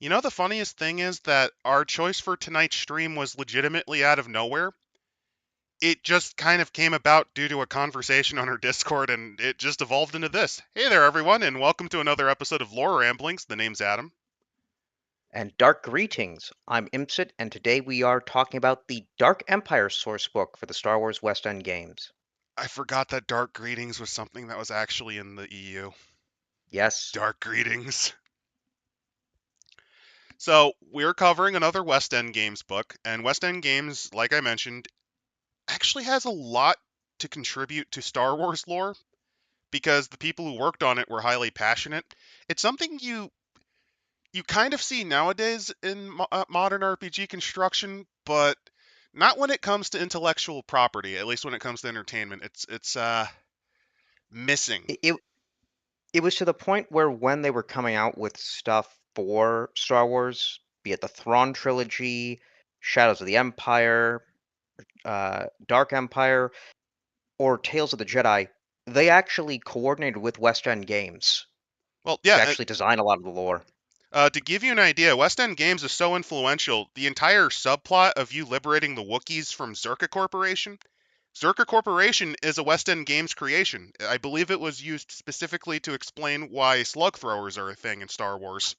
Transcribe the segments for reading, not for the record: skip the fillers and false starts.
You know, the funniest thing is that our choice for tonight's stream was legitimately out of nowhere. It just kind of came about due to a conversation on our Discord, and it just evolved into this. Hey there, everyone, and welcome to another episode of Lore Ramblings. The name's Adam. And dark greetings. I'm Imsit, and today we are talking about the Dark Empire sourcebook for the Star Wars West End games. I forgot that Dark Greetings was something that was actually in the EU. Yes, Dark Greetings. So, we're covering another West End Games book, and West End Games, like I mentioned, actually has a lot to contribute to Star Wars lore because the people who worked on it were highly passionate. It's something you kind of see nowadays in modern RPG construction, but not when it comes to intellectual property. At least when it comes to entertainment, it's missing. it it was to the point where when they were coming out with stuff for Star Wars, be it the Thrawn trilogy, Shadows of the Empire, Dark Empire, or Tales of the Jedi, they actually coordinated with West End Games Well, to yeah. actually design a lot of the lore. To give you an idea, West End Games is so influential. The entire subplot of you liberating the Wookiees from Zerka Corporation. Zerka Corporation is a West End Games creation. I believe it was used specifically to explain why slug throwers are a thing in Star Wars.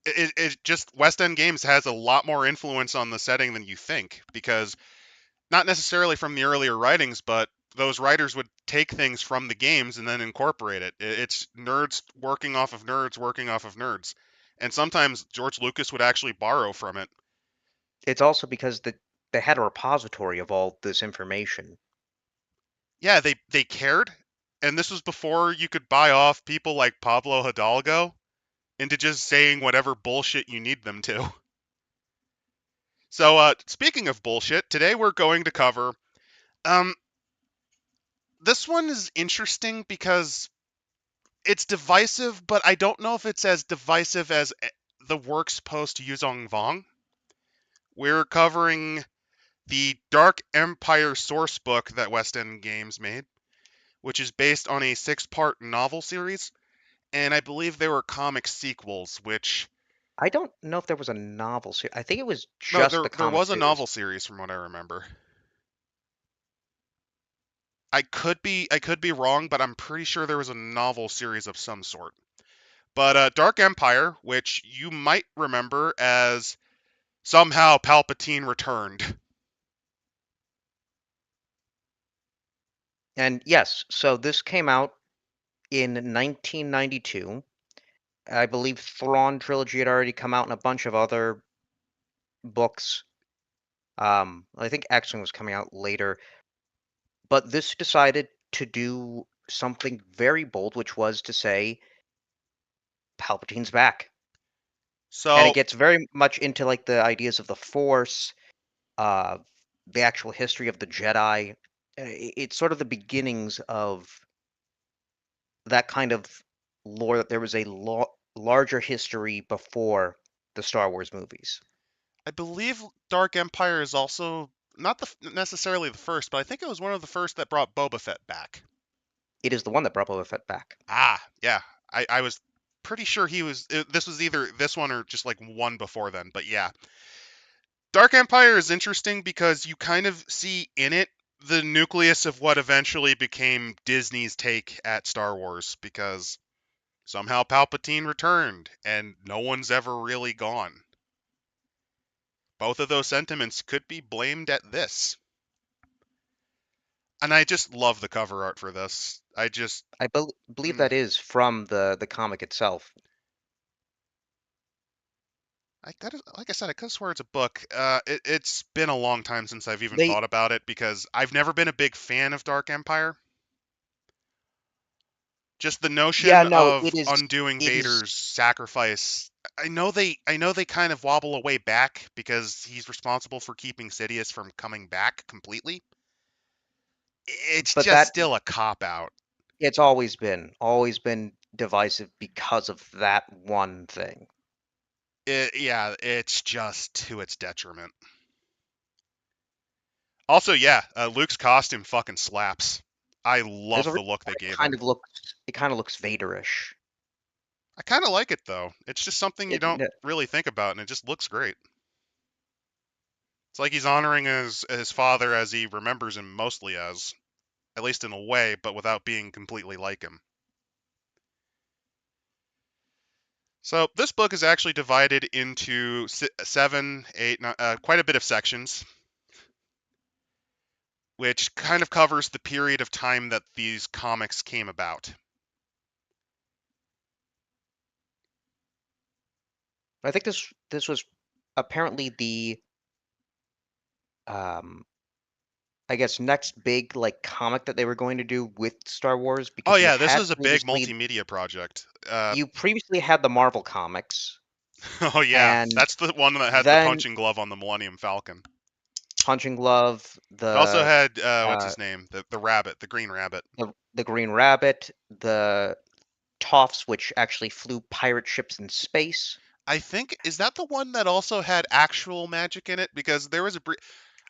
It just West End Games has a lot more influence on the setting than you think, because not necessarily from the earlier writings, but those writers would take things from the games and then incorporate it. It's nerds working off of nerds working off of nerds. And sometimes George Lucas would actually borrow from it. It's also because they had a repository of all this information. Yeah, they cared, and this was before you could buy off people like Pablo Hidalgo into just saying whatever bullshit you need them to. So, speaking of bullshit, today we're going to cover. Um, this one is interesting because it's divisive, but I don't know if it's as divisive as the works post Yuzong Vong. We're covering the Dark Empire source book that West End Games made, which is based on a six-part novel series, and I believe there were comic sequels, which I don't know if there was a novel series. I think it was no, just there the there comic was a series. novel series from what I remember. I could be wrong, but I'm pretty sure there was a novel series of some sort. But Dark Empire, which you might remember as somehow Palpatine returned. And yes, so this came out in 1992. I believe Thrawn trilogy had already come out and a bunch of other books. I think X-Wing was coming out later, but this decided to do something very bold, which was to say Palpatine's back. And it So gets very much into like the ideas of the Force, uh, the actual history of the Jedi. It's sort of the beginnings of that kind of lore that there was a larger history before the Star Wars movies. I believe Dark Empire is also not necessarily the first, but I think it was one of the first that brought Boba Fett back. It is the one that brought Boba Fett back. Ah, yeah. I was pretty sure this was either this one or just like one before then, but yeah. Dark Empire is interesting because you kind of see in it the nucleus of what eventually became Disney's take at Star Wars, because somehow Palpatine returned and no one's ever really gone. Both of those sentiments could be blamed at this. And I just love the cover art for this. I believe Mm, that is from the comic itself. like I said, I could swear it's a book. It's been a long time since I've even They thought about it because I've never been a big fan of Dark Empire. Just the Yeah, notion no, of undoing it is Vader's sacrifice. I know they kind of wobble away back because he's responsible for keeping Sidious from coming back completely. It's but just that still a cop out. it's always been divisive because of that one thing. Yeah, it's just to its detriment. Also, yeah, Luke's costume fucking slaps. I There's love a the reason look why they gave him. it kind of looks Vaderish. I kind of like it though. It's just something you It, don't really think about, and it just looks great. It's like he's honoring his father as he remembers him mostly as, at least in a way, but without being completely like him. So this book is actually divided into seven, eight, quite a bit of sections, which kind of covers the period of time that these comics came about. I think this was apparently the um I guess next big like comic that they were going to do with Star Wars Oh because yeah, this was a big multimedia project. you previously had the Marvel comics Oh yeah, and that's the one that had the then punching glove on the Millennium Falcon. Punching Glove, It also had what's uh his name, the rabbit, the Green Rabbit. the Green Rabbit, the Toffs, which actually flew pirate ships in space. I think is that the one that also had actual magic in it because there was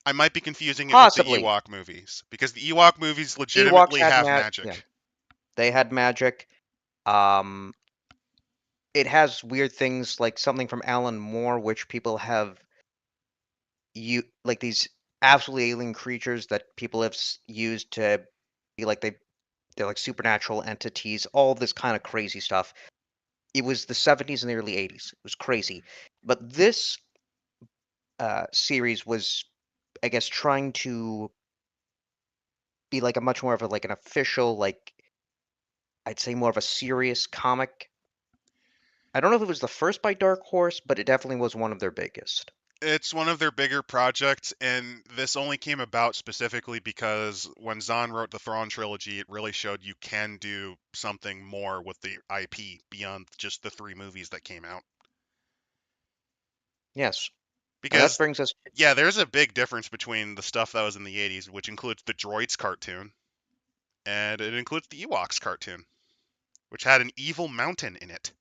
I might be confusing it with the Possibly. Ewok movies because the Ewok movies Ewoks legitimately had have yeah, magic. they had magic. Um, it has weird things like something from Alan Moore, which people have you like these absolutely alien creatures that people have used to be like they're like supernatural entities, all this kind of crazy stuff. It was the 70s and the early 80s. It was crazy. But this series was, I guess, trying to be like a much more of a like an official, like I'd say more of a serious comic. I don't know if it was the first by Dark Horse, but it definitely was one of their biggest. It's one of their bigger projects, and this only came about specifically because when Zahn wrote the Thrawn trilogy, it really showed you can do something more with the IP beyond just the three movies that came out. Yes, and that Because, brings us. yeah, there's a big difference between the stuff that was in the 80s, which includes the Droids cartoon, and it includes the Ewoks cartoon, which had an evil mountain in it.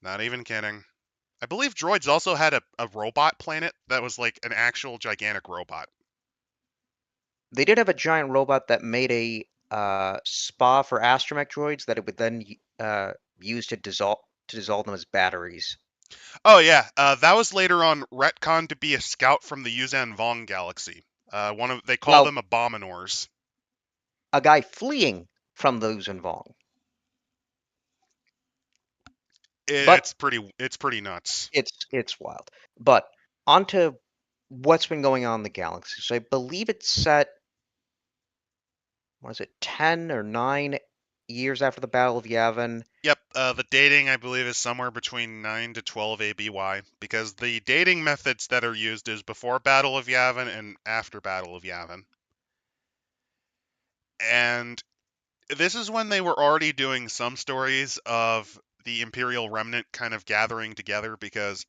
Not even kidding. I believe Droids also had a robot planet that was like an actual gigantic robot. They did have a giant robot that made a spa for astromech droids that it would then use to dissolve them as batteries. Oh yeah, that was later on retconned to be a scout from the Yuzhan Vong galaxy. One of they call them Well, abominors. a guy fleeing from those involved. But It's pretty nuts. it's wild. But onto what's been going on in the galaxy. So I believe it's set, what is it, 10 or 9 years after the Battle of Yavin. Yep, the dating I believe is somewhere between 9 to 12 ABY because the dating methods that are used is before Battle of Yavin and after Battle of Yavin. And this is when they were already doing some stories of the Imperial Remnant kind of gathering together because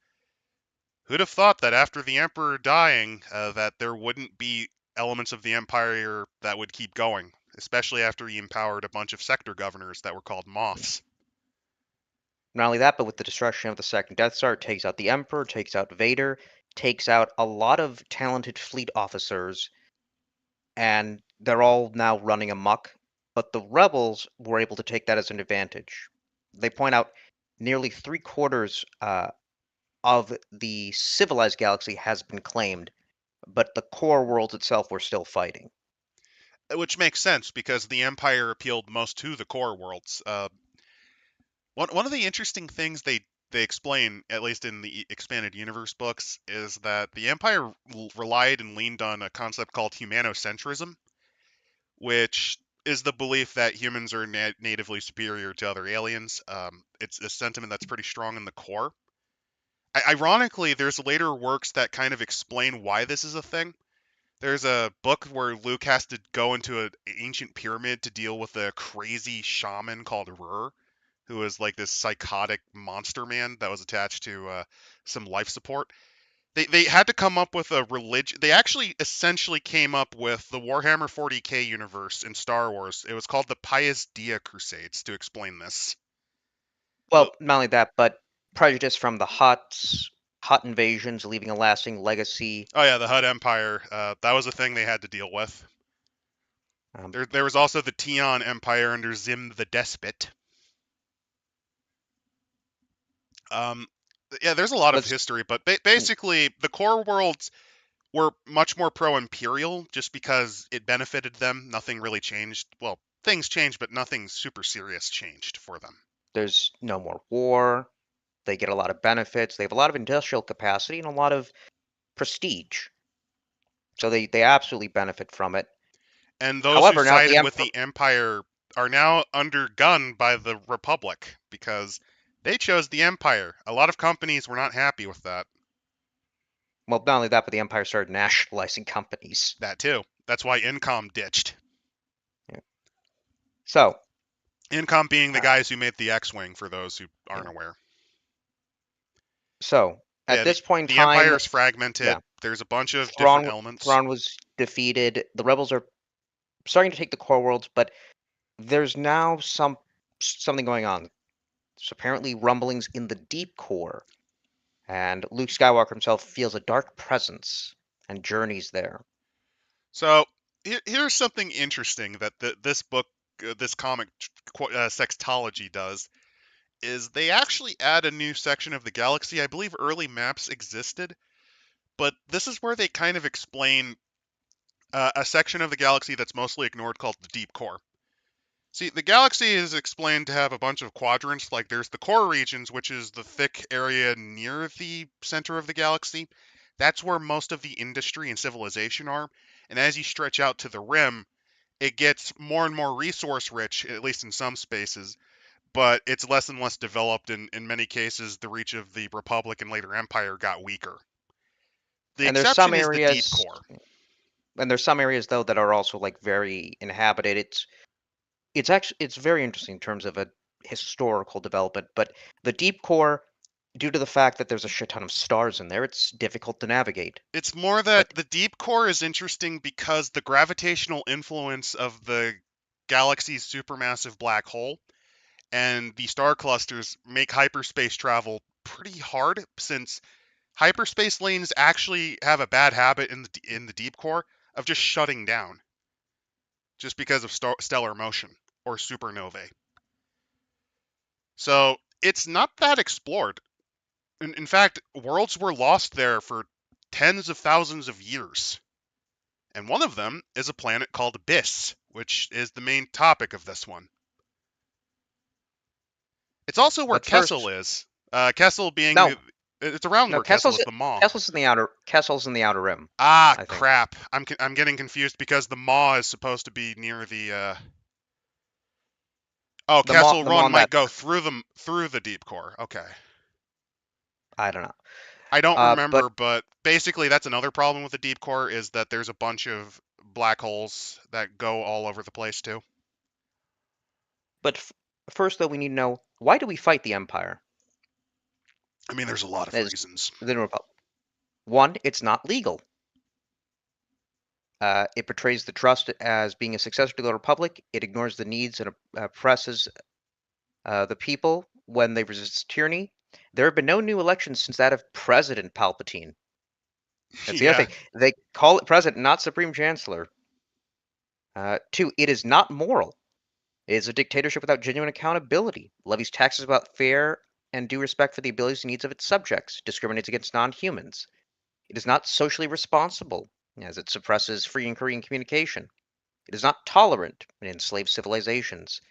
who'd have thought that after the Emperor dying, that there wouldn't be elements of the Empire that would keep going, especially after he empowered a bunch of sector governors that were called Moths. Not only that, but with the destruction of the second Death Star, it takes out the Emperor, takes out Vader, takes out a lot of talented fleet officers, and they're all now running amok. But the rebels were able to take that as an advantage. They point out nearly three-quarters of the civilized galaxy has been claimed, but the core worlds itself were still fighting. Which makes sense because the Empire appealed most to the core worlds. One of the interesting things they explain, at least in the expanded universe books, is that the Empire relied and leaned on a concept called humanocentrism, which is the belief that humans are natively superior to other aliens. It's a sentiment that's pretty strong in the core. Ironically, there's later works that kind of explain why this is a thing. There's a book where Luke has to go into an ancient pyramid to deal with a crazy shaman called Rur, who is like this psychotic monster man that was attached to some life support. They had to come up with a religion. They actually essentially came up with the Warhammer 40K universe in Star Wars. It was called the Pius Dia Crusades to explain this. The Well, not only that, but prejudice from the Hutt invasions, leaving a lasting legacy. Oh yeah, the Hutt Empire. That was a thing they had to deal with. Um, There was also the Tian Empire under Zim the Despot. Um, yeah, there's a lot of Let's history, but basically the core worlds were much more pro-imperial just because it benefited them. Nothing really changed. Well, things changed, but nothing super serious changed for them. there's no more war. They get a lot of benefits. They have a lot of industrial capacity and a lot of prestige. So they absolutely benefit from it. And those who However, now the sided with emperor, the Empire are now under gun by the Republic because they chose the Empire. A lot of companies were not happy with that. well, not only that, but the empire started nationalizing companies. That too. That's why Incom ditched. Yeah. So, Incom being the uh, guys who made the X-Wing, for those who aren't yeah. aware. So at Yeah, this point in the time, Empire's fragmented. yeah, There's a bunch of different Thrawn elements. Thrawn was defeated. The rebels are starting to take the core worlds, but there's now something going on. There's apparently rumblings in the deep core, and Luke Skywalker himself feels a dark presence and journeys there. So here's something interesting that this book, this comic sextology does, is they actually add a new section of the galaxy. I believe early maps existed, but this is where they kind of explain a section of the galaxy that's mostly ignored called the deep core. See, the galaxy is explained to have a bunch of quadrants. Like there's the core regions, which is the thick area near the center of the galaxy. That's where most of the industry and civilization are. And as you stretch out to the rim, it gets more and more resource rich, at least in some spaces, but it's less and less developed. In many cases, the reach of the Republic and later Empire got weaker. The And there's some exception is the deep areas, core. and there's some areas though that are also like very inhabited. It's very interesting in terms of a historical development, but the deep core, due to the fact that there's a shit ton of stars in there, it's difficult to navigate. It's more that But the deep core is interesting because the gravitational influence of the galaxy's supermassive black hole and the star clusters make hyperspace travel pretty hard since hyperspace lanes actually have a bad habit in the deep core of just shutting down just because of stellar motion or supernovae. So it's not that explored. In fact, worlds were lost there for tens of thousands of years. And one of them is a planet called Abyss, which is the main topic of this one. It's also where but Kessel first, is. Kessel being, no, it's around no, where Kessel is the Maw. Kessel's in the outer rim, Ah, I think. crap. I'm getting confused because the Maw is supposed to be near the. Oh, Kessel The Run mon might that go through the deep core. Okay. I don't know. I don't But remember, but basically that's another problem with the deep core is that there's a bunch of black holes that go all over the place too. but first though, we need to know, why do we fight the Empire? I mean, there's a lot of As reasons. the New Republic. One, it's not legal. It portrays the trust as being a successor to the Republic. It ignores the needs and oppresses the people when they resist tyranny. There have been no new elections since that of President Palpatine. That's the other Yeah. thing. They call it President, not Supreme Chancellor. Two, it is not moral. It is a dictatorship without genuine accountability. Levies taxes without fair and due respect for the abilities and needs of its subjects. Discriminates against non-humans. It is not socially responsible, as it suppresses free and Korean communication. It is not tolerant and enslaves civilizations.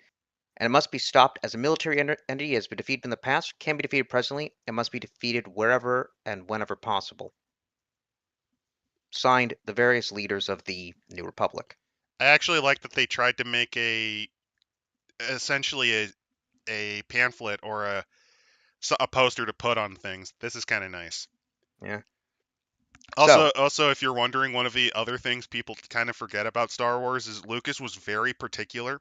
And it must be stopped as a military entity has been defeated in the past, can be defeated presently, and must be defeated wherever and whenever possible. Signed, the various leaders of the New Republic. I actually like that they tried to make essentially a pamphlet or a poster to put on things. This is kind of nice. Yeah. So, Also, if you're wondering, one of the other things people kind of forget about Star Wars is Lucas was very particular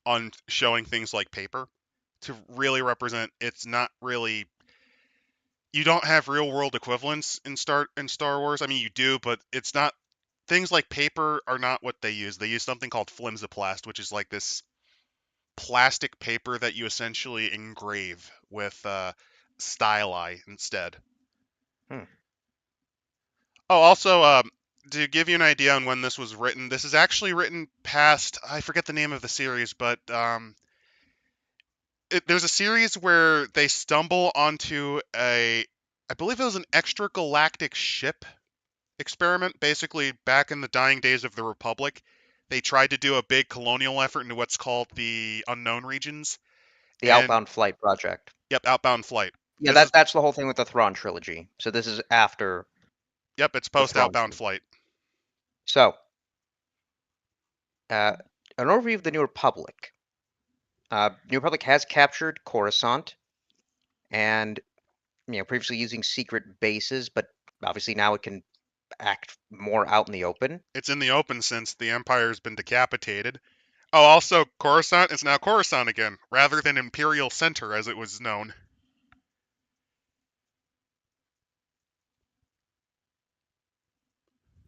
on showing things like paper to really represent. It's not really, you don't have real world equivalents in Star Wars. I mean, you do, but it's not. Things like paper are not what they use. They use something called flimsoplast, which is like this plastic paper that you essentially engrave with styli instead. hmm, Oh, also, to give you an idea on when this was written, this is actually written past, I forget the name of the series, but there's a series where they stumble onto I believe it was an extragalactic ship experiment. Basically, back in the dying days of the Republic, they tried to do a big colonial effort into what's called the unknown regions. The And Outbound Flight project. yep, outbound flight. Yeah, This is that's the whole thing with the Thrawn trilogy. So this is after yep, it's the post Thrawn outbound trilogy. flight. So, uh, an overview of the New Republic. New Republic has captured Coruscant, and previously using secret bases, but obviously now it can act more out in the open. It's in the open since the Empire's been decapitated. Oh, also Coruscant is now Coruscant again, rather than Imperial Center as it was known.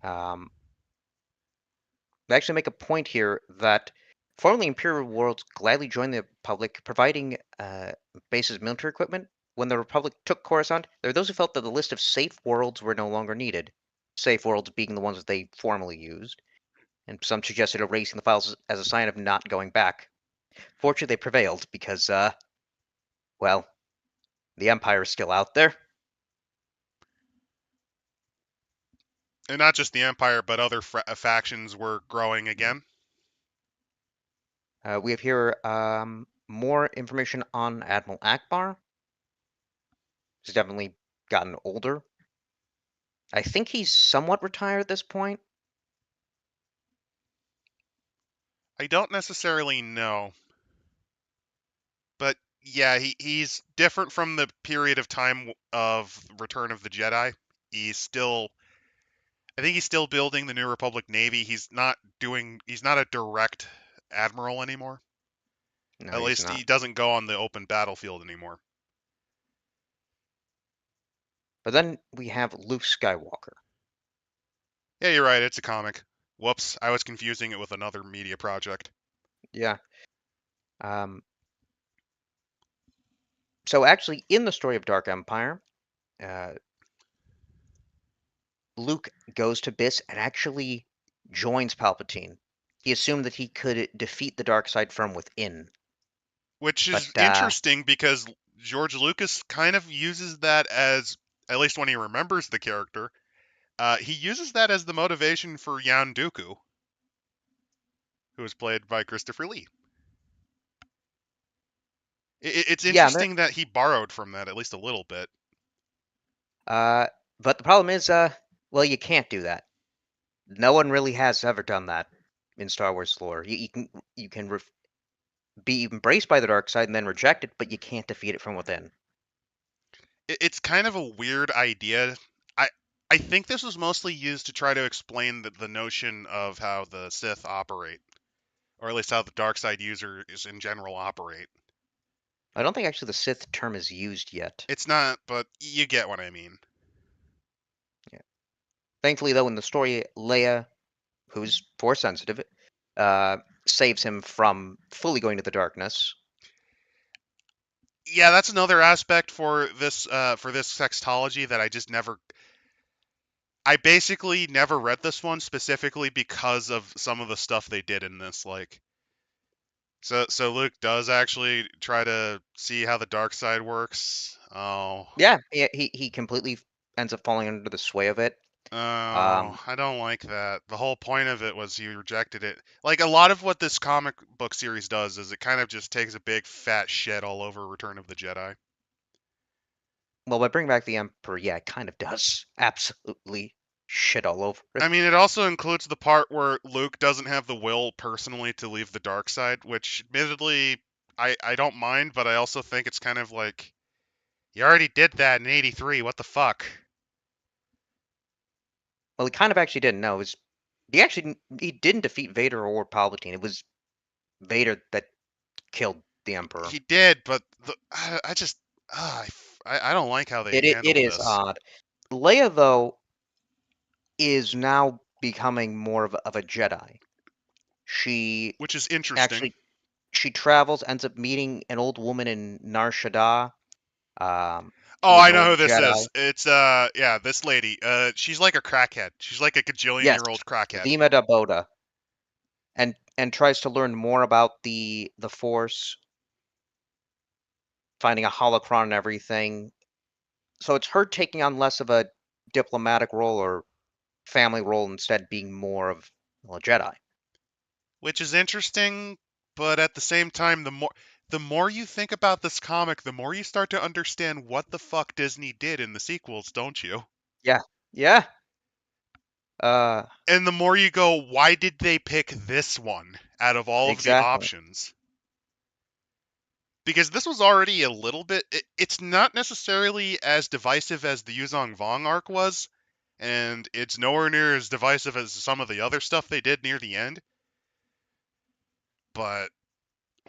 Um, they actually make a point here that formerly Imperial worlds gladly joined the Republic, providing bases military equipment. When the Republic took Coruscant, there were those who felt that the list of safe worlds were no longer needed. Safe worlds being the ones that they formerly used, and some suggested erasing the files as a sign of not going back. Fortunately, they prevailed because, well, the Empire is still out there. And not just the Empire, but other factions were growing again. We have here more information on Admiral Akbar. He's definitely gotten older. I think he's somewhat retired at this point. I don't necessarily know, but yeah, he's different from the period of time of Return of the Jedi. He's still, I think he's still building the New Republic Navy. He's not a direct admiral anymore. No, At he's least not. he doesn't go on the open battlefield anymore. But then we have Luke Skywalker. Yeah, you're right. It's a comic. Whoops, I was confusing it with another media project. Yeah. Um, so actually, in the story of Dark Empire, uh, Luke goes to Biss and actually joins Palpatine. He assumed that he could defeat the dark side from within. Which But is interesting because George Lucas kind of uses that as, at least when he remembers the character, he uses that as the motivation for Yan Dooku, who was played by Christopher Lee. It's yeah, interesting that he borrowed from that at least a little bit. uh, but the problem is, well, you can't do that. No one really has ever done that in Star Wars lore. You can be embraced by the dark side and then reject it, but you can't defeat it from within. It's kind of a weird idea. I I think this was mostly used to try to explain the notion of how the Sith operate, or at least how the dark side users in general operate. I don't think actually the Sith term is used yet. It's not, but you get what I mean. Yeah. Thankfully, though, in the story, Leia, who's force sensitive, uh, saves him from fully going to the darkness. Yeah, that's another aspect for this sextology that I basically never read this one specifically because of some of the stuff they did in this. Like, so Luke does actually try to see how the dark side works. Yeah, he completely ends up falling under the sway of it. Oh, Um, I don't like that. The whole point of it was you rejected it. Like a lot of what this comic book series does is it kind of just takes a big fat shit all over Return of the Jedi. well, by bringing back the Emperor, yeah, it kind of does absolutely shit all over I it. mean, it also includes the part where Luke doesn't have the will personally to leave the dark side, which admittedly I don't mind, but I also think it's kind of like you already did that in 83. What the fuck? Well, he kind of actually didn't know. It was he didn't defeat Vader or Palpatine. It was Vader that killed the Emperor. He did, but I just I don't like how they It handled is this, odd. Leia, though, is now becoming more of a Jedi. She which is interesting. actually she travels, ends up meeting an old woman in Nar Shaddaa, Oh, who is I an know old who this Jedi. is. It's yeah, this lady. She's like a crackhead. She's like a Yes, gajillion-year-old crackhead. Vima da Boda, and tries to learn more about the Force. finding a holocron and everything. So it's her taking on less of a diplomatic role or family role, instead being more of, well, a Jedi. Which is interesting, but at the same time, the more you think about this comic, the more you start to understand what the fuck Disney did in the sequels, don't you? Yeah. Yeah. Uh, And the more you go, why did they pick this one out of all of the exactly. options? Because this was already a little bit. It's not necessarily as divisive as the Yuzong Vong arc was, and it's nowhere near as divisive as some of the other stuff they did near the end. But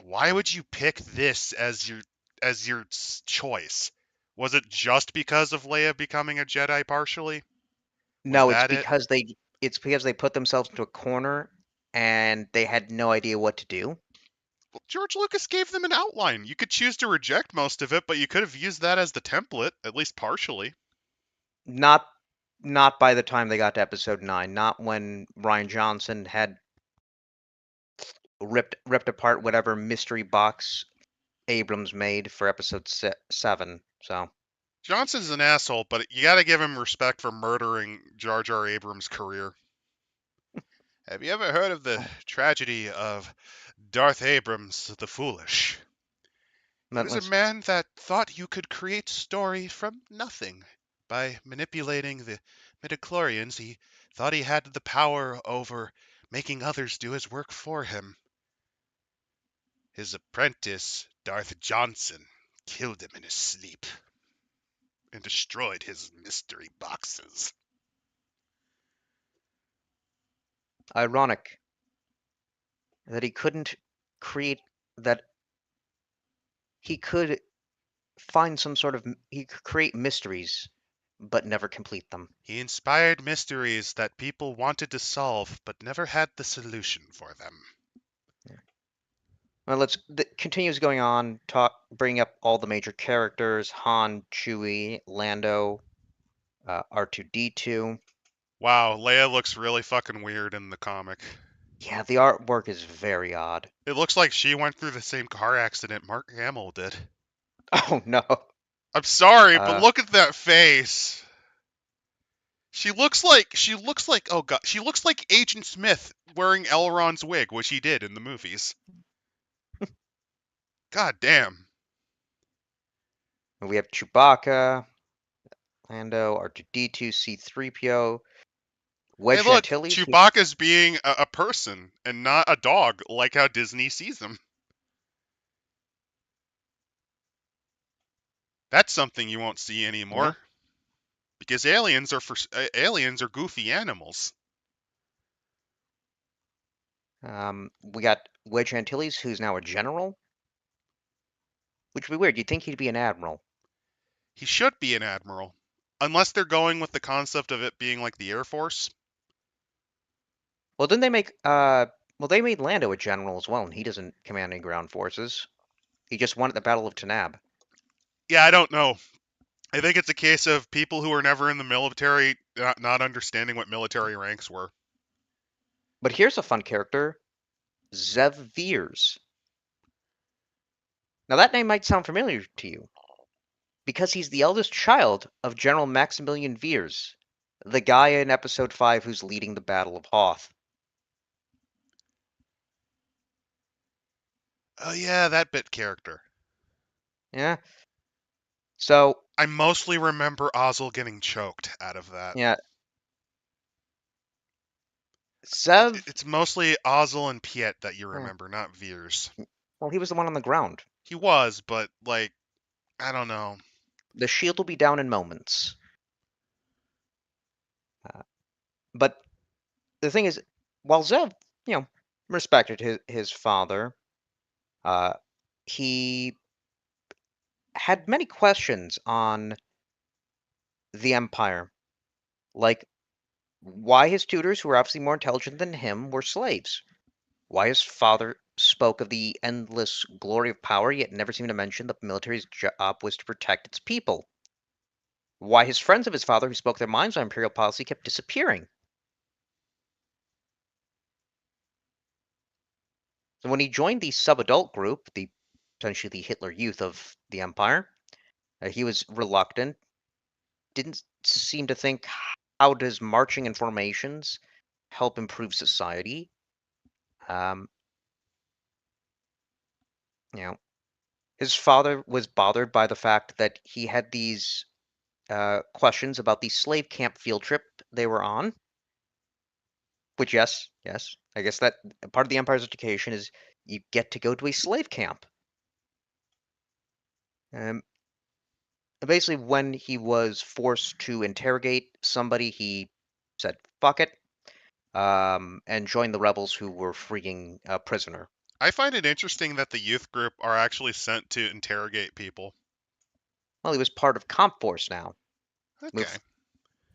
why would you pick this as your choice? Was it just because of Leia becoming a Jedi partially? Was No, that it? it's because they put themselves into a corner and they had no idea what to do. Well, George Lucas gave them an outline. You could choose to reject most of it, but you could have used that as the template, at least partially. Not not by the time they got to episode 9, not when Ryan Johnson had ripped apart whatever mystery box Abrams made for episode 7. So, Johnson's an asshole, but you gotta give him respect for murdering Jar Jar Abrams' career. Have you ever heard of the tragedy of Darth Abrams the Foolish? He that was a was man that thought you could create story from nothing. By manipulating the midichlorians, he thought he had the power over making others do his work for him. His apprentice, Darth Johnson, killed him in his sleep and destroyed his mystery boxes. ironic that he couldn't create that he could find some sort of he could create mysteries but never complete them. He inspired mysteries that people wanted to solve but never had the solution for them. Well, continues going on, bring up all the major characters: Han, Chewie, Lando, R2D2. Wow, Leia looks really fucking weird in the comic. Yeah, the artwork is very odd. It looks like she went through the same car accident Mark Hamill did. Oh no. I'm sorry, but Uh, look at that face. She looks like oh god, she looks like Agent Smith wearing Elrond's wig, which he did in the movies. God damn. we have Chewbacca, Lando, R2D2, C3PO, Hey, Wedge look, Antilles, who's Chewbacca's being a person and not a dog, like how Disney sees him. That's something you won't see yeah. anymore because aliens are goofy animals. We got Wedge Antilles, who's now a general, which would be weird. You'd think he'd be an admiral. He should be an admiral, unless they're going with the concept of it being like the Air Force. Well, didn't they make well, they made Lando a general as well, and he doesn't command any ground forces. He just won at the Battle of Tanab. Yeah, I don't know. I think it's a case of people who were never in the military not understanding what military ranks were. But here's a fun character, Zev Veers. Now that name might sound familiar to you, because he's the eldest child of General Maximilian Veers, the guy in Episode 5 who's leading the Battle of Hoth. Oh yeah, that bit character. Yeah. So, I mostly remember Ozzel getting choked out of that. yeah, Zev. It's mostly Ozzel and Piet that you eh, remember, not Veers. well, he was the one on the ground. He was, but like, I don't know. The shield will be down in moments. Uh, but the thing is, while Zev, respected his father, uh, he had many questions on the Empire, like why his tutors, who were obviously more intelligent than him, were slaves, why his father spoke of the endless glory of power, yet never seemed to mention that the military's job was to protect its people, why his friends of his father, who spoke their minds on imperial policy, kept disappearing. So when he joined the sub-adult group, the essentially the Hitler Youth of the Empire. He was reluctant, didn't seem to think, how does marching in formations help improve society? Um, you know, his father was bothered by the fact that he had these questions about the slave camp field trip they were on. Which, yes, yes, I guess that part of the Empire's education is you get to go to a slave camp. Um, Basically, when he was forced to interrogate somebody, he said, fuck it, and joined the rebels who were freeing a prisoner. I find it interesting that the youth group are actually sent to interrogate people. Well, he was part of Comp Force now, Okay. move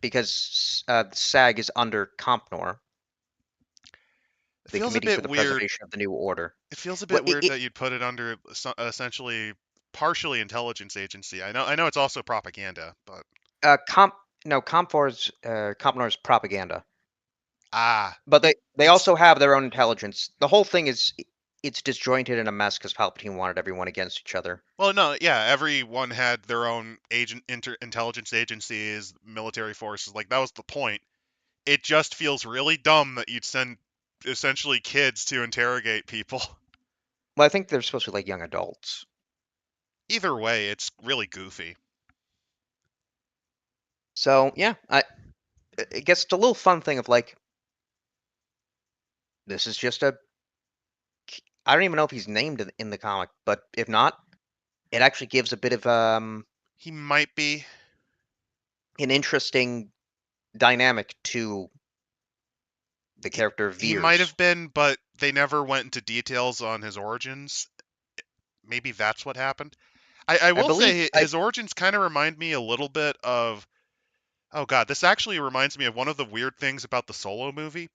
because the SAG is under Compnor, It the feels a Committee for bit the weird. Preservation of the New Order. It feels a Well, bit weird that you'd put it under essentially partially intelligence agency. I know it's also propaganda, but Comp no Compfor's Compnor's propaganda, ah, but they it's also have their own intelligence. The whole thing is it's disjointed and a mess because Palpatine wanted everyone against each other. well, no, yeah, everyone had their own intelligence agencies, military forces. Like that was the point. It just feels really dumb that you'd send essentially kids to interrogate people. Well, I think they're supposed to be like young adults. Either way, it's really goofy. So yeah, it gets to a little fun thing of like this is just a I don't even know if he's named in the comic, but if not, it actually gives a bit of He might be. an interesting dynamic to the He, character of he might Veers. have been, but they never went into details on his origins. Maybe that's what happened. I I will believe say I his origins kind of remind me a little bit of. Oh god, this actually reminds me of one of the weird things about the Solo movie.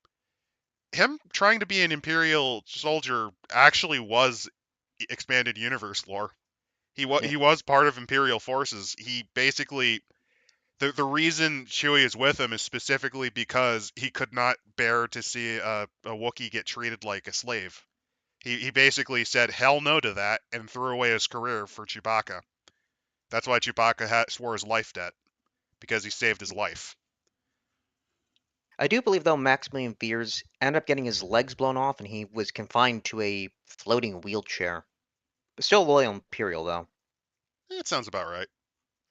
Him trying to be an Imperial soldier actually was expanded universe lore. yeah, He was part of Imperial forces. He basically the reason Chewie is with him is specifically because he could not bear to see a Wookiee get treated like a slave. He basically said hell no to that and threw away his career for Chewbacca. That's why Chewbacca swore his life debt because he saved his life. I do believe though Maximilian Veers ended up getting his legs blown off and he was confined to a floating wheelchair. But still loyal Imperial though. It sounds about right.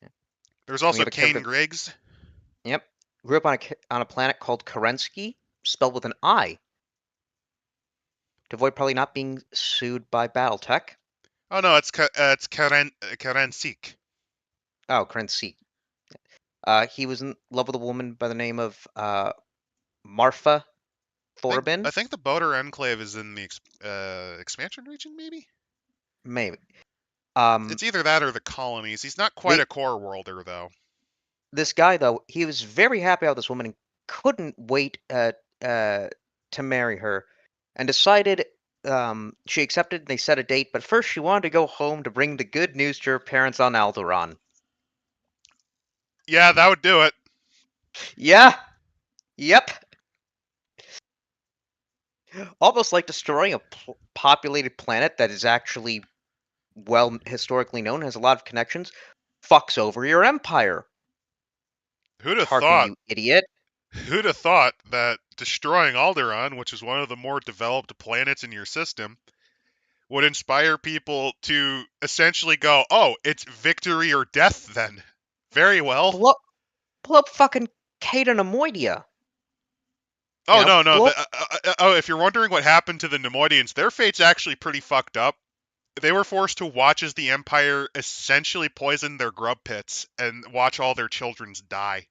Yeah. There's And we also have a Kane character. Griggs. Yep, grew up on a planet called Kerensky, spelled with an I, to avoid probably not being sued by BattleTech. Oh no, it's Karen Oh, Kerensky. He was in love with a woman by the name of Marfa I Thorabin. think the Boater Enclave is in the expansion region, maybe. Maybe. Um, It's either that or the colonies. He's not quite the a core worlder though. this guy though, he was very happy about this woman and couldn't wait uh, to marry her, and decided she accepted. And they set a date, but first she wanted to go home to bring the good news to her parents on Alderaan. Yeah, that would do it. Yeah. Yep. Almost like destroying a populated planet that is actually well historically known, has a lot of connections, fucks over your empire. Who'd have Tarkin, thought? you idiot. Who'd have thought that destroying Alderaan, which is one of the more developed planets in your system, would inspire people to essentially go, "Oh, it's victory or death." Then, very well. Blow, blow up fucking Caden Amoidia. Oh no, no. Blow up. Oh, if you're wondering what happened to the Nemoidians, their fate's actually pretty fucked up. They were forced to watch as the Empire essentially poisoned their grub pits and watch all their children die.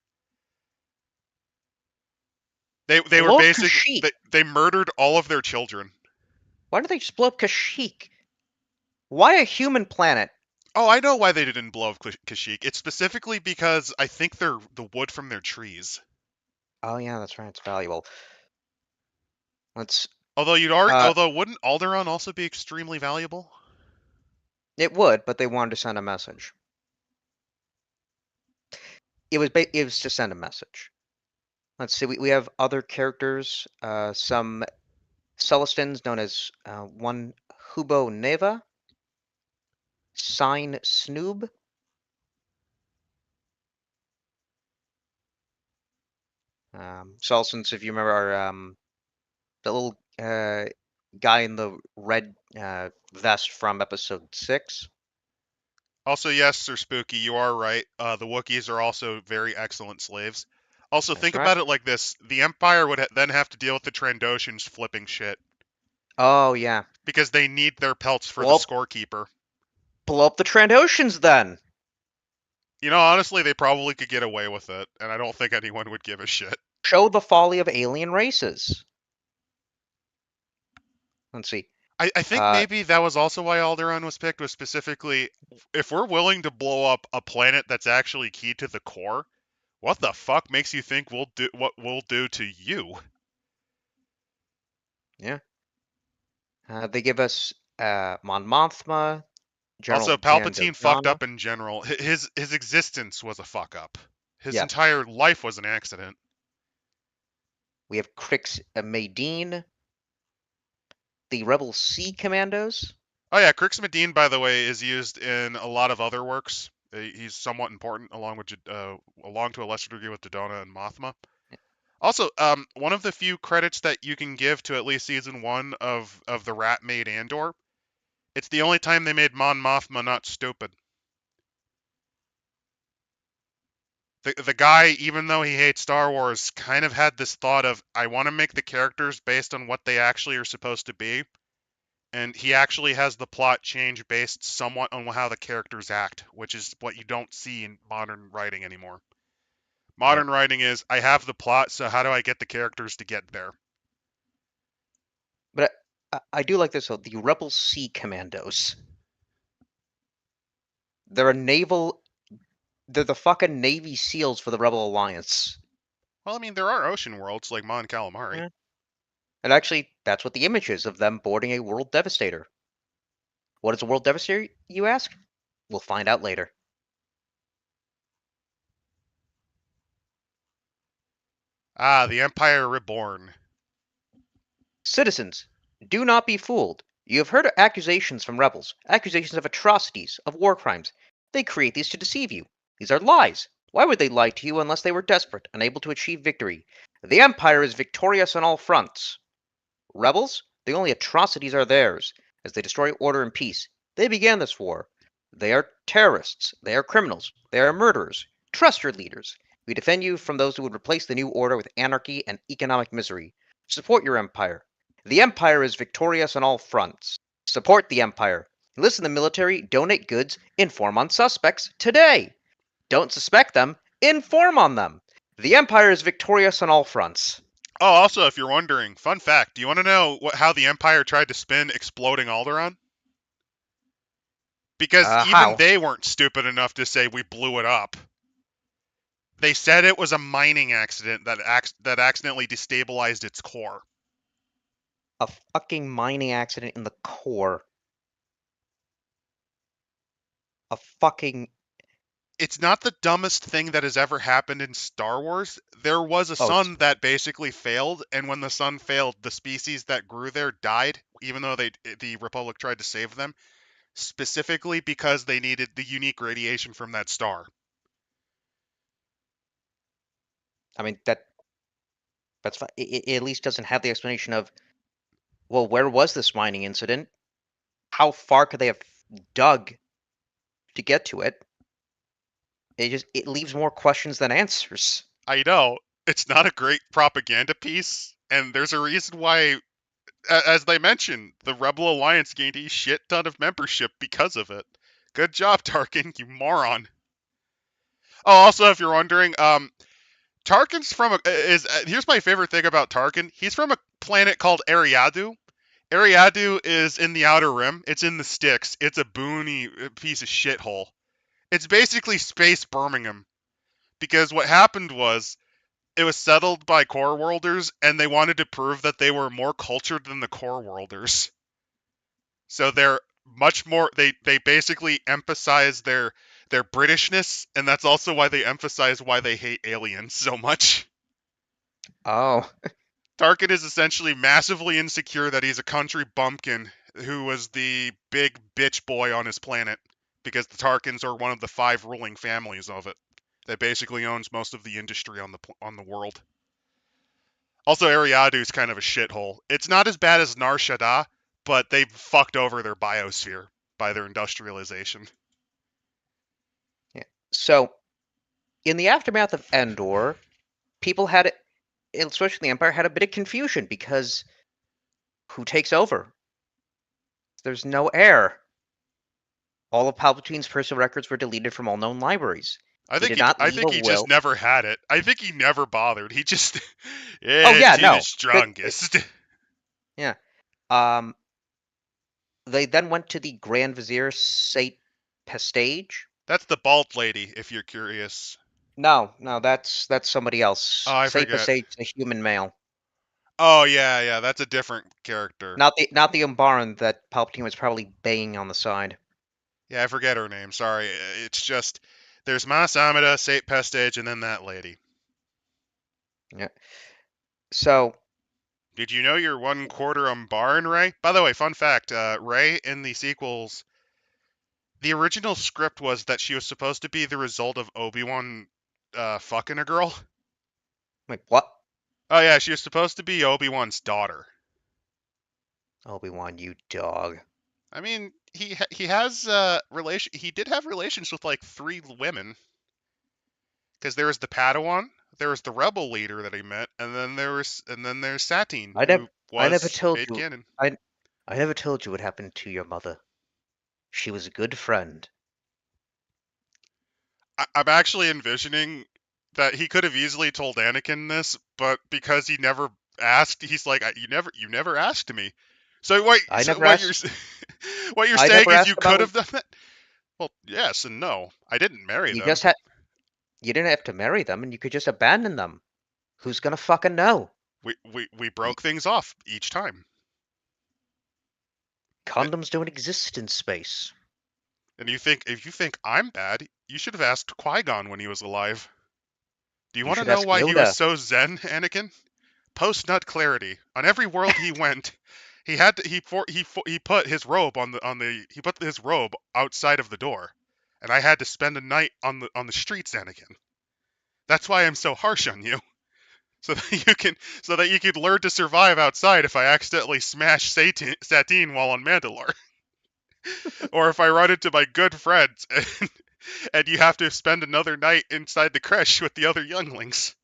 They were Blow up basic. Kashyyyk. They murdered all of their children. Why don't they just blow up Kashyyyk? Why a human planet? Oh, I know why they didn't blow up Kashyyyk. It's specifically because I think they're the wood from their trees. Oh yeah, that's right. It's valuable. Let's. Although Uh, wouldn't Alderaan also be extremely valuable? it would, but they wanted to send a message. It was to send a message. Let's see. We have other characters. Some Celestins known as one Hubo Neva. Sign Snoob. Salsons, if you remember, the little guy in the red vest from episode 6. Also, yes, Sir Spooky, you are right. The Wookiees are also very excellent slaves. Also, That's think correct. about it like this: the Empire would then have to deal with the Trandoshans flipping shit Oh, yeah. because they need their pelts for the Well, scorekeeper. blow up the Trandoshans then. You know, honestly, they probably could get away with it, and I don't think anyone would give a shit. Show the folly of alien races. Let's see. I think Uh, maybe that was also why Alderaan was picked, was specifically if we're willing to blow up a planet that's actually key to the core, what the fuck makes you think we'll do what we'll do to you? yeah. They give us Mon Mothma, Also, General Dan Palpatine fucked Dodonna. up in general. His existence was a fuck up. His Yes. entire life was an accident. We have Crix Madine, the Rebel Sea Commandos. Oh yeah, Crix Medine, by the way, is used in a lot of other works. He's somewhat important, along to a lesser degree with Dodonna and Mothma. Also, one of the few credits that you can give to at least season one of the Rat made Andor. It's the only time they made Mon Mothma not stupid. The guy, even though he hates Star Wars, kind of had this thought of, I want to make the characters based on what they actually are supposed to be, and he actually has the plot change based somewhat on how the characters act, which is what you don't see in modern writing anymore. Yep. Modern writing is, I have the plot, so how do I get the characters to get there? But I do like this though. The Rebel Sea Commandos. They're a naval. They're the fucking Navy SEALs for the Rebel Alliance. Well, I mean, there are ocean worlds like Mon Calamari. Yeah. And actually, that's what the image is of them boarding a World Devastator. What is a World Devastator, you ask? We'll find out later. Ah, the Empire Reborn. Citizens, do not be fooled. You have heard accusations from rebels, accusations of atrocities, of war crimes. They create these to deceive you. These are lies. Why would they lie to you unless they were desperate, unable to achieve victory? The Empire is victorious on all fronts. Rebels? The only atrocities are theirs, as they destroy order and peace. They began this war. They are terrorists. They are criminals. They are murderers. Trust your leaders. We defend you from those who would replace the new order with anarchy and economic misery. Support your empire. The empire is victorious on all fronts. Support the empire. Enlist in the military, donate goods, inform on suspects today. Don't suspect them, inform on them. The empire is victorious on all fronts. Oh, also, if you're wondering, fun fact: do you want to know how the Empire tried to spin exploding Alderaan? Because even How? they weren't stupid enough to say we blew it up. They said it was a mining accident that accidentally destabilized its core. A fucking mining accident in the core. A fucking. It's not the dumbest thing that has ever happened in Star Wars. There was a Oh, it's. sun that basically failed, and when the sun failed, the species that grew there died, even though the Republic tried to save them, specifically because they needed the unique radiation from that star. I mean, that's fine. It at least doesn't have the explanation of, well, where was this mining incident? How far could they have dug to get to it? It leaves more questions than answers. I know it's not a great propaganda piece, and there's a reason why, as they mentioned, the Rebel Alliance gained a shit ton of membership because of it. Good job, Tarkin, you moron. Oh, also, if you're wondering, Tarkin's from here's my favorite thing about Tarkin. He's from a planet called Ariadu. Ariadu is in the Outer Rim. It's in the sticks. It's a boony piece of shithole. It's basically space Birmingham because what happened was it was settled by core worlders and they wanted to prove that they were more cultured than the core worlders. So they're much more they basically emphasize their Britishness, and that's also why they emphasize why they hate aliens so much. Oh, Tarkin is essentially massively insecure that he's a country bumpkin who was the big bitch boy on his planet. because the Tarkins are one of the 5 ruling families of it that basically owns most of the industry on the world. Also, Ariadu's kind of a shithole. It's not as bad as Nar Shaddaa, but they've fucked over their biosphere by their industrialization. Yeah. So, in the aftermath of Endor, people had, especially the Empire, had a bit of confusion because who takes over? There's no heir. All of Palpatine's personal records were deleted from all known libraries. He did not I leave a think he just will. never had it. I think he never bothered. He just Oh yeah, yeah, to the no. strongest. Yeah. Um, they then went to the Grand Vizier Sate Pestage. That's the bald lady, if you're curious. No, that's somebody Oh, else. I Sate forget. Pestage, a human male, Oh yeah, that's a different character. not the Umbaran that Palpatine was probably banging on the side. Yeah, I forget her name. Sorry. It's just there's Mas Amida, Sate Pestage, and then that lady. Yeah. So Did you know you're 1/4 Umbaran, Ray? By the way, fun fact: Ray in the sequels, the original script was that she was supposed to be the result of Obi-Wan fucking a girl. wait, what? Oh yeah, she was supposed to be Obi-Wan's daughter. Obi-Wan, you dog. I mean, he has he did have relations with like 3 women because there was the Padawan, there was the rebel leader that he met, and then there's Satine I never who I never was told made you canon. I I never told you what happened to your mother. She was a good friend. I'm actually envisioning that he could have easily told Anakin this, but because he never asked, he's like, you never asked me. I So never what you're asked what you're I saying never is you asked could about have done that? Well, yes and no. I didn't marry you them. just had you didn't have to marry them and you could just abandon them. Who's gonna fucking know? We Y- broke things off each time. Condoms don't exist in space. And you think if you think I'm bad, you should have asked Qui-Gon when he was alive. Do you You want to should know ask why he was Yoda. so zen, Anakin? Post nut clarity. On every world he went, he had to he put his robe on the he put his robe outside of the door, and I had to spend a night on the streets, Anakin. That's why I'm so harsh on you, so that you could learn to survive outside if I accidentally smash Satine while on Mandalore, or if I run into my good friends and you have to spend another night inside the creche with the other younglings.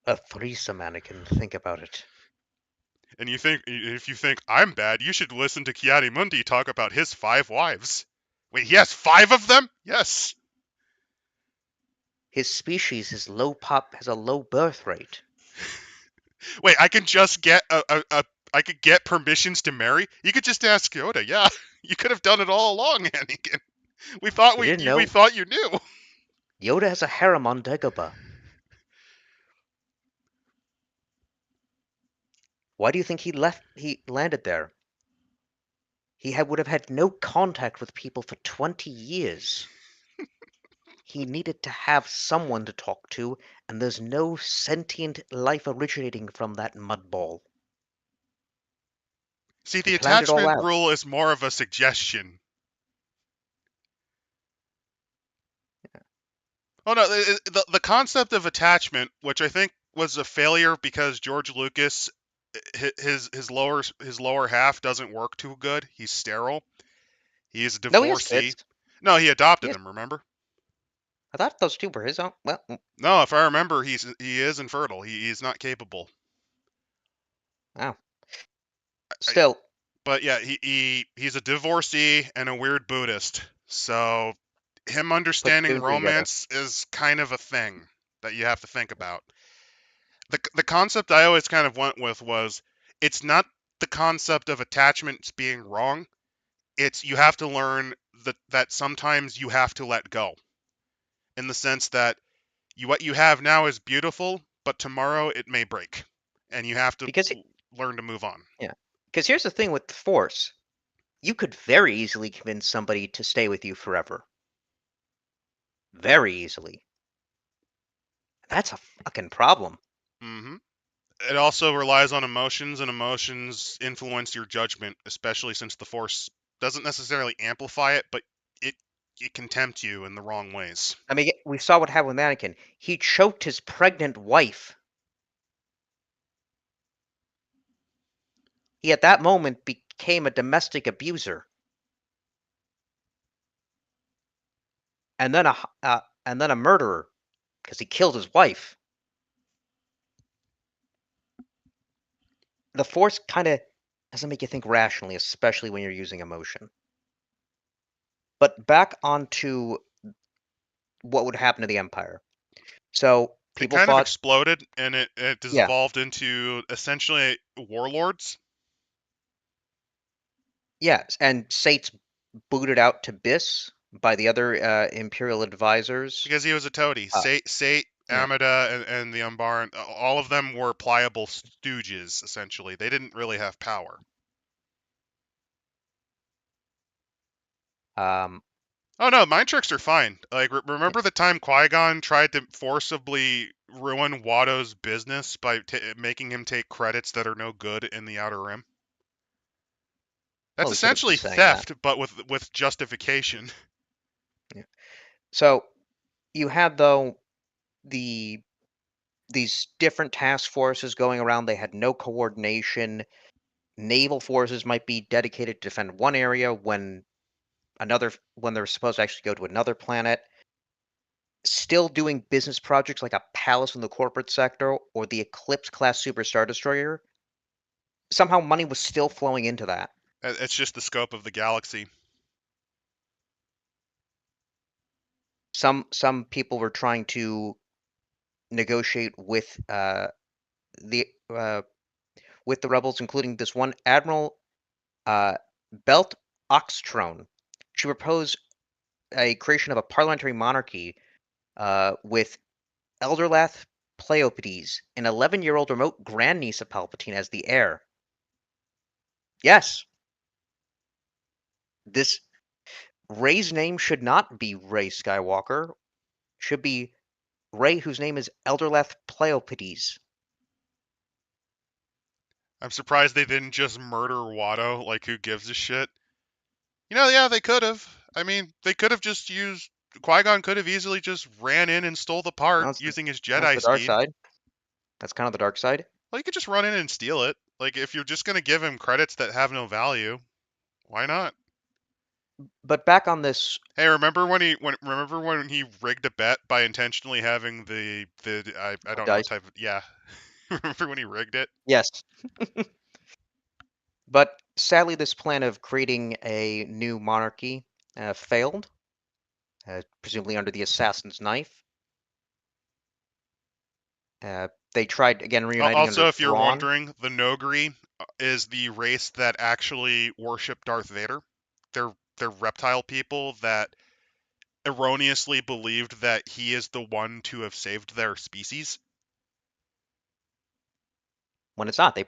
A threesome, Anakin. Think about it. And if you think I'm bad, you should listen to Kiadi Mundi talk about his 5 wives. Wait, he has 5 of them? Yes. His species has a low birth rate. Wait, I can just get I could get permissions to marry. You could just ask Yoda. Yeah, you could have done it all along, Anakin. You didn't We know thought you knew. Yoda has a harem on Dagobah. Why do you think he landed there? Would have had no contact with people for 20 years. He needed to have someone to talk to, and there's no sentient life originating from that mud ball. See, He the planned it all attachment out. rule is more of a suggestion. Oh no, the concept of attachment, which I think was a failure because George Lucas his lower half doesn't work too good. He's sterile. He is a No, he has divorcee. kids. No, he He adopted has, them, remember? I thought those two were his own. Well, No, if I remember, he is infertile. He's not capable. wow. I, Still, but yeah, he's a divorcee and a weird Buddhist. So him put two understanding and two together. romance is kind of a thing that you have to think about. The concept I always kind of went with was it's not the concept of attachments being wrong. It's you have to learn that sometimes you have to let go in the sense that what you have now is beautiful, but tomorrow it may break, and you have to Because, learn to move on. yeah. Because here's the thing with the Force. You could very easily convince somebody to stay with you forever. Very easily. That's a fucking problem. hmm It also relies on emotions, and emotions influence your judgment, especially since the Force doesn't necessarily amplify it, but it it can tempt you in the wrong ways. I mean, we saw what happened with Anakin. He choked his pregnant wife. He, at that moment, became a domestic abuser, and then a murderer because he killed his wife. The Force kind of doesn't make you think rationally, especially when you're using emotion. But back onto what would happen to the Empire. So It people kind of thought, exploded, and it yeah, devolved into essentially warlords yes, and Sate's booted out to Biss by the other Imperial advisors. because he was a toady. Uh, Sate, yeah, Amida, and the Umbaran, all of them were pliable stooges. Essentially, they didn't really have power. um, Oh no, mind tricks are fine. Like, yeah. remember the time Qui-Gon tried to forcibly ruin Watto's business by making him take credits that are no good in the Outer Rim? That's Well, he could have been essentially saying that. theft, but with justification. Yeah. So you had though the these different task forces going around. They had no coordination. Naval forces might be dedicated to defend one area when they're supposed to actually go to another planet. Still doing business projects like a palace in the corporate sector or the Eclipse class Super Star Destroyer. Somehow money was still flowing into that. It's just the scope of the galaxy. Some people were trying to negotiate the uh, with the rebels, including this one Admiral uh, Belt Oxtrone. She proposed a creation of a parliamentary monarchy with Elderlath Pleiopeides, an 11-year-old remote grandniece of Palpatine, as the heir. Yes, this Rey's name should not be Rey Skywalker. Should be Rey, whose name is Elderlath Pleiopeides. I'm surprised they didn't just murder Watto. Like, who gives a shit? Yeah, they could have. I mean, they could have just used. Qui-Gon could have easily just ran in and stole the part That's the using his that's Jedi the dark speed. side. That's kind of the dark side. Well, you could just run in and steal it. Like, if you're just gonna give him credits that have no value, why not? But back on this, Hey, remember when he rigged a bet by intentionally having I don't know what dice. type of, yeah. Remember when he rigged it? Yes, but sadly, this plan of creating a new monarchy failed, presumably under the assassin's knife. They tried again reuniting under Also, if you're Thrawn. wondering, the Nogri is the race that actually worship Darth Vader. They're reptile people that erroneously believed that he is the one to have saved their species. When it's not, the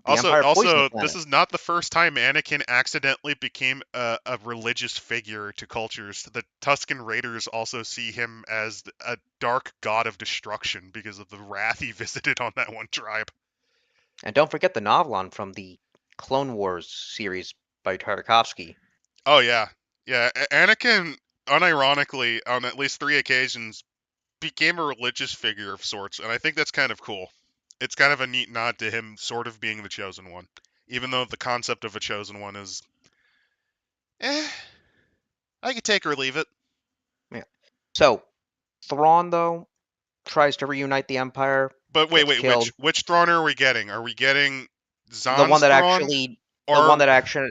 Also, Empire poisoned the also, this planet. is not the first time Anakin accidentally became a religious figure to cultures. The Tusken Raiders also see him as a dark god of destruction because of the wrath he visited on that one tribe. And don't forget the Novlon from the Clone Wars series by Tartakovsky. Oh yeah, yeah. Anakin, unironically, on at least 3 occasions, became a religious figure of sorts, and I think that's kind of cool. It's kind of a neat nod to him sort of being the chosen one, even though the concept of a chosen one is, eh, I could take or leave it. Yeah. So Thrawn, though, tries to reunite the Empire, But wait, gets wait, killed. which Thrawn are we getting? Are we getting The one Zahn's that Thrawn, actually, the one or that actually,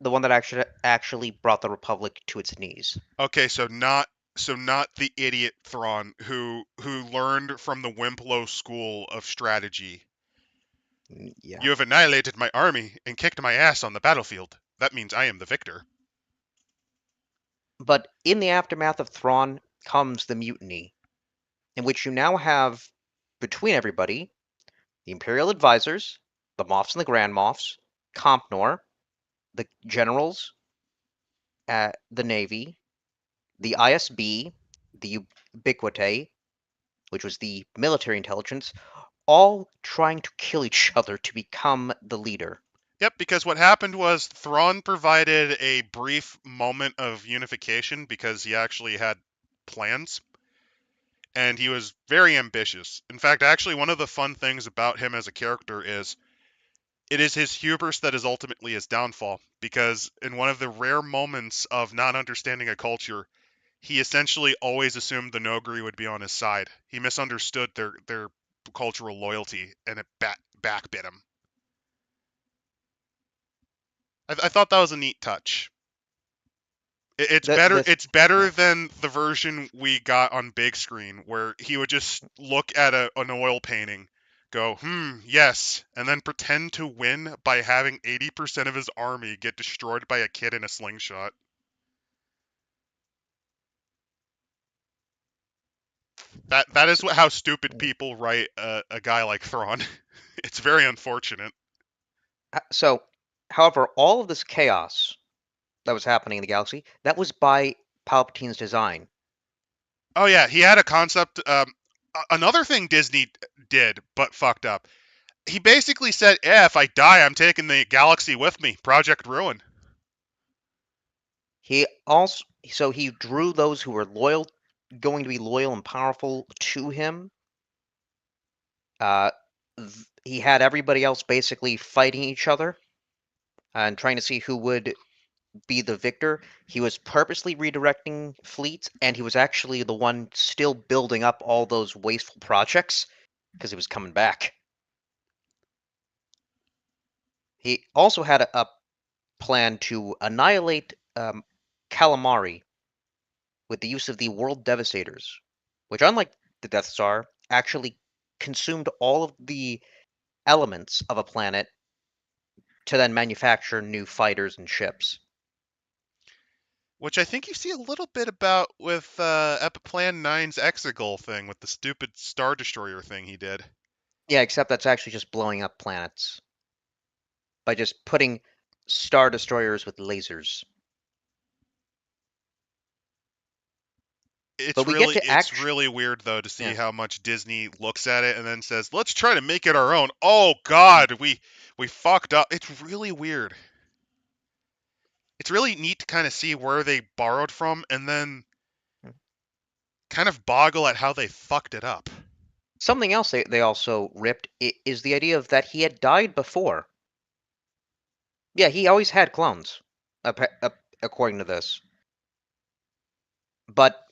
the one that actually brought the Republic to its knees. okay, so not the idiot Thrawn who learned from the Wimplo school of strategy. Yeah. You have annihilated my army and kicked my ass on the battlefield. That means I am the victor. But in the aftermath of Thrawn comes the mutiny, in which you now have between everybody the Imperial advisors, the Moffs and the Grand Moffs, Compnor, the generals, the Navy, the ISB, the Ubiquite, which was the military intelligence, all trying to kill each other to become the leader. Yep, because what happened was Thrawn provided a brief moment of unification because he actually had plans and he was very ambitious. In fact, actually, one of the fun things about him as a character is it is his hubris that is ultimately his downfall. Because in one of the rare moments of not understanding a culture, he essentially always assumed the Nogri would be on his side. He misunderstood their cultural loyalty, and it backbit him. I thought that was a neat touch. It's The better. this It's better yeah. than the version we got on big screen, where he would just look at an oil painting, go, yes, and then pretend to win by having 80% of his army get destroyed by a kid in a slingshot. That is how stupid people write a guy like Thrawn. It's very unfortunate. So, however, all of this chaos that was happening in the galaxy, that was by Palpatine's design. Oh yeah, he had a concept. Another thing Disney did, but fucked up. He basically said, "Yeah, if I die, I'm taking the galaxy with me." Project Ruin. He drew those who were going to be loyal and powerful to him. Uh, he had everybody else basically fighting each other and trying to see who would be the victor. He was purposely redirecting fleets, and he was actually the one still building up all those wasteful projects because he was coming back. He also had a plan to annihilate calamari with the use of the World Devastators, which, unlike the Death Star, actually consumed all of the elements of a planet to then manufacture new fighters and ships. Which I think you see a little bit about with Epiplan 9's Exegol thing with the stupid Star Destroyer thing he did. Yeah, except that's actually just blowing up planets by just putting star destroyers with lasers. But we get to It's act. really weird though to see Yeah. how much Disney looks at it and then says, "Let's try to make it our own." Oh God, we fucked up. It's really weird. It's really neat to kind of see where they borrowed from and then kind of boggle at how they fucked it up. Something else they also ripped is the idea of that he had died before. Yeah, he always had clones, according to this. But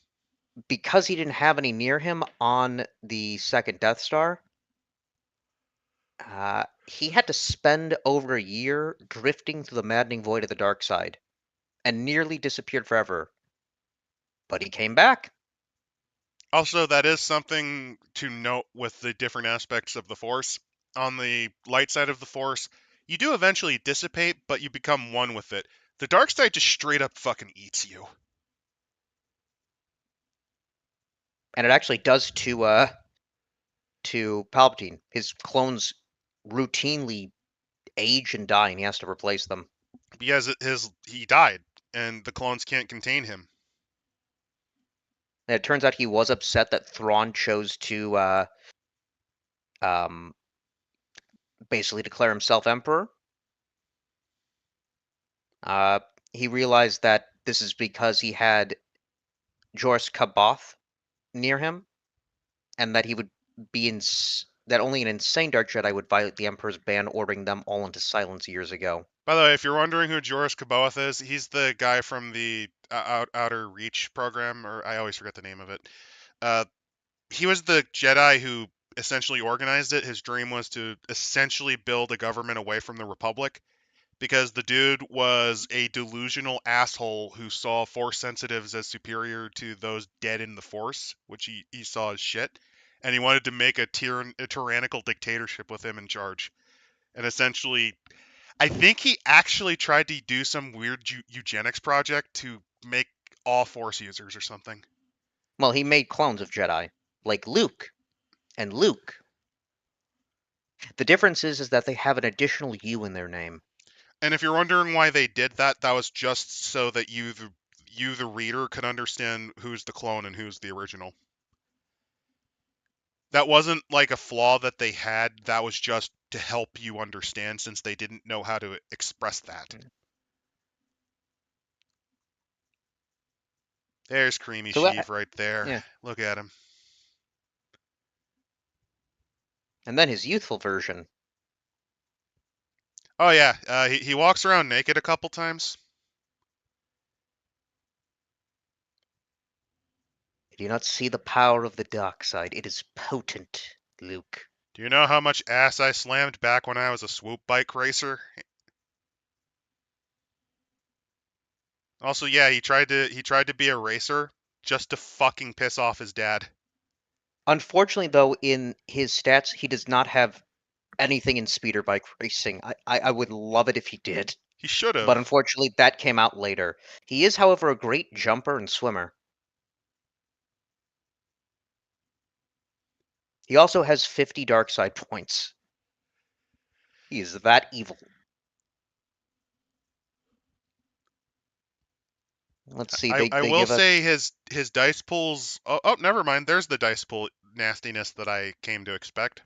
because he didn't have any near him on the second Death Star, he had to spend over a year drifting through the maddening void of the dark side and nearly disappeared forever. But he came back. Also, that is something to note with the different aspects of the Force. On the light side of the Force, you do eventually dissipate, but you become one with it. The dark side just straight up fucking eats you. And it actually does to Palpatine. His clones routinely age and die, and he has to replace them. Because he died, and the clones can't contain him. And it turns out he was upset that Thrawn chose to um, basically declare himself emperor. Uh, he realized that this is because he had Joris Kaboth near him, and that he would be in that only an insane Dark Jedi would violate the Emperor's ban, ordering them all into silence years ago. By the way, if you're wondering who Joris Kaboth is, he's the guy from the Outer Reach program, or I always forget the name of it. Uh, he was the Jedi who essentially organized it. His dream was to essentially build a government away from the Republic because the dude was a delusional asshole who saw Force sensitives as superior to those dead in the Force, which he saw as shit. And he wanted to make a tyrannical dictatorship with him in charge. And essentially, I think he actually tried to do some weird eugenics project to make all Force users or something. Well, he made clones of Jedi, like Luke and Luke. The difference is that they have an additional U in their name. And if you're wondering why they did that, that was just so that you the reader could understand who's the clone and who's the original. That wasn't like a flaw that they had. That was just to help you understand since they didn't know how to express that. There's Creamy So Sheev right there. yeah, Look at him. and then his youthful version. Oh yeah, he walks around naked a couple times. Do you not see the power of the dark side? It is potent, Luke. Do you know how much ass I slammed back when I was a swoop bike racer? Also, yeah, he tried to be a racer just to fucking piss off his dad. Unfortunately, though, in his stats, he does not have anything in speeder bike racing. I would love it if he did, He should but have. unfortunately, that came out later. He is, however, a great jumper and swimmer. He also has 50 dark side points. He is that evil. Let's see, I they will give say us his dice pulls. Oh, never mind. There's the dice pull nastiness that I came to expect.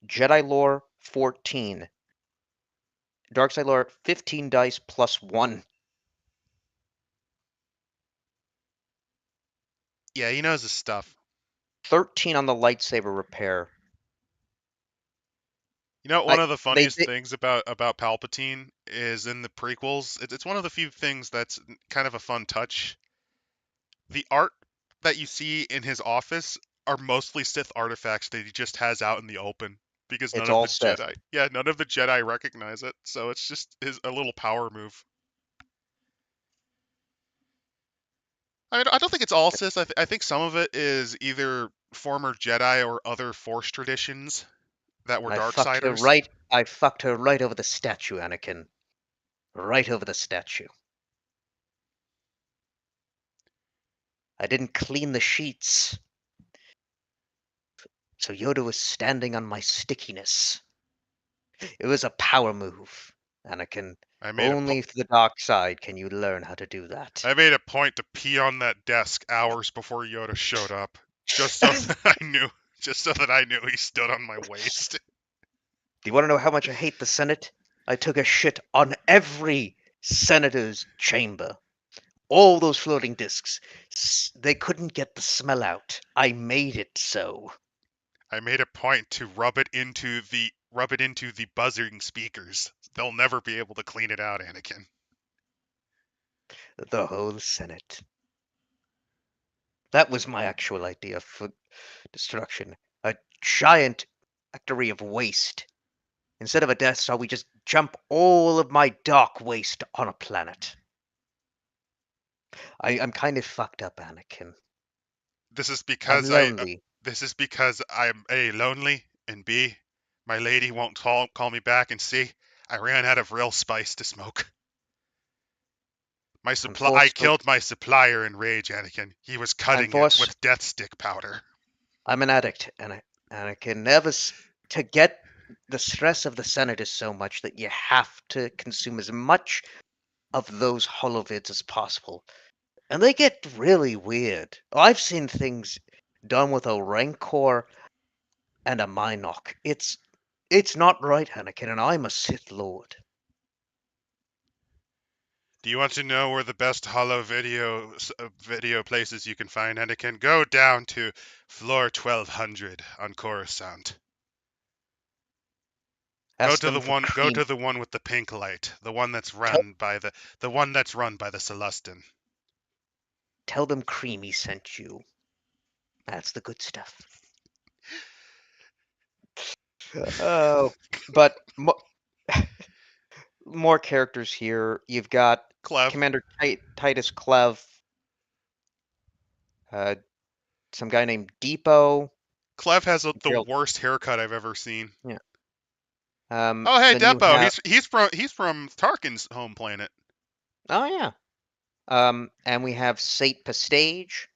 Jedi lore 14, dark side lore 15 dice plus 1, Yeah, he knows his stuff. 13 on the lightsaber repair. You know, one I of the they, funniest they things about Palpatine is in the prequels. It's one of the few things that's kind of a fun touch. The art that you see in his office are mostly Sith artifacts that he just has out in the open because it's all Sith. None of the Jedi recognize it. So it's just a little power move. I mean, I don't think it's all Sith. I think some of it is either former Jedi or other Force traditions that were And Darksiders. I fucked her right over the statue, Anakin. Right over the statue. I didn't clean the sheets, so Yoda was standing on my stickiness. It was a power move, Anakin. I made a Only through the dark side can you learn how to do that. I made a point to pee on that desk hours before Yoda showed up, just so that I knew, just so that I knew he stood on my waist. Do you want to know how much I hate the Senate? I took a shit on every senator's chamber. All those floating discs. They couldn't get the smell out. I made it so. I made a point to rub it into the buzzing speakers. They'll never be able to clean it out, Anakin. The whole Senate. That was my actual idea for destruction. A giant factory of waste. Instead of a Death Star, we just jump all of my dark waste on a planet. I'm kind of fucked up, Anakin. This is I'm because I lonely. this is because I'm A, lonely, and B, my lady won't call me back, and C, I ran out of real spice to smoke. I'm I forced to. killed my supplier in rage, Anakin. He was I'm cutting it forced. with death stick powder. I'm an addict, and I can never to get the stress of the Senate is so much that you have to consume as much of those holovids as possible, and they get really weird. I've seen things done with a Rancor and a Minoc. It's not right, Anakin, and I'm a Sith Lord. Do you want to know where the best holo video places you can find Anakin? Go down to floor 1200 on Coruscant. Ask them for Go cream. to the one with the pink light, the one that's Tell, run by the one that's run by the Celestin. tell them Creamy sent you. That's the good stuff. Oh, but more characters here. You've got Clev. Commander Titus Clev, uh, some guy named Depot. Clev has the Imperial, worst haircut I've ever seen. yeah. Oh hey, Then you Depot. have, He's from Tarkin's home planet. oh yeah. And we have Sate Pastage.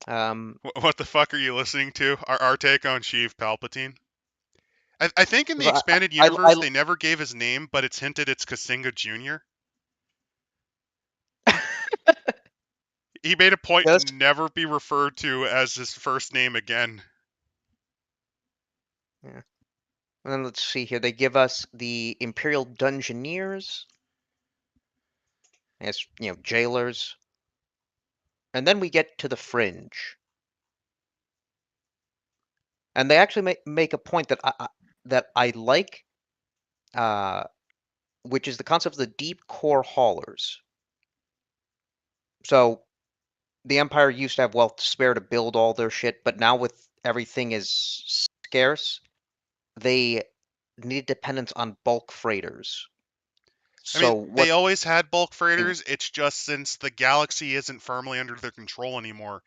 Um, What the fuck are you listening to? Our take on Sheev Palpatine. I think in the I, expanded I, universe they never gave his name, but it's hinted it's Kasinga Jr. He made a point to Yes. never be referred to as his first name again. Yeah. And then let's see here. They give us the Imperial Dungeoneers, as jailers, and then we get to the Fringe. And they actually make a point that I like, uh, which is the concept of the deep core haulers. So the Empire used to have wealth to spare to build all their shit, but now with everything is scarce, they need dependence on bulk freighters. I mean, So they what? always had bulk freighters. It's just since the galaxy isn't firmly under their control anymore,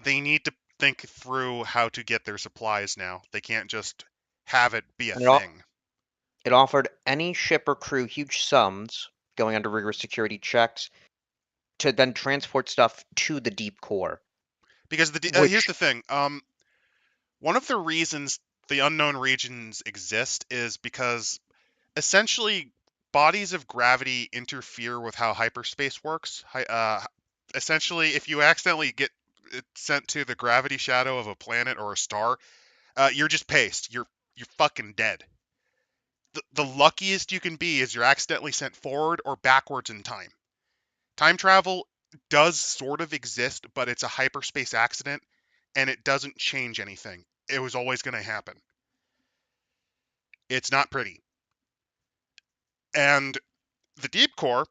they need to think through how to get their supplies now. They can't just have it be a And thing. it offered any ship or crew huge sums, going under rigorous security checks, to then transport stuff to the deep core. Because here's Which the thing. One of the reasons the unknown regions exist is because essentially bodies of gravity interfere with how hyperspace works. Essentially, if you accidentally get sent to the gravity shadow of a planet or a star, you're just paced. You're fucking dead. The luckiest you can be is you're accidentally sent forward or backwards in time. Time travel does sort of exist, but it's a hyperspace accident, and it doesn't change anything. It was always going to happen. It's not pretty. And the deep core,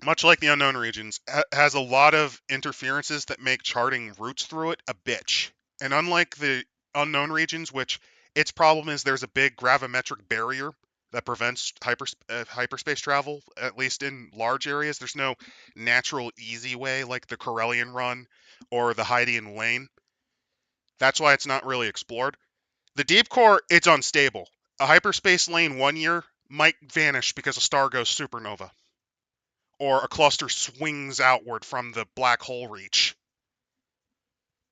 much like the unknown regions, has a lot of interferences that make charting routes through it a bitch. And unlike the unknown regions, which its problem is there's a big gravimetric barrier that prevents hyperspace travel, at least in large areas. There's no natural easy way like the Corellian run or the Hydian lane. That's why it's not really explored. The deep core, it's unstable. A hyperspace lane 1 year might vanish because a star goes supernova or a cluster swings outward from the black hole reach.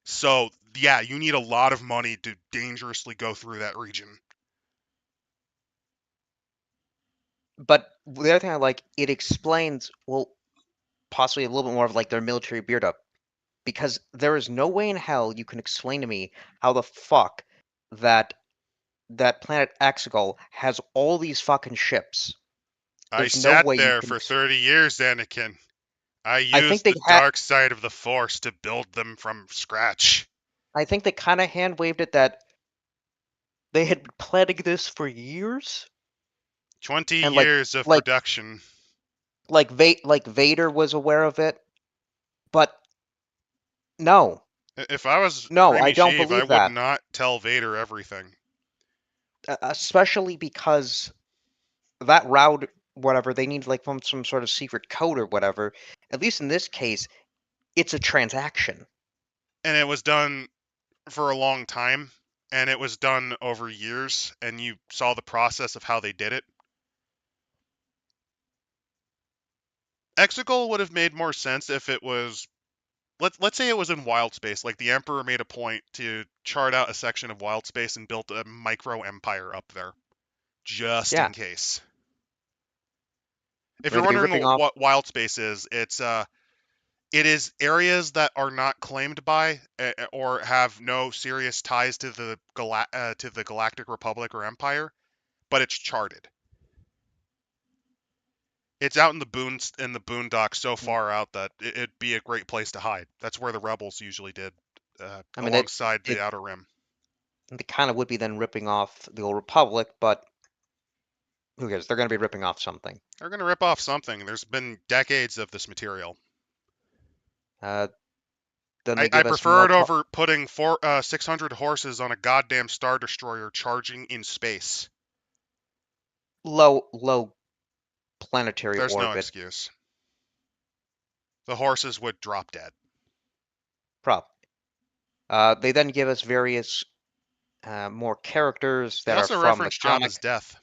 So, yeah, you need a lot of money to dangerously go through that region. But the other thing I like, it explains, well, possibly a little bit more of like their military build up, because there is no way in hell you can explain to me how the fuck that that planet Exegol has all these fucking ships. I There's no sat way you there can. for 30 years, Anakin. I I think used they the had. dark side of the Force to build them from scratch. I think they kind of hand waved it that they had been planning this for years, 20 and like years of like production. like Vader was aware of it, but no, If I was no, I Creamy don't Sheev, I believe would that. not tell Vader everything. Especially because that route, whatever, they need like some sort of secret code or whatever. At least in this case, it's a transaction. And it was done for a long time, and it was done over years, and you saw the process of how they did it. Exegol would have made more sense if it was let's say it was in wild space, like the Emperor made a point to chart out a section of wild space and built a micro empire up there, just Yeah, in case. If I mean, you're they'd be wondering ripping off. what wild space is, it is areas that are not claimed by or have no serious ties to the Galactic Republic or Empire, but it's charted. It's out in the boondocks so far out that it'd be a great place to hide. That's where the rebels usually did, I mean, alongside it the Outer Rim. they kind of would be then ripping off the old Republic, but who cares? They're going to be ripping off something. They're gonna rip off something. There's been decades of this material. Uh, then I, they I give us prefer more. it over putting 600 horses on a goddamn star destroyer charging in space. Low planetary There's no orbit. excuse. The horses would drop dead. Prop. They then give us various more characters They that are also from the reference comic. Jabba's death.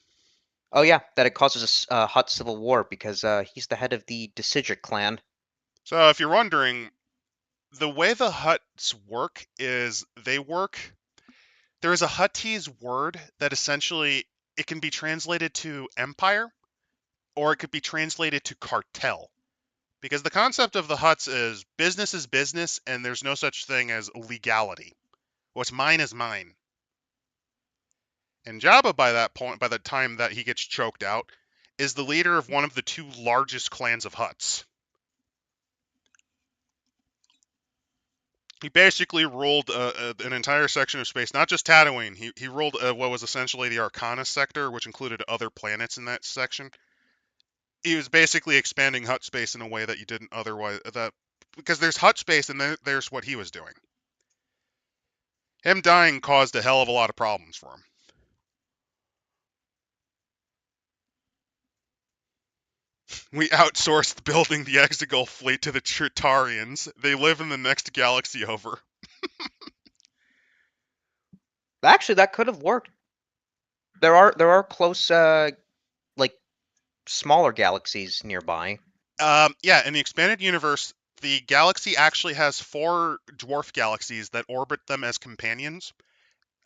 Oh yeah, that it causes a hot civil war because he's the head of the Decidic clan. So if you're wondering, the way the Hutts work is they work. There is a Huttese word that essentially it can be translated to empire or it could be translated to cartel. Because the concept of the Hutts is business, and there's no such thing as legality. What's mine is mine. And Jabba, by that point, by the time that he gets choked out, is the leader of one of the two largest clans of Hutts. He basically ruled an entire section of space, not just Tatooine. He ruled what was essentially the Arcana sector, which included other planets in that section. He was basically expanding Hutt space in a way that you didn't otherwise. That because there's Hutt space and there's what he was doing. Him dying caused a hell of a lot of problems for him. We outsourced building the Exegol fleet to the Chitarians. They live in the next galaxy over. Actually, that could have worked. There are close like smaller galaxies nearby. Yeah, in the expanded universe, the galaxy actually has 4 dwarf galaxies that orbit them as companions.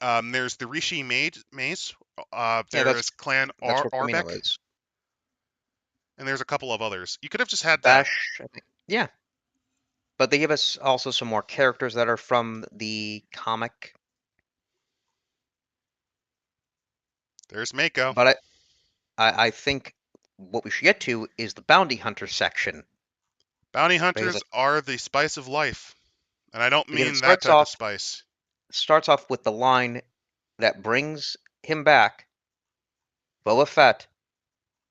There's the Rishi Maze, Yeah, there is Clan that's where Camino Arbek, is. and there's a couple of others. You could have just had that. Bash, I think. Yeah, but they give us also some more characters that are from the comic. There's Mako. But I think what we should get to is the bounty hunter section Bounty because hunters are the spice of life, and I don't because it mean that type of spice. starts off with the line that brings him back. Boba Fett,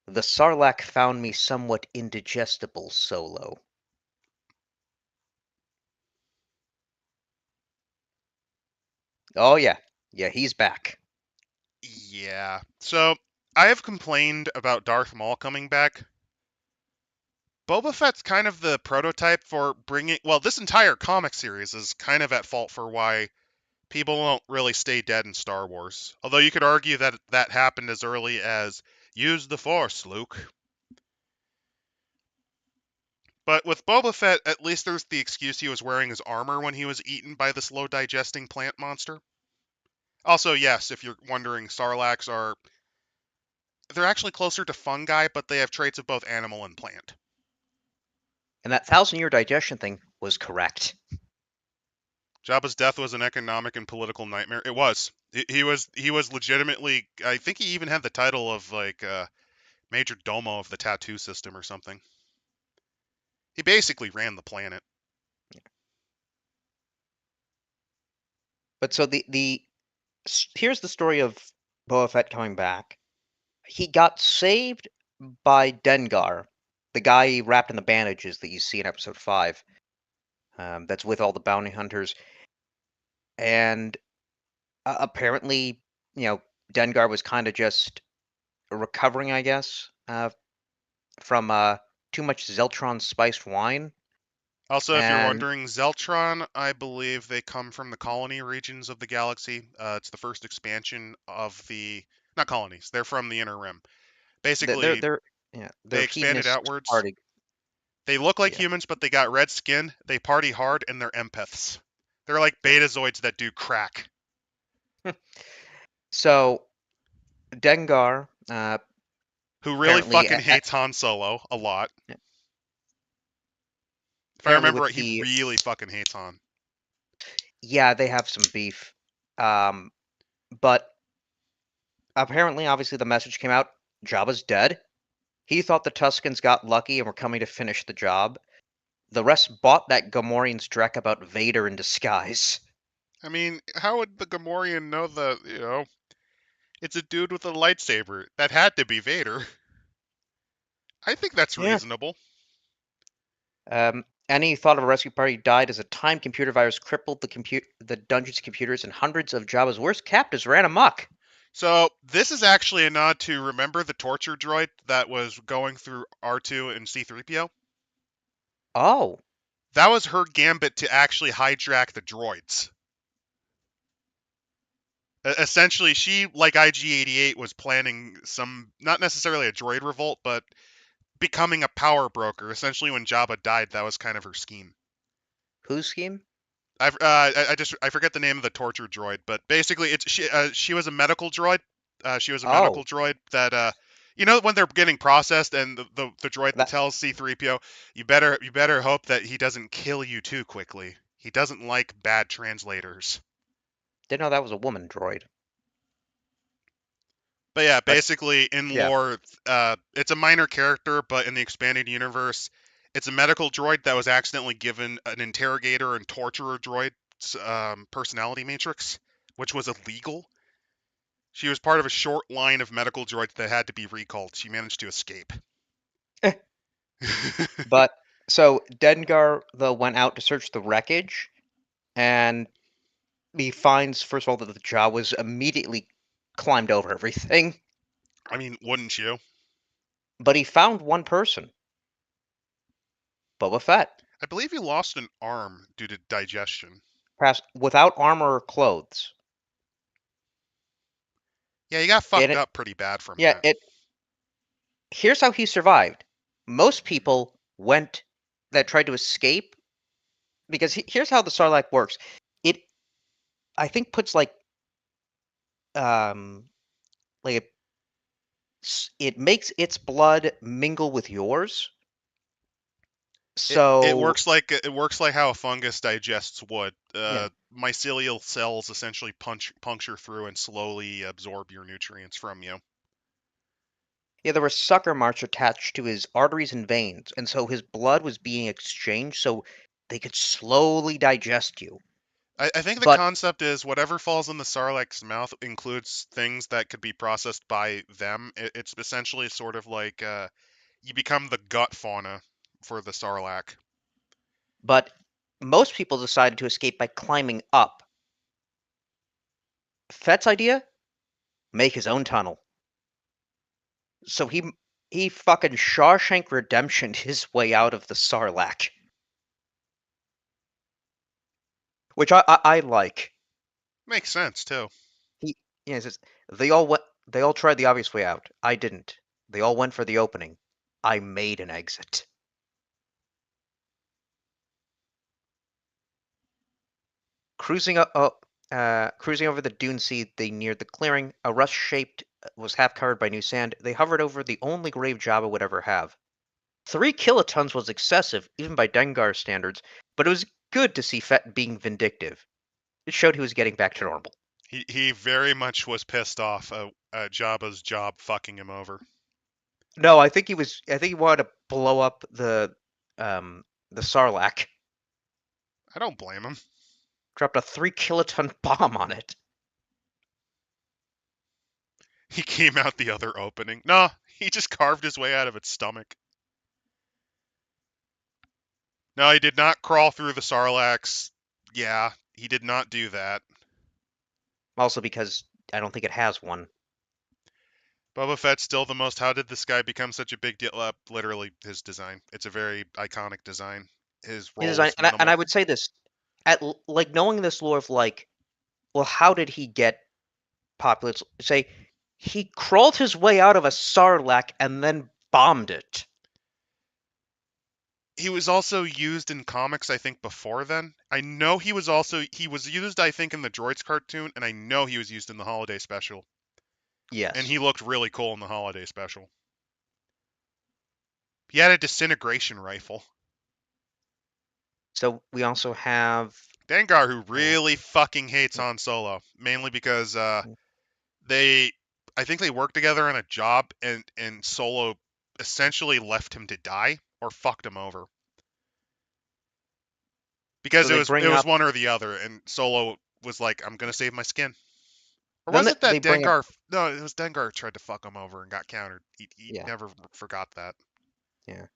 the Sarlacc found me somewhat indigestible, Solo. Oh yeah, he's back. Yeah. So, I have complained about Darth Maul coming back. Boba Fett's kind of the prototype for bringing. Well, this entire comic series is kind of at fault for why people don't really stay dead in Star Wars. Although you could argue that that happened as early as use the Force, Luke. But with Boba Fett, at least there's the excuse he was wearing his armor when he was eaten by the slow digesting plant monster. Also, yes, if you're wondering, Sarlaccs are. They're actually closer to fungi, but they have traits of both animal and plant. And that 1,000-year digestion thing was correct. Jabba's death was an economic and political nightmare. It was. He was legitimately. I think he even had the title of like major domo of the tattoo system or something. He basically ran the planet. But so here's the story of Boba Fett coming back. He got saved by Dengar, the guy wrapped in the bandages that you see in episode 5. That's with all the bounty hunters. And apparently, you know, Dengar was kind of just recovering, I guess, from too much Zeltron spiced wine. Also, if you're And wondering, Zeltron, I believe they come from the colony regions of the galaxy. It's the first expansion of the not colonies. They're from the Inner Rim. they're Basically, they're yeah, they they're expanded hedonist outwards. party. They look like Yeah. humans, but they got red skin. They party hard, and they're empaths. They're like Yeah. betazoids that do crack. So Dengar Who really apparently fucking hates Han Solo a lot. If I apparently remember with right, he the really fucking hates Han. yeah, they have some beef. Um, but apparently, obviously, the message came out: Jabba's dead. He thought the Tuscans got lucky and were coming to finish the job. The rest bought that Gamorrean's dreck about Vader in disguise. I mean, how would the Gamorrean know it's a dude with a lightsaber? That had to be Vader. I think that's Yeah. reasonable. Any thought of a rescue party died as a time computer virus crippled the dungeon's computers, and hundreds of Jabba's worst captives ran amok. So, this is actually a nod to remember the torture droid that was going through R2 and C3PO? Oh, That was her gambit to actually hijack the droids. Essentially, she, like IG-88, was planning some, not necessarily a droid revolt, but becoming a power broker. Essentially, when Jabba died, that was kind of her scheme. whose scheme? I forget the name of the torture droid, but basically, she was a medical droid. She was a medical Oh, droid that You know when they're getting processed and the droid That tells C-3PO, you better hope that he doesn't kill you too quickly. He doesn't like bad translators. didn't know that was a woman droid. But yeah, But basically in yeah, lore, it's a minor character, but in the expanded universe, it's a medical droid that was accidentally given an interrogator and torturer droid personality matrix, which was illegal. She was part of a short line of medical droids that had to be recalled. She managed to escape. but so Dengar though went out to search the wreckage, and he finds first of all that the Jawas immediately climbed over everything. I mean, wouldn't you? But he found one person, Boba Fett, I believe he lost an arm due to digestion. perhaps without armor or clothes. Yeah, he got And fucked it, up pretty bad from yeah, that. it. Here's how he survived. Most people went that tried to escape because here's how the Sarlacc works. It, I think, puts um like it makes its blood mingle with yours. It So works like how a fungus digests wood. yeah, Mycelial cells essentially puncture through and slowly absorb your nutrients from you. yeah, there were sucker marks attached to his arteries and veins, and so his blood was being exchanged so they could slowly digest you. I think the But concept is whatever falls in the Sarlacc's mouth includes things that could be processed by them. It's essentially sort of like you become the gut fauna for the Sarlacc. but most people decided to escape by climbing up. Fett's idea? Make his own tunnel. So he fucking Shawshank Redemption his way out of the Sarlacc, which I like. Makes sense too. He he says they all tried the obvious way out. I didn't. They all went for the opening. I made an exit. Cruising over the dune sea, they neared the clearing. A rust-shaped was half covered by new sand. They hovered over the only grave Jabba would ever have. 3 kilotons was excessive, even by Dengar standards, but it was good to see Fett being vindictive. It showed he was getting back to normal. He very much was pissed off at Jabba's job fucking him over. No, I think he was. I think he wanted to blow up the Sarlacc. I don't blame him. Dropped a 3 kiloton bomb on it. He came out the other opening. No, he just carved his way out of its stomach. No, he did not crawl through the Sarlaccs. Yeah, he did not do that. Also because I don't think it has one. Boba Fett's still the most. How did this guy become such a big deal? Literally, his design. It's a very iconic design. His His role design, was and I minimal. would say this, like knowing this lore of like, well, how did he get popular? Say he crawled his way out of a Sarlacc and then bombed it. He was also used in comics, I think, before then. I know he was used, I think, in the Droids cartoon, and I know he was used in the holiday special. And Yes. he looked really cool in the holiday special. He had a disintegration rifle. So we also have. Dengar, who Uh, really fucking hates Han Solo, mainly because they, I think they worked together on a job, and Solo essentially left him to die or fucked him over so because it they was it bring was up. one or the other, and Solo was like, "I'm gonna save my skin." Or Then was it they that bring up. Dengar? No, it was Dengar tried to fuck him over and got countered. He Yeah. never forgot that. Yeah.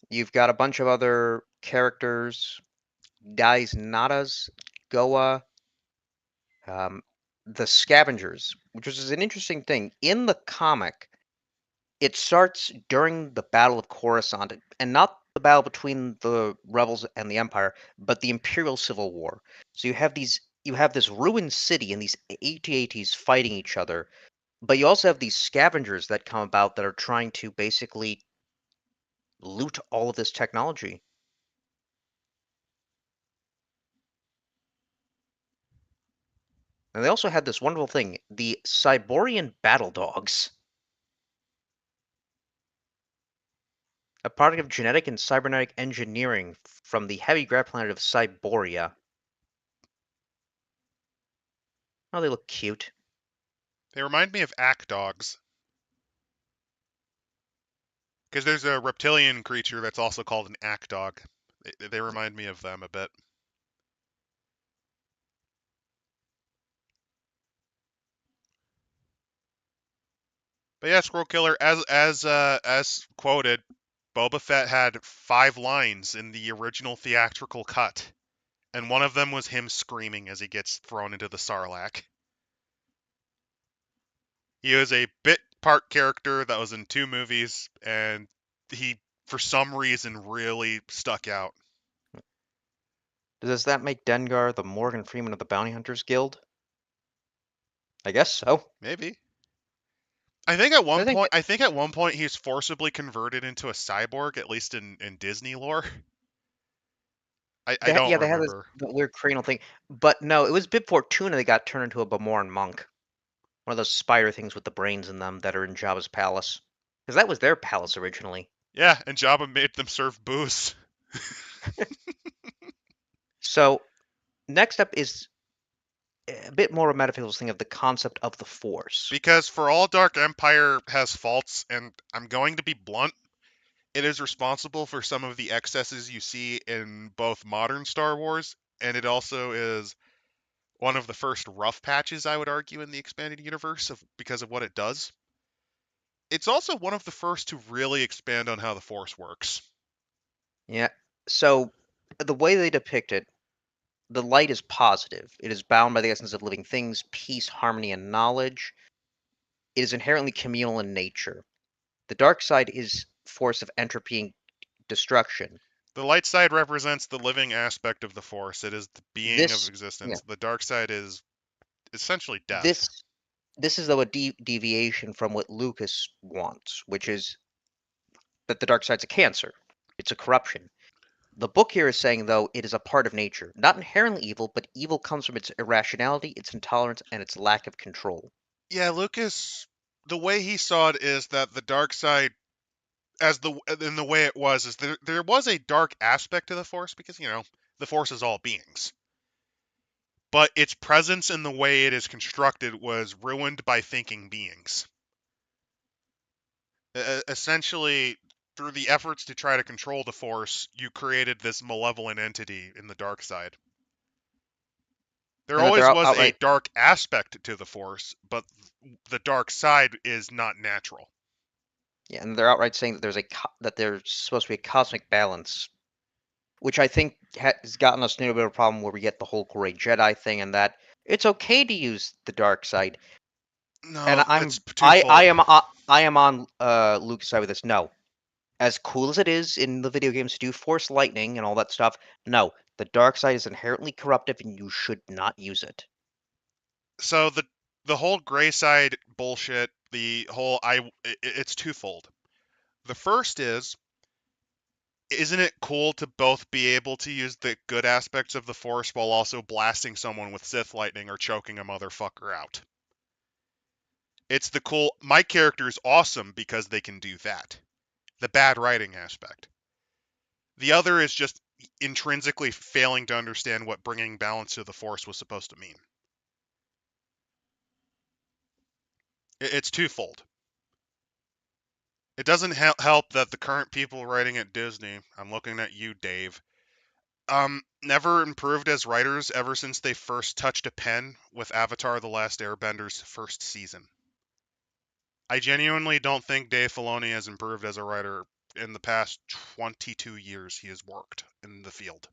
You've got a bunch of other characters. Dies Nadas, Goa, um, the Scavengers, which is an interesting thing. In the comic, it starts during the Battle of Coruscant, and not the battle between the rebels and the Empire, but the Imperial Civil War. So you have this ruined city and these AT-ATs fighting each other, but you also have these scavengers that come about that are trying to basically loot all of this technology. And they also had this wonderful thing, the Cyborian battle dogs. A product of genetic and cybernetic engineering from the heavy grav planet of Cyboria. Oh, they look cute. They remind me of ack dogs. Because there's a reptilian creature that's also called an ack dog. They remind me of them a bit. But yeah, Scroll Killer, as quoted, Boba Fett had 5 lines in the original theatrical cut, and one of them was him screaming as he gets thrown into the Sarlacc. He was a bit part character that was in 2 movies, and he, for some reason, really stuck out. Does that make Dengar the Morgan Freeman of the Bounty Hunters Guild? I guess so. Maybe. I think at I one think point, he's forcibly converted into a cyborg, at least in Disney lore. I don't yeah, they had this remember. weird cranial thing. But no, it was Bib Fortuna they got turned into a Bamoran monk. One of those spider things with the brains in them that are in Jabba's palace. Because that was their palace originally. Yeah, and Jabba made them serve booze. So, next up is a bit more of a metaphysical thing of the concept of the Force. Because for all Dark Empire has faults, and I'm going to be blunt, it is responsible for some of the excesses you see in both modern Star Wars, and it also is one of the first rough patches, I would argue, in the expanded universe because of what it does. It's also one of the first to really expand on how the Force works. Yeah. So, the way they depict it, the light is positive. It is bound by the essence of living things, peace, harmony, and knowledge. It is inherently communal in nature. The dark side is force of entropy and destruction. The light side represents the living aspect of the Force. It is the being of This, yeah, existence. The dark side is essentially death. this, this is though a deviation from what Lucas wants, which is that the dark side's a cancer. It's a corruption. The book here is saying, though, it is a part of nature. Not inherently evil, but evil comes from its irrationality, its intolerance, and its lack of control. Yeah, Lucas, the way he saw it is that the dark side, as in the way it was, is there was a dark aspect to the Force because the Force is all beings, but its presence in the way it is constructed was ruined by thinking beings. Essentially, through the efforts to try to control the Force, you created this malevolent entity in the dark side. There And that they're always was a outright, dark aspect to the Force, but the dark side is not natural. yeah, and they're outright saying that that there's supposed to be a cosmic balance, which I think has gotten us into a bit of a problem where we get the whole gray Jedi thing, and that it's okay to use the dark side. And No, it's twofold. I am on Luke's side with this. No, as cool as it is in the video games to do force lightning and all that stuff, no, the dark side is inherently corruptive and you should not use it. So the whole gray side bullshit, the whole it's twofold. The first is, isn't it cool to both be able to use the good aspects of the Force while also blasting someone with Sith lightning or choking a motherfucker out? It's the cool. My character is awesome because they can do that. The bad writing aspect. The other is just intrinsically failing to understand what bringing balance to the Force was supposed to mean. It's twofold. It doesn't help that the current people writing at Disney, I'm looking at you, Dave, never improved as writers ever since they first touched a pen with Avatar: The Last Airbender's first season. I genuinely don't think Dave Filoni has improved as a writer in the past 22 years he has worked in the field.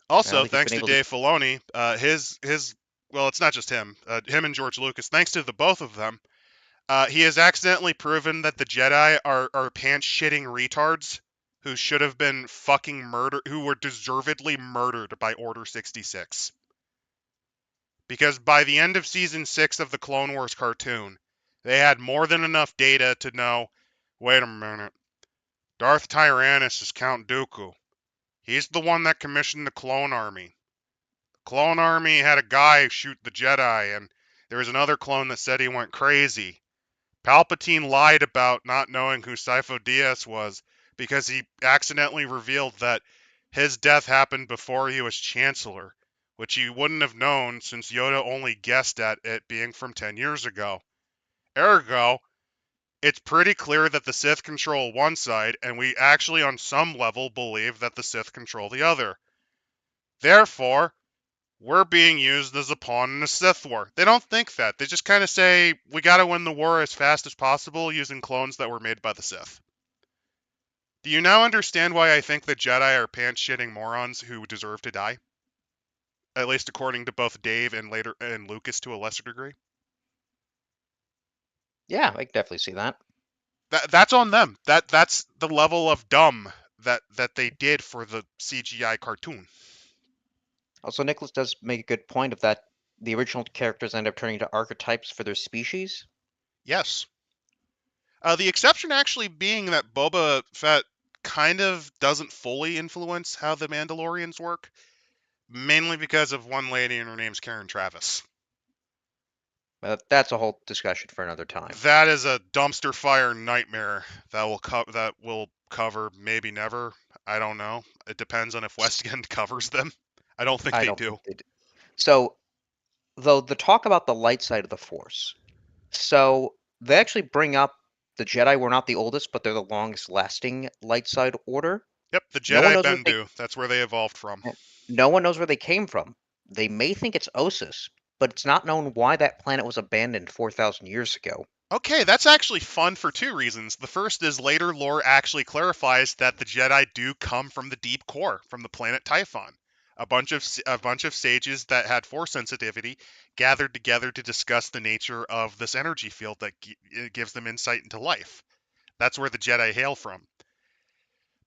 I don't Also, think he's been thanks to able to. Dave Filoni, his well, it's not just him, him and George Lucas. Thanks to the both of them, he has accidentally proven that the Jedi are pants shitting retards who should have been fucking murdered, who were deservedly murdered by Order 66. Because by the end of season 6 of the Clone Wars cartoon, they had more than enough data to know, wait a minute, Darth Tyrannus is Count Dooku. He's the one that commissioned the clone army. clone army had a guy shoot the Jedi, and there was another clone that said he went crazy. Palpatine lied about not knowing who Sifo Dyas was because he accidentally revealed that his death happened before he was Chancellor, which he wouldn't have known since Yoda only guessed at it being from 10 years ago. Ergo, it's pretty clear that the Sith control one side, and we actually on some level believe that the Sith control the other. Therefore, we're being used as a pawn in a Sith war. They don't think that. They just kind of say, we gotta win the war as fast as possible using clones that were made by the Sith. Do you now understand why I think the Jedi are pants-shitting morons who deserve to die? At least according to both Dave and later and Lucas to a lesser degree. Yeah, I can definitely see that. That's on them. That's the level of dumb that they did for the CGI cartoon. Also, Nicholas does make a good point of that the original characters end up turning into archetypes for their species. Yes. The exception actually being that Boba Fett kind of doesn't fully influence how the Mandalorians work, mainly because of one lady and her name's Karen Travis. But that's a whole discussion for another time. That is a dumpster fire nightmare that will cover maybe never. I don't know. It depends on if West End covers them. I don't think I they don't do. think they do. So, though the talk about the light side of the Force, so they actually bring up the Jedi were not the oldest, but they're the longest lasting light side order. Yep, the No one Jedi knows where they Bendu. That's where they evolved from. no one knows where they came from. They may think it's Ossus, but it's not known why that planet was abandoned 4,000 years ago. Okay, that's actually fun for two reasons. The first is later lore actually clarifies that the Jedi do come from the deep core, from the planet Typhon. A bunch of sages that had force sensitivity gathered together to discuss the nature of this energy field that gives them insight into life. That's where the Jedi hail from.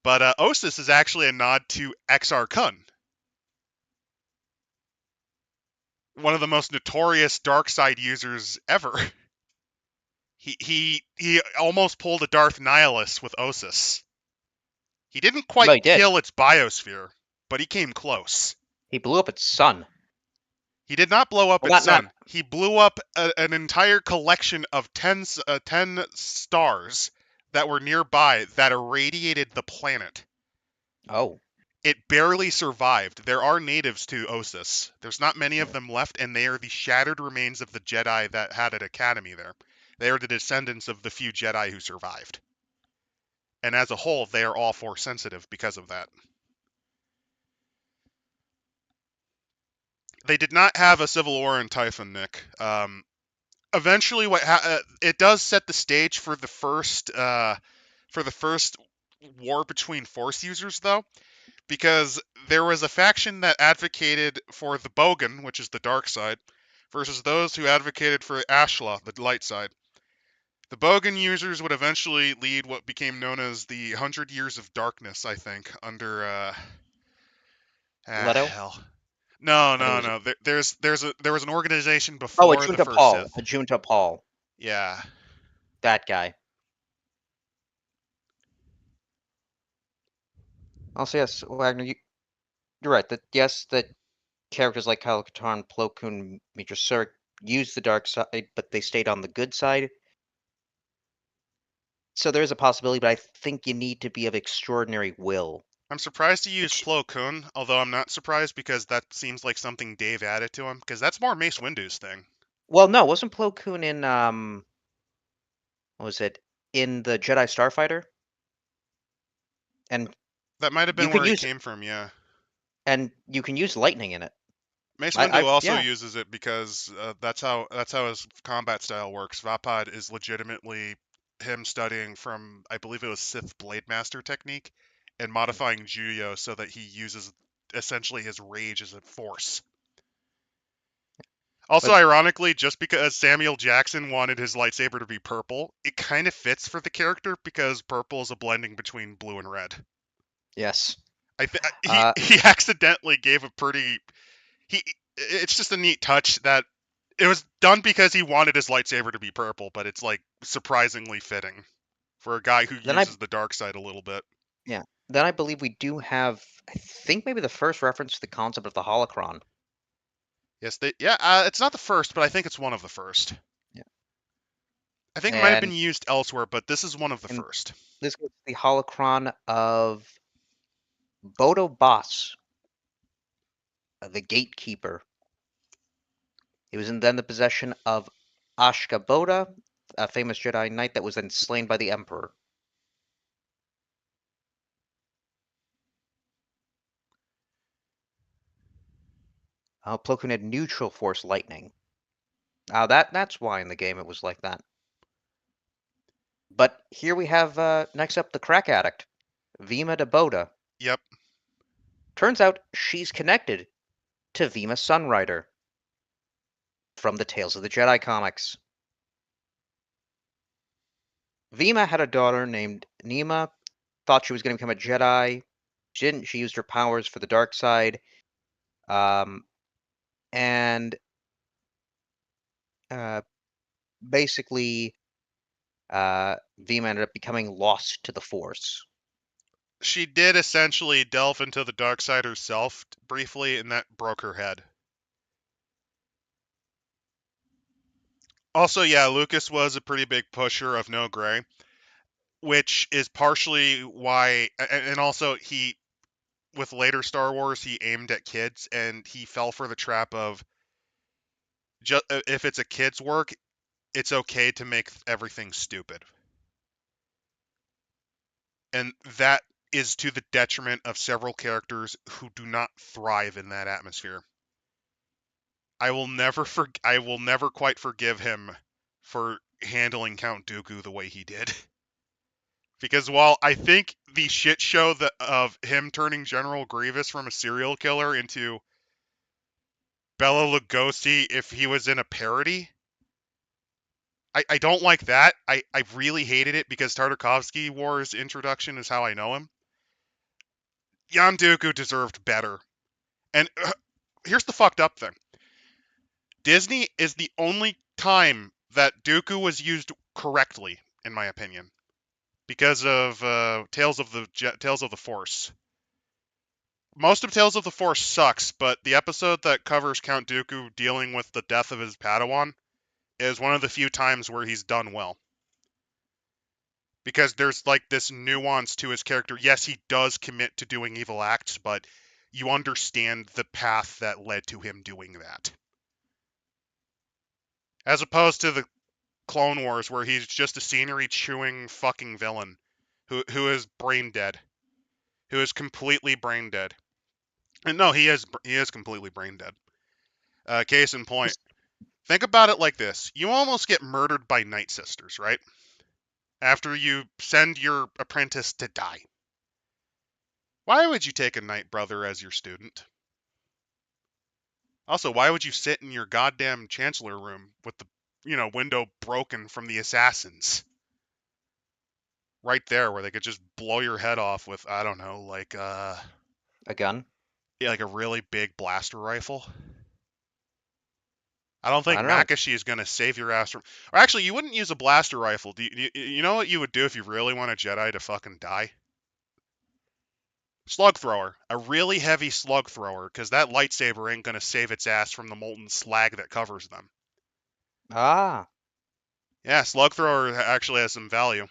But Ossus is actually a nod to Exar Kun, one of the most notorious dark side users ever. He almost pulled a Darth Nihilus with Ossus. He didn't Well, quite he did. kill its biosphere, but he came close. He blew up its sun. He did not blow up Well, its not. sun. He blew up an entire collection of 10 stars that were nearby that irradiated the planet. Oh, It barely survived. There are natives to Ossus. There's not many of them left, and they are the shattered remains of the Jedi that had an academy there. They are the descendants of the few Jedi who survived. And as a whole, they are all force sensitive because of that. They did not have a civil war in Typhon, Nick. Eventually, it does set the stage for the first war between Force users, though, because there was a faction that advocated for the Bogan, which is the dark side, versus those who advocated for Ashla, the light side. The Bogan users would eventually lead what became known as the 100 Years of Darkness, I think, under Leto? hell. No, I think it no, was. no. There was an organization Oh, before the Ajunta first Paul. Sith. Ajunta Paul. Yeah. That guy. Also, yes, Wagner, you're right. That yes, that characters like Kyle Katarn, Plo Koon, Major Surik used the dark side, but they stayed on the good side. So there is a possibility, but I think you need to be of extraordinary will. I'm surprised he used Which, Plo Koon, although I'm not surprised because that seems like something Dave added to him, because that's more Mace Windu's thing. well, no, wasn't Plo Koon in what was it in the Jedi Starfighter? And That might have you been can where he use came from, yeah. lightning in it. Mace Windu also Yeah. uses it because that's how his combat style works. Vapad is legitimately him studying from, I believe it was Sith Blade Master technique and modifying Juyo so that he uses essentially his rage as a force. Also, But ironically, just because Samuel Jackson wanted his lightsaber to be purple, it kind of fits for the character because purple is a blending between blue and red. yes. I think he Uh, he accidentally gave a pretty he. It's just a neat touch that it was done because he wanted his lightsaber to be purple, but it's like surprisingly fitting for a guy who then I uses the dark side a little bit. yeah. Then I believe we do have I think maybe the first reference to the concept of the holocron. Yes, it's not the first, but I think it's one of the first. Yeah. I think it might have been And used elsewhere, but this is one of the and first. this was the holocron of Bodo Boss, the Gatekeeper. He was then the possession of Ashkaboda, a famous Jedi Knight that was then slain by the Emperor. Plo Koon had neutral force lightning. That's why in the game it was like that. But here we have next up the crack addict, Vima de Boda. Yep. Turns out she's connected to Vima Sunrider from the Tales of the Jedi comics. Vima had a daughter named Nima, thought she was going to become a Jedi. She didn't. She used her powers for the dark side. Um, and uh, basically, Vima ended up becoming lost to the Force. She did essentially delve into the dark side herself briefly, and that broke her head. Also, yeah, Lucas was a pretty big pusher of No Gray, which is partially why, and also he, with later Star Wars, he aimed at kids, and he fell for the trap of if it's a kid's work, it's okay to make everything stupid. And that is to the detriment of several characters who do not thrive in that atmosphere. I will never quite forgive him for handling Count Dooku the way he did. Because while I think the shit show of him turning General Grievous from a serial killer into Bela Lugosi if he was in a parody, I don't like that. I really hated it because Tartakovsky War's introduction is how I know him. Jan Dooku deserved better. And here's the fucked up thing. Disney is the only time that Dooku was used correctly, in my opinion, because of Tales of the Force. Most of Tales of the Force sucks, but the episode that covers Count Dooku dealing with the death of his Padawan is one of the few times where he's done well. Because there's like this nuance to his character. Yes, he does commit to doing evil acts, but you understand the path that led to him doing that. As opposed to the Clone Wars, where he's just a scenery chewing fucking villain who is brain dead, who is completely brain dead. And no, he is completely brain dead. Case in point, think about it like this: you almost get murdered by Night Sisters, right? After you send your apprentice to die. Why would you take a Night Brother as your student? Also, why would you sit in your goddamn chancellor room with the window broken from the assassins? Right there where they could just blow your head off with, I don't know, A gun? yeah, like a really big blaster rifle. I don't I think don't know. Makashi is going to save your ass from. Or actually, you wouldn't use a blaster rifle. You know what you would do if you really want a Jedi to fucking die? Slug thrower. A really heavy slug thrower, because that lightsaber ain't going to save its ass from the molten slag that covers them. Ah. Yeah, slug thrower actually has some value.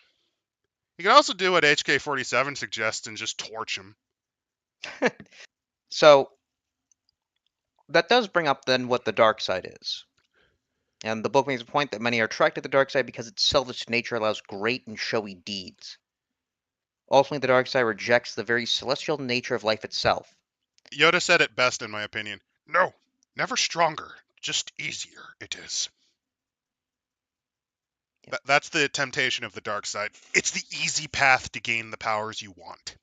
You can also do what HK-47 suggests and just torch him. So that does bring up then what the dark side is. And the book makes a point that many are attracted to the dark side because its selfish nature allows great and showy deeds. Ultimately, the dark side rejects the very celestial nature of life itself. Yoda said it best, in my opinion. No, never stronger, just easier it is. Yeah. That's the temptation of the dark side. It's the easy path to gain the powers you want.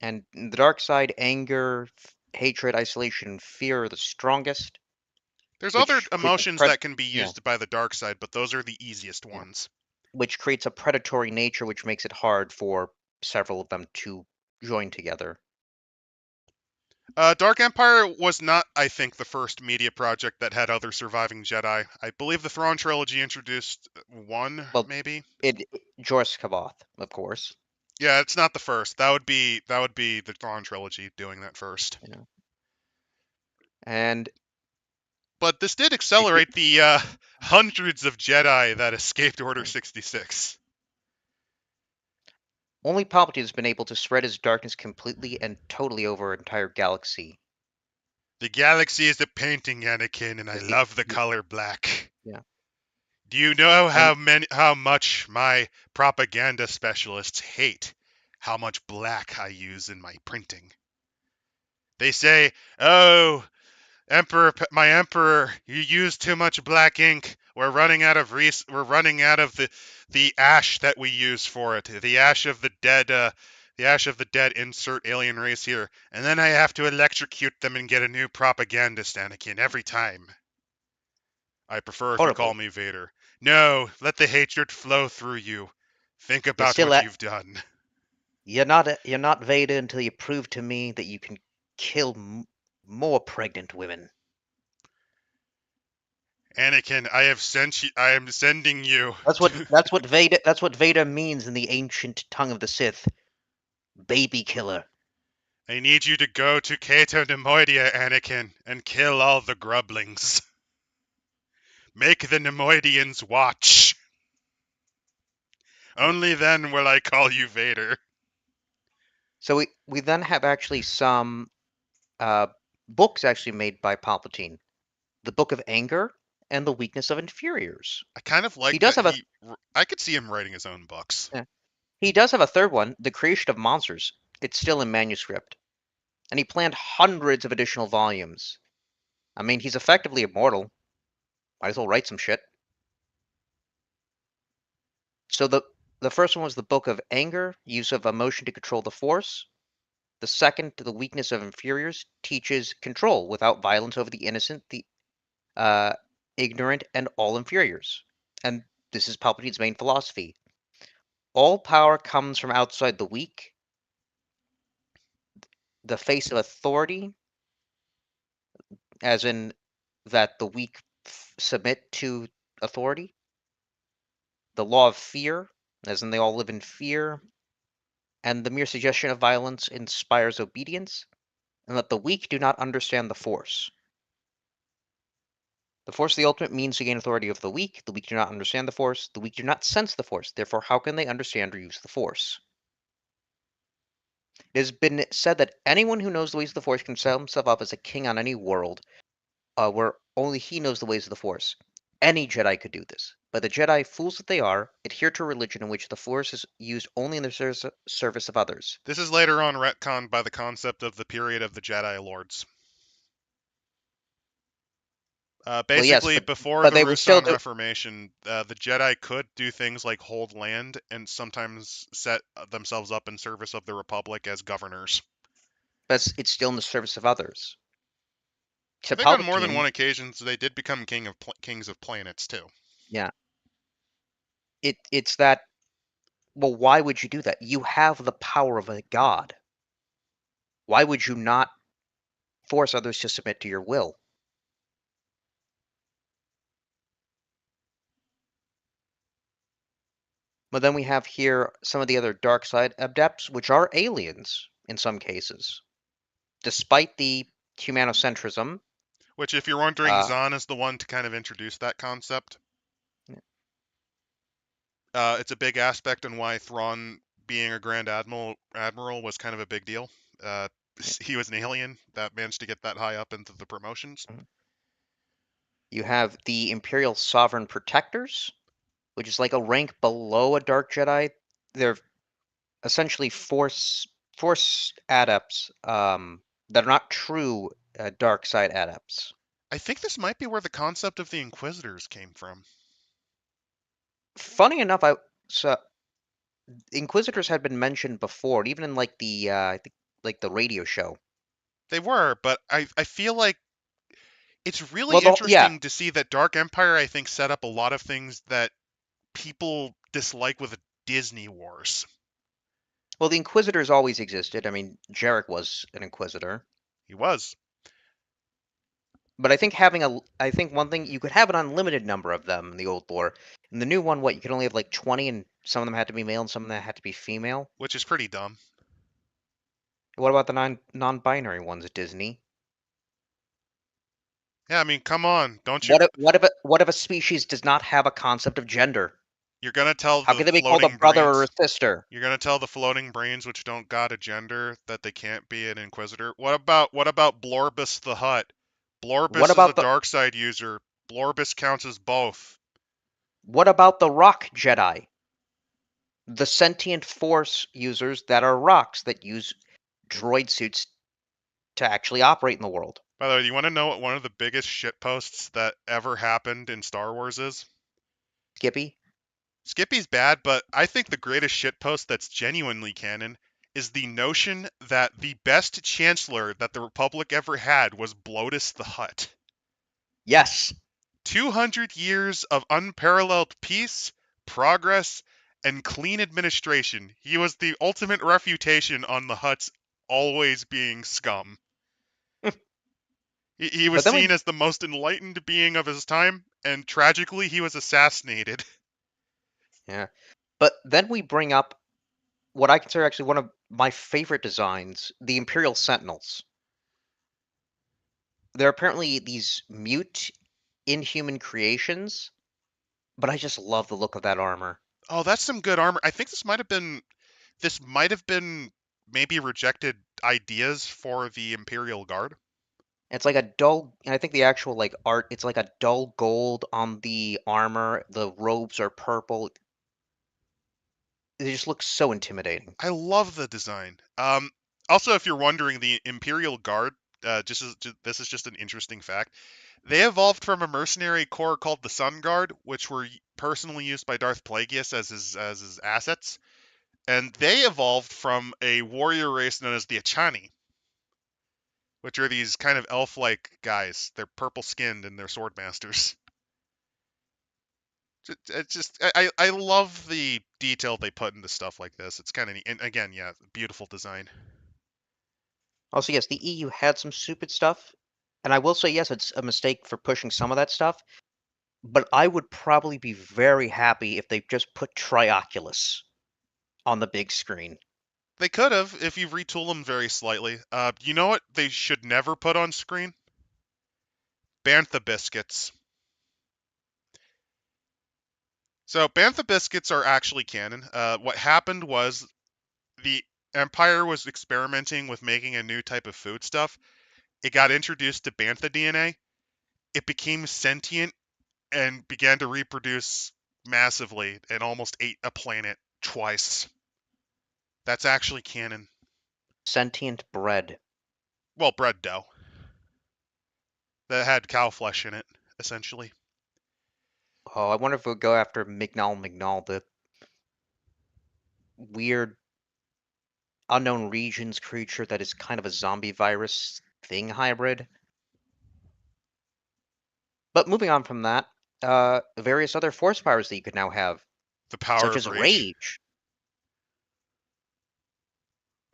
And in the dark side, anger, hatred, isolation, and fear are the strongest, There's other which creates emotions that can be used by the dark side, but those are the easiest yeah, ones. which creates a predatory nature, which makes it hard for several of them to join together. Dark Empire was not, I think, the first media project that had other surviving Jedi. I believe the Thrawn trilogy introduced one, Well, maybe. Jorus Kavoth, of course. Yeah, it's not the first. That would be the Thrawn trilogy doing that first. You know. And But this did Did you? accelerate the hundreds of Jedi that escaped Order 66. Only Palpatine has been able to spread his darkness completely and totally over an entire galaxy. The galaxy is a painting, Anakin, and I Y- love the y- color black. Yeah, Do you know and how much my propaganda specialists hate how much black I use in my printing? They say, "Oh, my emperor, you use too much black ink. We're running out of the ash that we use for it. The ash of the dead insert alien race here. And then I have to electrocute them and get a new propagandist, Anakin, every time. I prefer if you call horrible. me Vader. No, let the hatred flow through you. Think You're about still what at. you've done." You're not Vader until you prove to me that you can kill more pregnant women. Anakin, I am sending you to That's what Vader means in the ancient tongue of the Sith. Baby killer. I need you to go to Cato Nemoidia, Anakin, and kill all the grublings. Make the Nemoidians watch. Only then will I call you Vader. So we then have actually some uh, books actually made by Palpatine. The Book of Anger and the Weakness of Inferiors. I kind of He like does that have a I could see him writing his own books. yeah, he does have a third one, The Creation of Monsters. It's still in manuscript, and he planned hundreds of additional volumes. I mean, he's effectively immortal. Might as well write some shit. So the first one was the Book of Anger, use of emotion to control the Force. The second, The Weakness of Inferiors, teaches control without violence over the innocent, the uh, ignorant, and all inferiors. And this is Palpatine's main philosophy. All power comes from outside the weak. The face of authority, as in that the weak submit to authority. The law of fear, as in they all live in fear. And the mere suggestion of violence inspires obedience. And that the weak do not understand the Force. The Force of the ultimate means to gain authority over the weak. The weak do not understand the Force. The weak do not sense the Force. Therefore, how can they understand or use the Force? It has been said that anyone who knows the ways of the Force can set himself up as a king on any world where only he knows the ways of the Force. Any Jedi could do this, but the Jedi, fools that they are, adhere to a religion in which the Force is used only in the service of others. This is later on retconned by the concept of the period of the Jedi Lords. Well, yes, Basically, before but the they will still Rusan do. Reformation, the Jedi could do things like hold land and sometimes set themselves up in service of the Republic as governors. But it's still in the service of others. I To think on more than Palpatine, one occasion they did become kings of planets too. yeah, it's that. Well, why would you do that? You have the power of a god. Why would you not force others to submit to your will? But then we have here some of the other dark side adepts, which are aliens in some cases. Despite the humanocentrism, Which, if you're wondering, uh, Zahn is the one to kind of introduce that concept. It's a big aspect in why Thrawn being a Grand Admiral was kind of a big deal. Uh, he was an alien that managed to get that high up into the promotions. you have the Imperial Sovereign Protectors, which is like a rank below a Dark Jedi. They're essentially force adepts that are not true dark side adepts. I think this might be where the concept of the Inquisitors came from. Funny enough, so Inquisitors had been mentioned before, even in like the I think like the radio show. They were, but I feel like it's really Well, yeah. interesting to see that Dark Empire, I think, set up a lot of things that people dislike with Disney Wars. Well, the Inquisitors always existed. I mean, Jarek was an Inquisitor. He was, But I think one thing you could have an unlimited number of them in the old lore. In the new one, what you could only have like 20, and some of them had to be male and some of them had to be female. which is pretty dumb. What about the non-binary ones at Disney? Yeah, I mean, come on, don't you? What if a species does not have a concept of gender? You're gonna tell How the can they be called a floating brother or a brains. sister? You're gonna tell the floating brains which don't got a gender that they can't be an Inquisitor. What about Blorbus the Hutt? What Blorbus is a about the dark side user. Blorbus counts as both. what about the rock Jedi? The sentient force users that are rocks that use droid suits to actually operate in the world. By the way, do you want to know what one of the biggest shitposts that ever happened in Star Wars is? Skippy? Skippy's bad, but I think the greatest shitpost that's genuinely canon is the notion that the best chancellor that the Republic ever had was Blotus the Hutt. Yes. 200 years of unparalleled peace, progress, and clean administration. He was the ultimate refutation on the Hutts always being scum. He was But then seen we as the most enlightened being of his time, and tragically, he was assassinated. yeah. But then we bring up what I consider actually one of my favorite designs, the Imperial Sentinels. They're apparently these mute, inhuman creations, but I just love the look of that armor. Oh, that's some good armor. I think this might have been maybe rejected ideas for the Imperial Guard. It's like a dull, and I think the actual like art, it's like a dull gold on the armor. The robes are purple. It just looks so intimidating. I love the design. Also, if you're wondering, the Imperial Guard, this is just an interesting fact. They evolved from a mercenary corps called the Sun Guard, which were personally used by Darth Plagueis as his assets, and they evolved from a warrior race known as the Achani, which are these kind of elf-like guys. They're purple-skinned and they're sword masters. It's just I love the detail they put into stuff like this. It's kind of neat. And again, yeah, beautiful design. Also, yes, the EU had some stupid stuff, and I will say, yes, it's a mistake for pushing some of that stuff, but I would probably be very happy if they just put Trioculus on the big screen. They could have if you retool them very slightly. You know what they should never put on screen? Bantha biscuits. So bantha biscuits are actually canon. What happened was the Empire was experimenting with making a new type of foodstuff. It got introduced to bantha DNA. It became sentient and began to reproduce massively and almost ate a planet twice. That's actually canon. Sentient bread. Well, bread dough that had cow flesh in it, essentially. Oh, I wonder if we'll go after Mignal Mignal, the weird unknown regions creature that is kind of a zombie virus thing hybrid. But moving on from that, various other force powers that you could now have, The power such of as rage. Rage.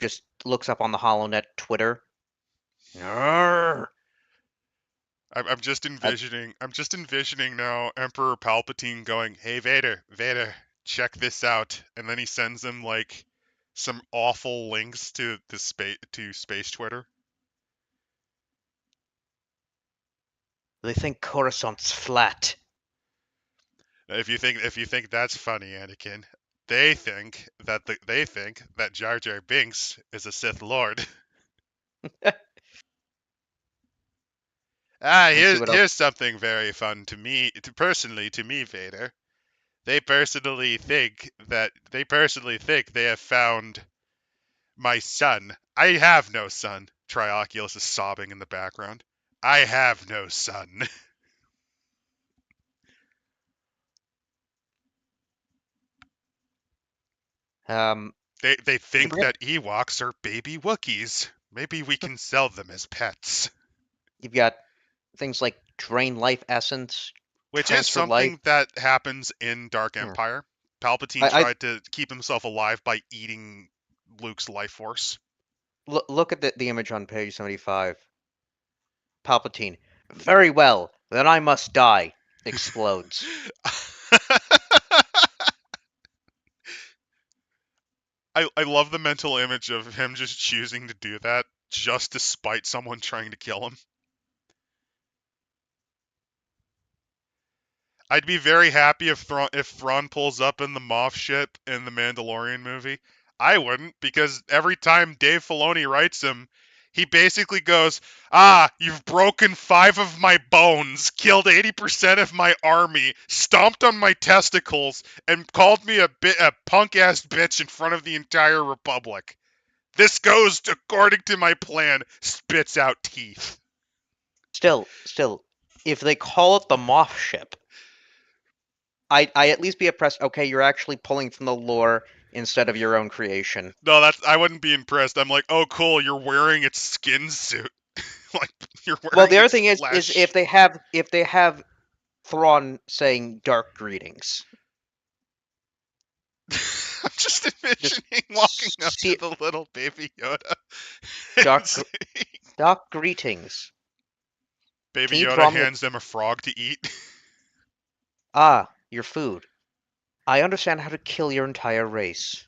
Just looks up on the HoloNet Twitter. Arrgh. I'm just I, envisioning. I'm just envisioning now Emperor Palpatine going, "Hey Vader, Vader, check this out," and then he sends him like some awful links to space Twitter. they think Coruscant's flat. If you think that's funny, Anakin, they think that Jar Jar Binks is a Sith Lord. Let's see what else. Here's something very fun to me, personally to me, Vader. They personally think they have found my son. I have no son. Trioculus is sobbing in the background. I have no son. Um, They they think bring up, that Ewoks are baby Wookiees. Maybe we can sell them as pets. you've got things like drain life essence, Which is transfer life. something that happens in Dark Yeah. Empire. Palpatine I tried to keep himself alive by eating Luke's life force. look at the image on page 75. Palpatine. Very well, then I must die. Explodes. I love the mental image of him just choosing to do that just despite someone trying to kill him. I'd be very happy if Thrawn pulls up in the Moff ship in the Mandalorian movie. I wouldn't, because every time Dave Filoni writes him, he basically goes, "Ah, you've broken 5 of my bones, killed 80% of my army, stomped on my testicles, and called me a punk ass bitch in front of the entire Republic. This goes according to my plan." Spits out teeth. Still, if they call it the Moth ship, I at least be impressed. Okay, you're actually pulling from the lore instead of your own creation. No, I wouldn't be impressed. I'm like, "Oh, cool, you're wearing its skin suit." Like, you're Well, wearing the other its thing is flesh. if they have Thrawn saying dark greetings, I'm just just envisioning walking up to see the little baby Yoda and dark saying, dark greetings. Baby Can you Yoda draw me a hands them a frog to eat. your food? I understand how to kill your entire race.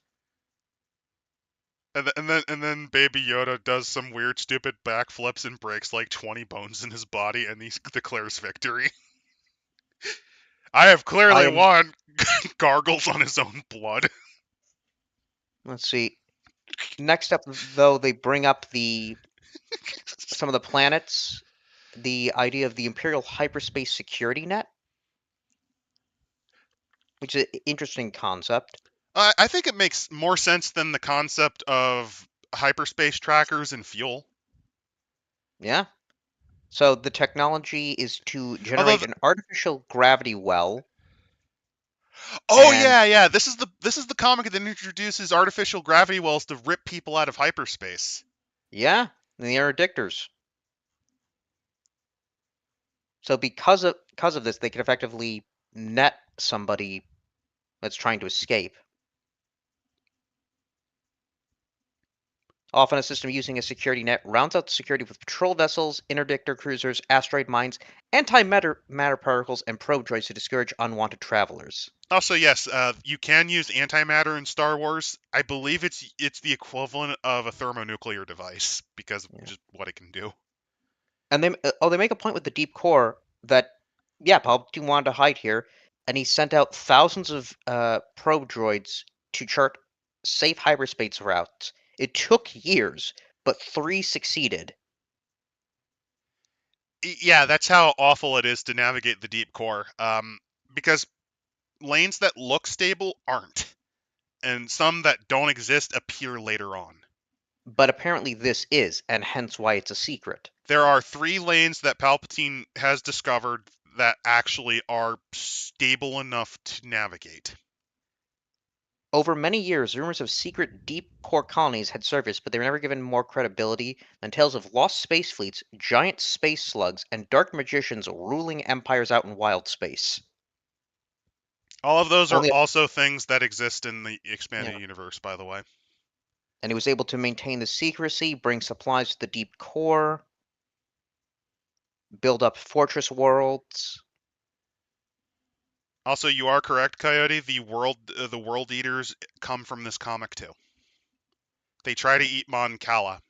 And then Baby Yoda does some weird, stupid backflips and breaks like 20 bones in his body, and he declares victory. I have I clearly am. won. Gargles on his own blood. Let's see. Next up, though, they bring up the some of the planets, the idea of the Imperial hyperspace security net, which is an interesting concept. I think it makes more sense than the concept of hyperspace trackers and fuel. Yeah. So the technology is to Although, generate an artificial gravity well, oh and yeah, this is the comic that introduces artificial gravity wells to rip people out of hyperspace. yeah, the interdictors. So because of this, they can effectively net somebody that's trying to escape. Often a system using a security net rounds out the security with patrol vessels, interdictor cruisers, asteroid mines, antimatter particles, and probe droids to discourage unwanted travelers. Also, yes, you can use antimatter in Star Wars. I believe it's the equivalent of a thermonuclear device because of Yeah. just what it can do. And they make a point with the deep core that yeah, Palpatine wanted to hide here, and he sent out thousands of probe droids to chart safe hyperspace routes. It took years, but 3 succeeded. Yeah, that's how awful it is to navigate the deep core. Because lanes that look stable aren't, and some that don't exist appear later on. But apparently this is, and hence why it's a secret. There are 3 lanes that Palpatine has discovered that actually are stable enough to navigate. Over many years, rumors of secret deep core colonies had surfaced, but they were never given more credibility than tales of lost space fleets, giant space slugs, and dark magicians ruling empires out in wild space. All of those are Only also things that exist in the expanded yeah, universe, by the way. and he was able to maintain the secrecy, bring supplies to the deep core, build up fortress worlds. Also, you are correct, Coyote. The world eaters come from this comic too. They try to eat Mon Cala.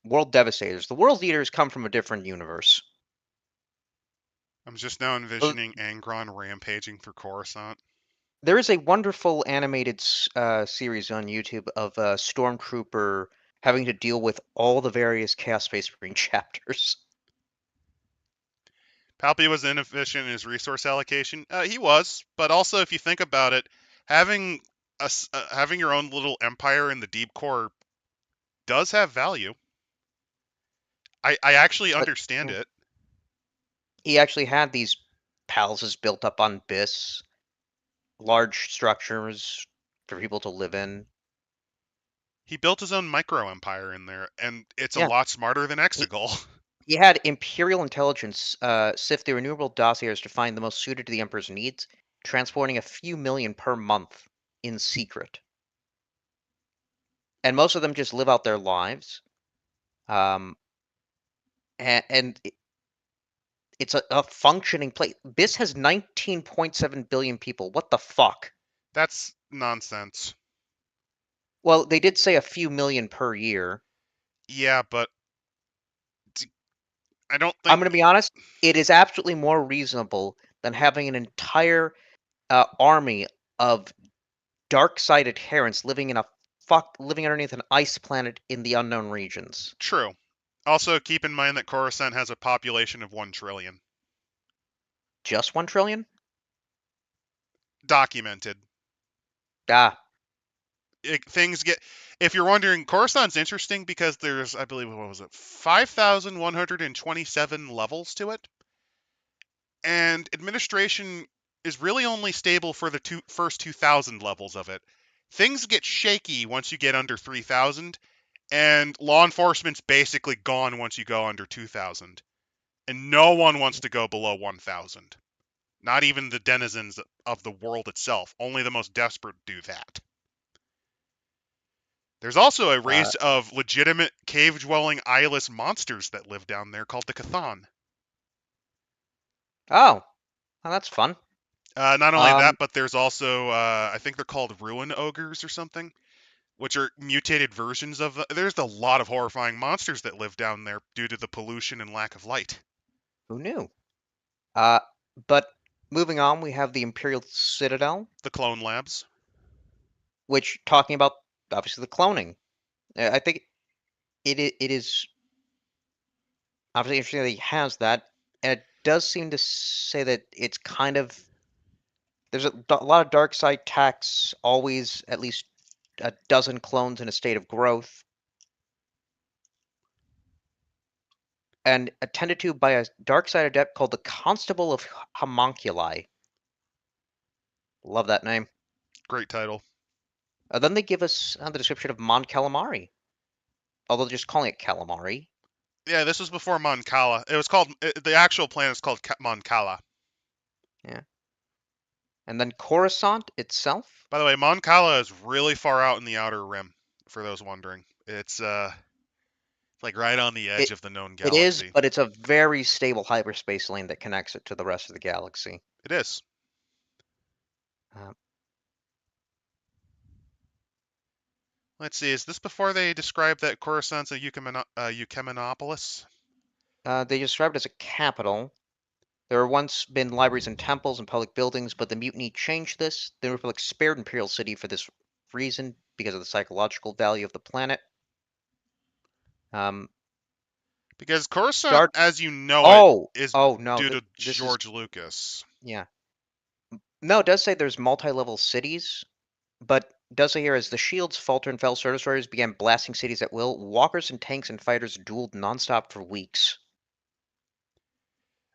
World devastators. The world eaters come from a different universe. I'm just now Uh, envisioning Angron rampaging through Coruscant. There is a wonderful animated series on YouTube of a stormtrooper having to deal with all the various Chaos Space Marine chapters. Palpy was inefficient in his resource allocation. He was, but also if you think about it, having having your own little empire in the deep core does have value. I actually But understand mm, it. he actually had these palaces built up on Biss, large structures for people to live in. He built his own micro empire in there, and it's a Yeah, lot smarter than he, Exegol. he had Imperial intelligence sift through innumerable dossiers to find the most suited to the Emperor's needs, transporting a few million per month in secret. And most of them just live out their lives. Um, and it's a functioning place. Biss has 19.7 billion people. What the fuck? That's nonsense. Well, they did say a few million per year. Yeah, but I don't I'm think going to be honest. It is absolutely more reasonable than having an entire army of dark-side adherents living underneath an ice planet in the unknown regions. True. Also, keep in mind that Coruscant has a population of 1 trillion. Just 1 trillion? Documented. Ah, Things get. If you're wondering, Coruscant's interesting because there's, I believe, what was it, 5,127 levels to it, and administration is really only stable for the first 2,000 levels of it. Things get shaky once you get under 3,000, and law enforcement's basically gone once you go under 2,000. And no one wants to go below 1,000. Not even the denizens of the world itself. Only the most desperate do that. There's also a uh, race of legitimate cave-dwelling eyeless monsters that live down there called the Cathan. oh, well, that's fun. Not only that, Um, but there's also, I think they're called ruin ogres or something, which are mutated versions of. There's a lot of horrifying monsters that live down there due to the pollution and lack of light. who knew? Uh, but moving on, we have the Imperial Citadel, The clone labs. which talking about obviously the cloning. I think it is obviously interesting that he has that, and it does seem to say that it's kind of there's a lot of dark side tax, always at least a dozen clones in a state of growth, and attended to by a dark side adept called the Constable of Homunculi. Love that name. Great title. Then they give us the description of Mon Calamari, although just calling it calamari. Yeah, this was before Mon Cala. It was called, the actual planet is called Mon Cala. Yeah. And then Coruscant itself. By the way, Mon Cala is really far out in the outer rim, for those wondering. It's like right on the edge It of the known it is, galaxy. but it's a very stable hyperspace lane that connects it to the rest of the galaxy. It is. Uh, Let's see, is this before they described that Coruscant's a Eukemenopolis? they described it as a capital. There were once been libraries and temples and public buildings, but the mutiny changed this. The Republic spared Imperial City for this reason, because of the psychological value of the planet. Um, Because Coruscant, Star. as you know it, Oh, is oh no, due to this is George Lucas. yeah. No, it does say there's multi-level cities, but it does say here as the shields falter and fell, Star Destroyers began blasting cities at will. Walkers and tanks and fighters dueled nonstop for weeks.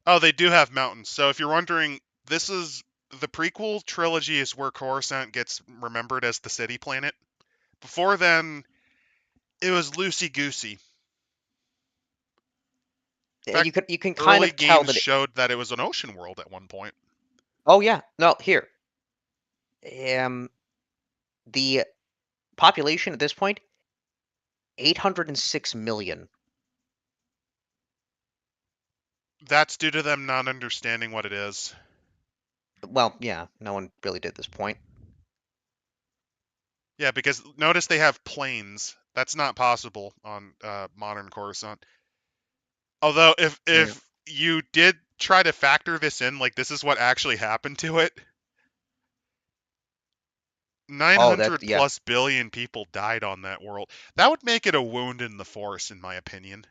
Oh, they do have mountains. So if you're wondering, this is the prequel trilogy is where Coruscant gets remembered as the city planet. Before then, it was loosey goosey. In fact, You can kind early of tell games that. showed that it was an ocean world at one point. Oh yeah, no, here. The population at this point 806 million. That's due to them not understanding what it is. Well, yeah, no one really did at this point. Yeah, because notice they have planes. That's not possible on modern Coruscant. Although, if Yeah. you did try to factor this in, like this is what actually happened to it, Oh, that 900 yeah, plus billion people died on that world. That would make it a wound in the force, in my opinion.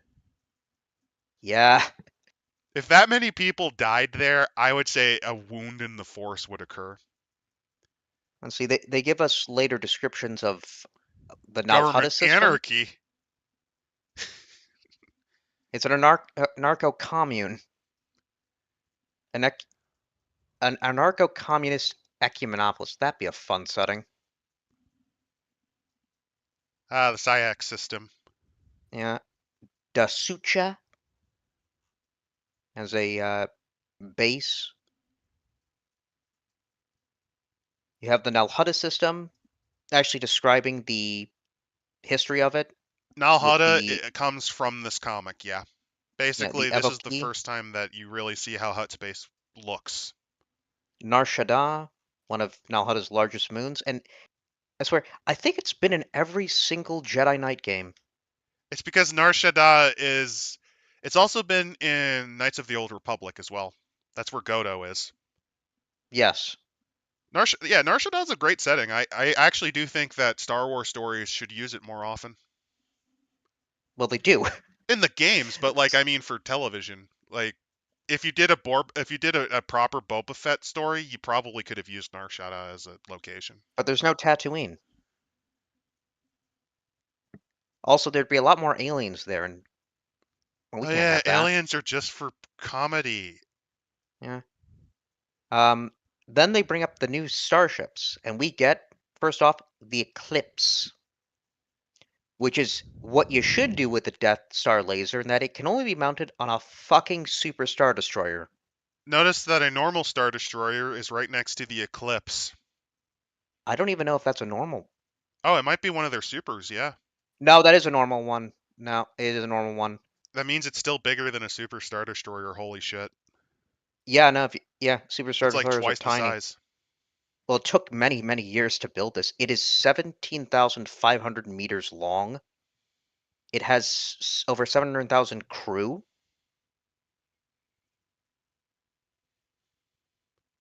yeah. If that many people died there, I would say a wound in the force would occur. Let's see. They give us later descriptions of the Government Nalhutta system. anarchy. It's an narco commune, an an anarcho-communist ecumenopolis. That'd be a fun setting. Ah, the SciAx system. Yeah. Dasucha as a base. You have the Nalhutta system, actually describing the history of it with Nalhada, the it comes from this comic, yeah. the Basically, this is the evokee. first time that you really see how Hut Space looks. Nar Shaddaa, one of Nalhutta's largest moons, and I swear, I think it's been in every single Jedi Knight game. It's because Nar Shaddaa is. It's also been in Knights of the Old Republic as well. That's where Godo is. Yes. Yeah, Nar Shadda's a great setting. I actually do think that Star Wars stories should use it more often Well, they do. in the games, but like I mean for television. Like if you did a proper Boba Fett story, you probably could have used Nar Shaddaa as a location. But there's no Tatooine. Also, there'd be a lot more aliens there, and well, we Oh can't yeah, have that. aliens are just for comedy. Yeah. Um, then they bring up the new starships, and we get, first off, the Eclipse, which is what you should do with the Death Star laser, in that it can only be mounted on a fucking Super Star Destroyer. Notice that a normal Star Destroyer is right next to the Eclipse. I don't even know if that's a normal. Oh, it might be one of their supers, yeah. No, that is a normal one. No, it is a normal one. That means it's still bigger than a Super Star Destroyer, holy shit. Yeah, no, yeah, Super Star It's like Destroyers are twice the tiny. size. Well, it took many, many years to build this. It is 17,500 meters long. It has over 700,000 crew,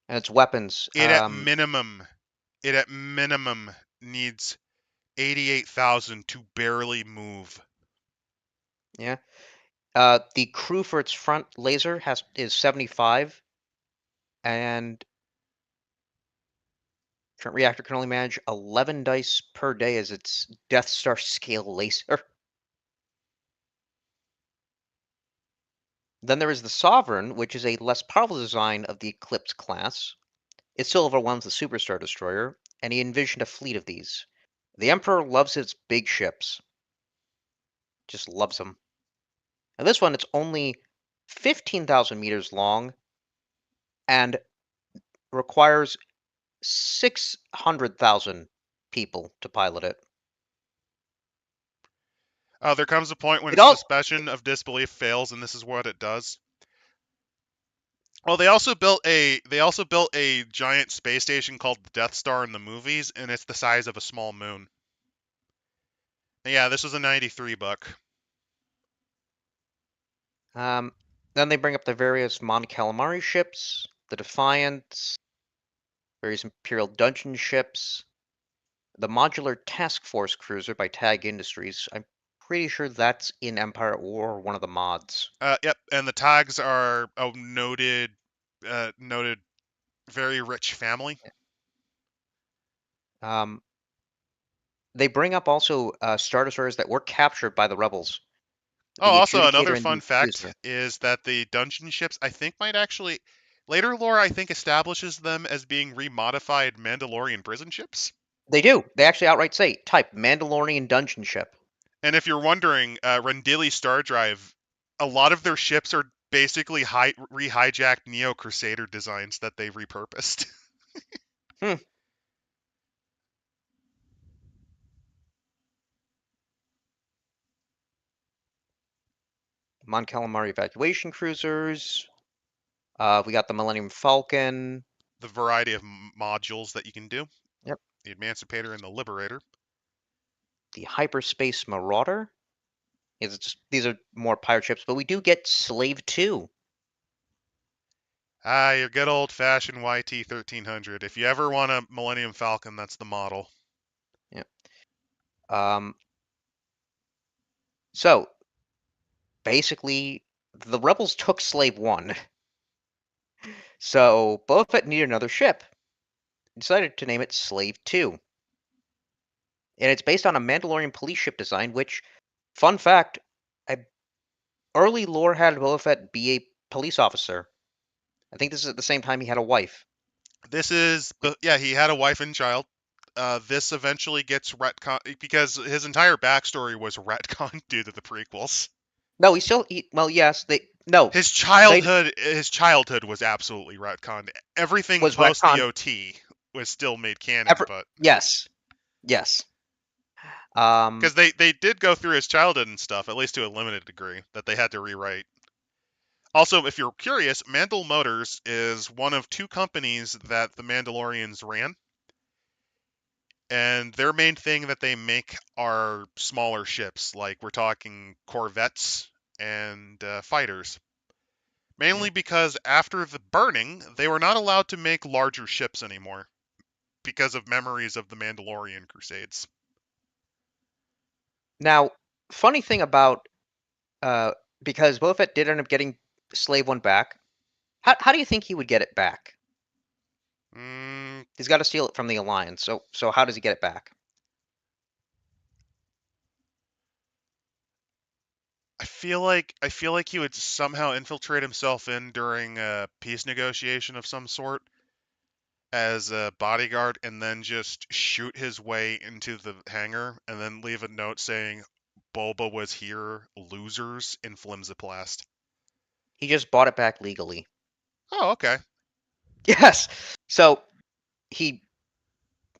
and its weapons. It at minimum, it at minimum needs 88,000 to barely move. Yeah. The crew for its front laser is 75, and current reactor can only manage 11 dice per day as its Death Star scale laser. Then there is the Sovereign, which is a less powerful design of the Eclipse class. It still overwhelms the Superstar Destroyer, and he envisioned a fleet of these. The Emperor loves his big ships, just loves them. And this one, it's only 15,000 meters long and requires 600,000 people to pilot it. There comes a point when It its all suspension of disbelief fails, and this is what it does. Well, they also built a giant space station called the Death Star in the movies, and it's the size of a small moon. And yeah, this was a '93 book. um, then they bring up the various Mon Calamari ships, the Defiant, various Imperial dungeon ships, the Modular Task Force cruiser by Tag Industries. I'm pretty sure that's in Empire or one of the mods. Yep, and the Tags are a noted, very rich family. Um, they bring up also Star Destroyers that were captured by the rebels. Oh, The also Adjudicator another and the fun fact Accuser. is that the dungeon ships, I think, might actually later lore, I think, establishes them as being remodified Mandalorian prison ships. They do. They actually outright say type Mandalorian dungeon ship. And if you're wondering, Rendili Star Drive, a lot of their ships are basically re-hijacked Neo Crusader designs that they repurposed. Hmm. Mon Calamari evacuation cruisers. We got the Millennium Falcon. The variety of modules that you can do. Yep. The Emancipator and the Liberator. The Hyperspace Marauder. These are more pirate ships, but we do get Slave 2. Ah, your good old-fashioned YT 1300. If you ever want a Millennium Falcon, that's the model. Yep. Um, so basically, the rebels took Slave 1. So Boba Fett needed another ship. He decided to name it Slave 2. And it's based on a Mandalorian police ship design, which, fun fact, early lore had Boba Fett be a police officer. I think this is at the same time he had a wife. This is, yeah, he had a wife and child. This eventually gets retcon because his entire backstory was retconned due to the prequels. No, well, yes, no, His they childhood, his childhood was absolutely retconned. Everything was post the retconned. OT was still made canon, but Yes, yes. Um, because they did go through his childhood and stuff, at least to a limited degree, that they had to rewrite. Also, if you're curious, Mandal Motors is one of two companies that the Mandalorians ran, and their main thing that they make are smaller ships, like we're talking corvettes and fighters. Mainly Yeah. because after the burning, they were not allowed to make larger ships anymore because of memories of the Mandalorian Crusades. Now, funny thing about uh, because Boba Fett did end up getting Slave One back. How do you think he would get it back? Mm, He's got to steal it from the Alliance. So how does he get it back? I feel like he would somehow infiltrate himself in during a peace negotiation of some sort as a bodyguard, and then just shoot his way into the hangar, and then leave a note saying, "Boba was here, losers," in flimsiplast. He just bought it back legally. Oh, okay. Yes. So he,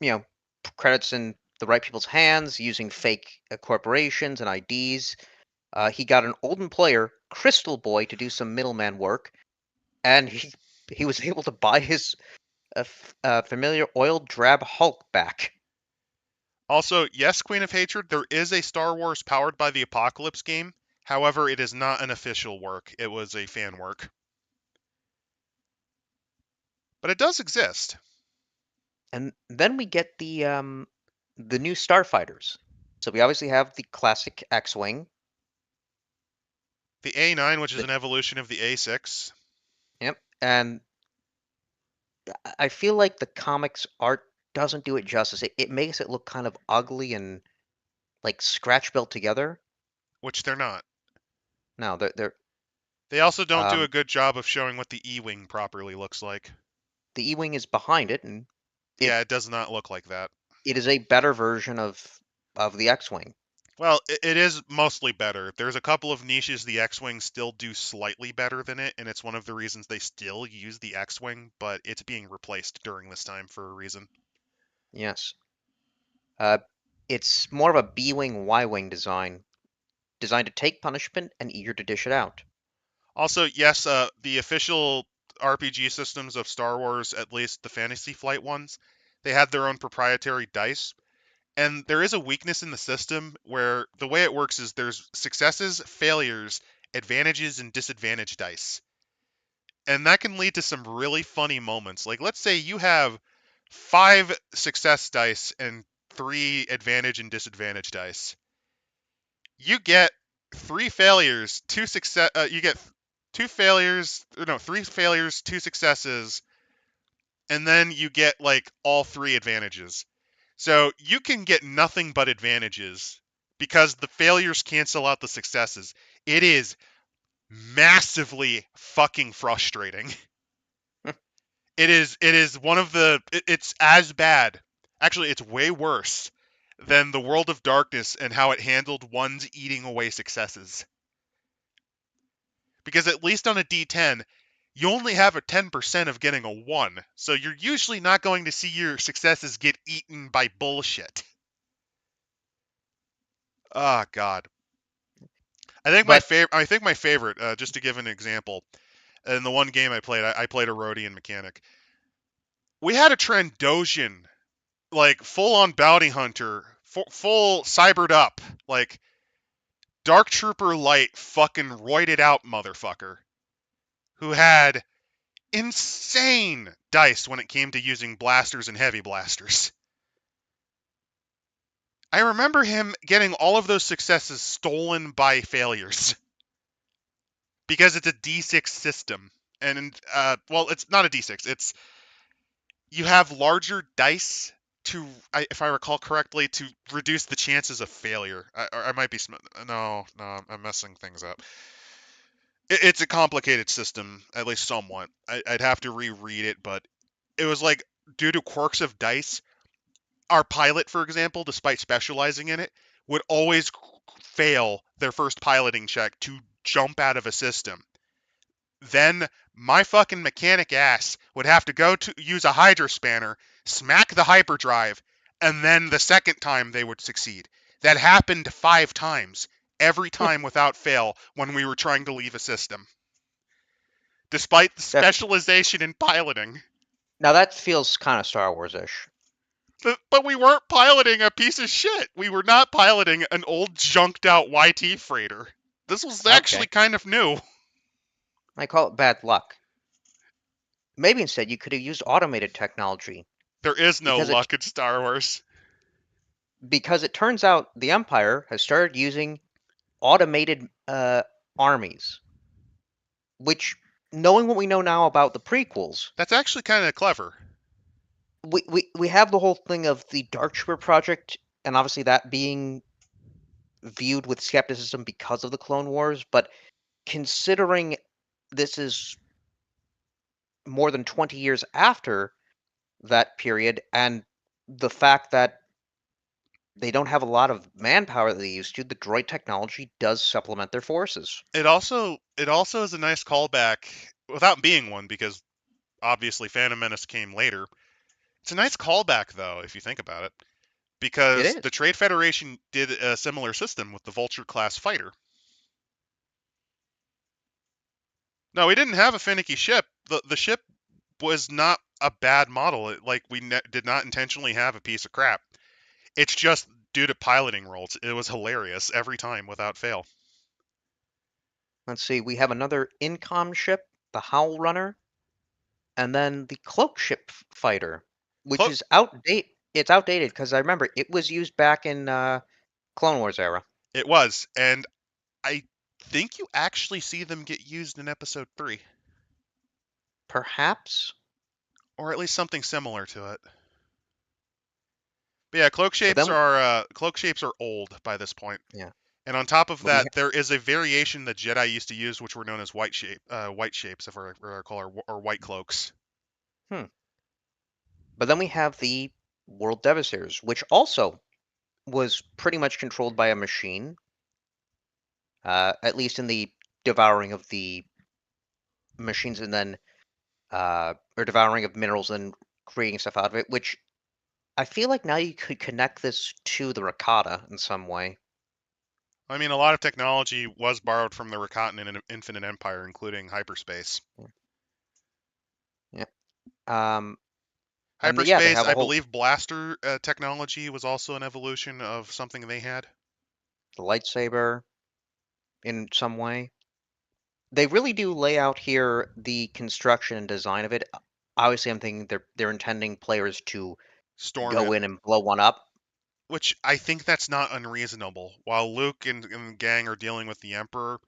you know, credits in the right people's hands using fake corporations and IDs. He got an olden player, Crystal Boy, to do some middleman work, and he was able to buy his familiar oil drab Hulk back. Also, yes, Queen of Hatred, there is a Star Wars Powered by the Apocalypse game. However, it is not an official work. It was a fan work. But it does exist. And then we get the new starfighters. So we obviously have the classic X-wing. The A9, which is The, an evolution of the A6, yep. And I feel like the comics art doesn't do it justice. It makes it look kind of ugly and like scratch built together. which they're not. No, they're They also don't do a um, good job of showing what the E-Wing properly looks like. the E-wing is behind it, and it Yeah, it does not look like that. it is a better version of the X-wing. Well, it is mostly better. There's a couple of niches the X-Wing still do slightly better than it, and it's one of the reasons they still use the X-Wing, but it's being replaced during this time for a reason. Yes. Uh, it's more of a B-wing, Y-wing design, designed to take punishment and eager to dish it out. Also, yes, the official RPG systems of Star Wars, at least the Fantasy Flight ones, they had their own proprietary dice. And there is a weakness in the system where the way it works is there's successes, failures, advantages, and disadvantage dice. And that can lead to some really funny moments. Like, let's say you have 5 success dice and 3 advantage and disadvantage dice. You get 3 failures, 2 success. You get 2 failures, no, 3 failures, 2 successes, and then you get like all 3 advantages. So you can get nothing but advantages because the failures cancel out the successes. It is massively fucking frustrating. It is one of it's as bad. Actually, it's way worse than the World of Darkness and how it handled ones eating away successes. Because at least on a D10, you only have a 10% of getting a 1. So you're usually not going to see your successes get eaten by bullshit. Oh god. But I think my favorite, just to give an example, in the one game I played, I played a Rhodian mechanic. We had a Trandoshan, like full on bounty hunter, full cybered up, like Dark Trooper light fucking roided out motherfucker, who had insane dice when it came to using blasters and heavy blasters. I remember him getting all of those successes stolen by failures because it's a D6 system. And well, it's not a D6. It's you have larger dice to, if I recall correctly, to reduce the chances of failure. I might be no, I'm messing things up. It's a complicated system, at least somewhat. I'd have to reread it, but it was like due to quirks of dice, our pilot, for example, despite specializing in it, would always fail their first piloting check to jump out of a system. Then my fucking mechanic ass would have to go to use a hydro spanner, smack the hyperdrive, and then the second time they would succeed. That happened 5 times, every time without fail when we were trying to leave a system, despite the that specialization in piloting. now that feels kind of Star Wars-ish. But we weren't piloting a piece of shit. We were not piloting an old junked out YT freighter. This was actually Okay. kind of new. I call it bad luck. Maybe instead you could have used automated technology There is no because it luck in Star Wars. because it turns out the Empire has started using automated armies, which, knowing what we know now about the prequels, That's actually kind of clever. we have the whole thing of the Dark Trooper project, and obviously that being viewed with skepticism because of the Clone Wars. But considering this is more than 20 years after that period, and the fact that they don't have a lot of manpower that they used to, the droid technology does supplement their forces. It also is a nice callback without being one because obviously Phantom Menace came later. It's a nice callback though if you think about it It because the is. Trade Federation did a similar system with the Vulture class fighter. No, we didn't have a finicky ship. The ship was not a bad model. Like did not intentionally have a piece of crap. It's just due to piloting roles. It was hilarious every time without fail. Let's see, we have another Incom ship, the Howl Runner, and then the Cloak Ship Fighter, which Clo- is outdated. It's outdated because I remember it was used back in Clone Wars era. it was, and I think you actually see them get used in Episode 3, Perhaps, or at least something similar to it. But yeah, but then cloak shapes are old by this point. yeah, And on top of but we that, there is a variation that Jedi used to use, which were known as white shapes, if I recall, or white cloaks. hmm, but then we have the World Devastators, which also was pretty much controlled by a machine, at least in the devouring of the machines, and then or devouring of minerals and creating stuff out of it. Which I feel like now you could connect this to the Rakata in some way. I mean, a lot of technology was borrowed from the Rakatan and Infinite Empire, including hyperspace. Yeah. Um, yeah, they Hyperspace, have a I whole believe blaster technology was also an evolution of something they had. lightsaber in some way. They really do lay out here the construction and design of it. Obviously, I'm thinking they're intending players to Storm go it, in and blow one up. which I think that's not unreasonable. While Luke and the gang are dealing with the Emperor,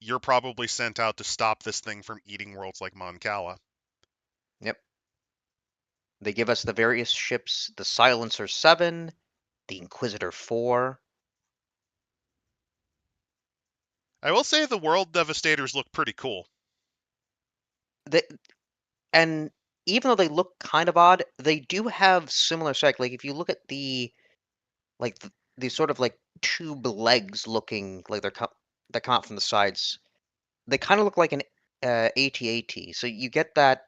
you're probably sent out to stop this thing from eating worlds like Mon Cala. Yep. They give us the various ships: the Silencer 7, the Inquisitor 4. I will say the World Devastators look pretty cool. They, and even though they look kind of odd, they do have similar sec. Like if you look at the sort of like tube legs looking like that come out from the sides, they kind of look like an AT-AT. So you get that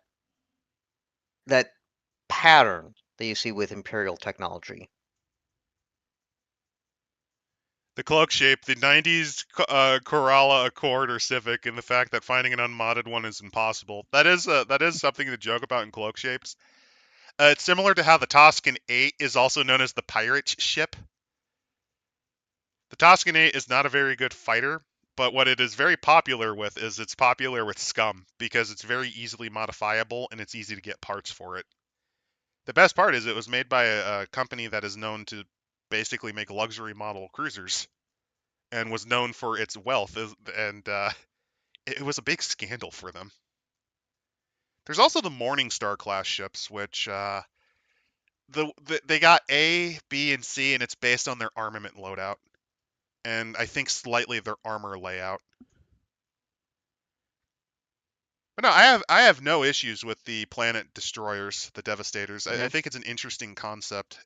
pattern that you see with Imperial technology. The cloak shape, the 90s Corolla Accord or Civic, and the fact that finding an unmodded one is impossible. That is something to joke about in cloak shapes. It's similar to how the Toscan 8 is also known as the pirate ship. The Toscan 8 is not a very good fighter, but what it is very popular with is it's popular with Scum because it's very easily modifiable and it's easy to get parts for it. The best part is it was made by a company that is known to basically make luxury model cruisers and was known for its wealth, and it was a big scandal for them. There's also the Morningstar class ships, which they got A, B, and C, and it's based on their armament loadout, and I think slightly their armor layout. But no, I have no issues with the planet destroyers, the devastators. I Yeah. think it's an interesting concept.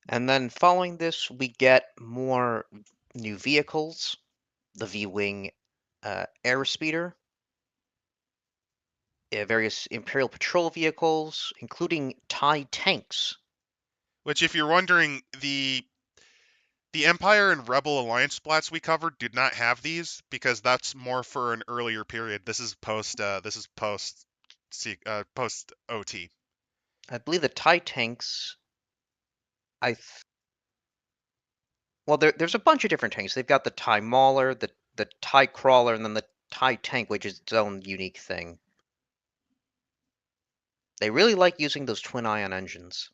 And then following this, we get more new vehicles: the V-wing airspeeder, various Imperial patrol vehicles, including TIE tanks. Which, if you're wondering, the Empire and Rebel Alliance splats we covered did not have these because that's more for an earlier period. This is post. Post OT. I believe the TIE tanks. I th- well, there's a bunch of different tanks. They've got the TIE Mauler, the TIE Crawler, and then the TIE tank, which is its own unique thing. They really like using those twin ion engines.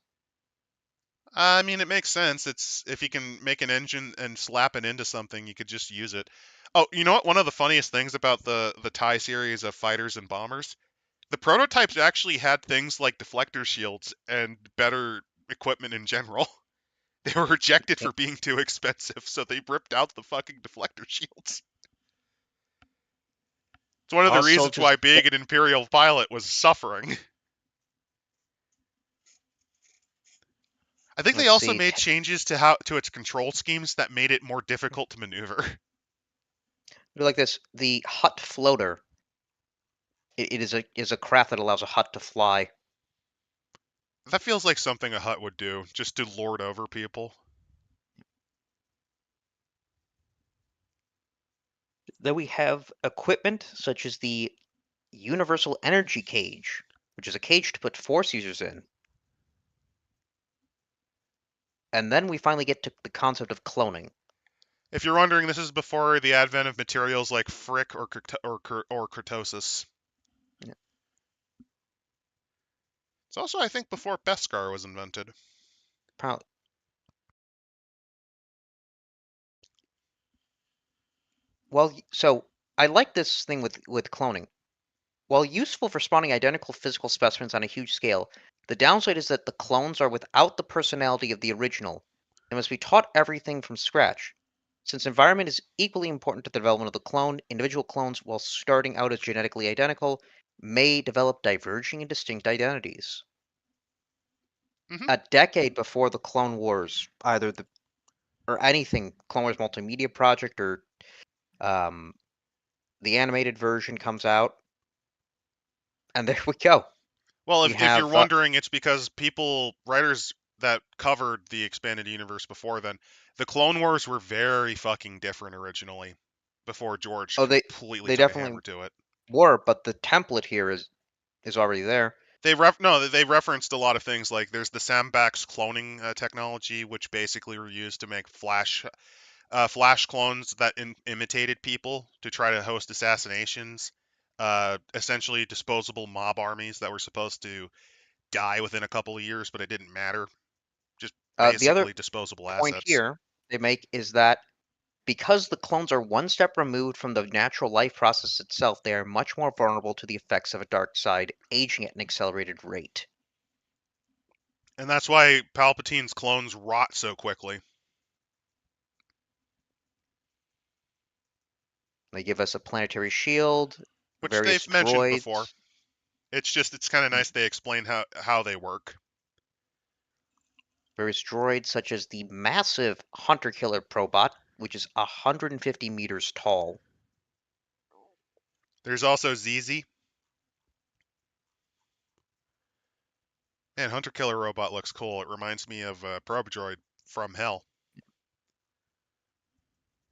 I mean, it makes sense. It's if you can make an engine and slap it into something, you could just use it. Oh, you know what? One of the funniest things about the TIE series of fighters and bombers, the prototypes actually had things like deflector shields and better equipment in general. They were rejected for being too expensive, so they ripped out the fucking deflector shields. It's one of the Also, reasons just why being an Imperial pilot was suffering. I think they let's also see. made changes to its control schemes that made it more difficult to maneuver. Like this, the Hut floater. It is a craft that allows a Hut to fly. That feels like something a Hut would do, just to lord over people. Then we have equipment such as the Universal Energy Cage, which is a cage to put Force users in. And then we finally get to the concept of cloning. If you're wondering, this is before the advent of materials like frick or kurtosis. Yeah. It's also, I think, before Beskar was invented. Probably. Well, so I like this thing with cloning. While useful for spawning identical physical specimens on a huge scale, the downside is that the clones are without the personality of the original and must be taught everything from scratch. Since environment is equally important to the development of the clone, individual clones, while starting out as genetically identical, may develop diverging and distinct identities. Hmm. A decade before the Clone Wars, either the or anything Clone Wars multimedia project or um, the animated version comes out, and there we go. Well, We if you're have wondering, it's because writers that covered the expanded universe before then, the Clone Wars were very fucking different originally, before George oh completely they took a definitely hammer to it. were, but the template here is already there. They referenced a lot of things like there's the Sambax cloning technology, which basically were used to make flash clones that imitated people to try to host assassinations. Essentially disposable mob armies that were supposed to die within a couple of years, but it didn't matter. Just The other basically disposable point assets. here they make is that because the clones are one step removed from the natural life process itself, they are much more vulnerable to the effects of a dark side, aging at an accelerated rate. And that's why Palpatine's clones rot so quickly. They give us a planetary shield, Which they've various mentioned before. droids, It's kind of nice they explain how they work. such as the massive hunter killer probot, which is 150 meters tall. There's also ZZ. Man, Hunter Killer Robot looks cool. It reminds me of Probe Droid from Hell.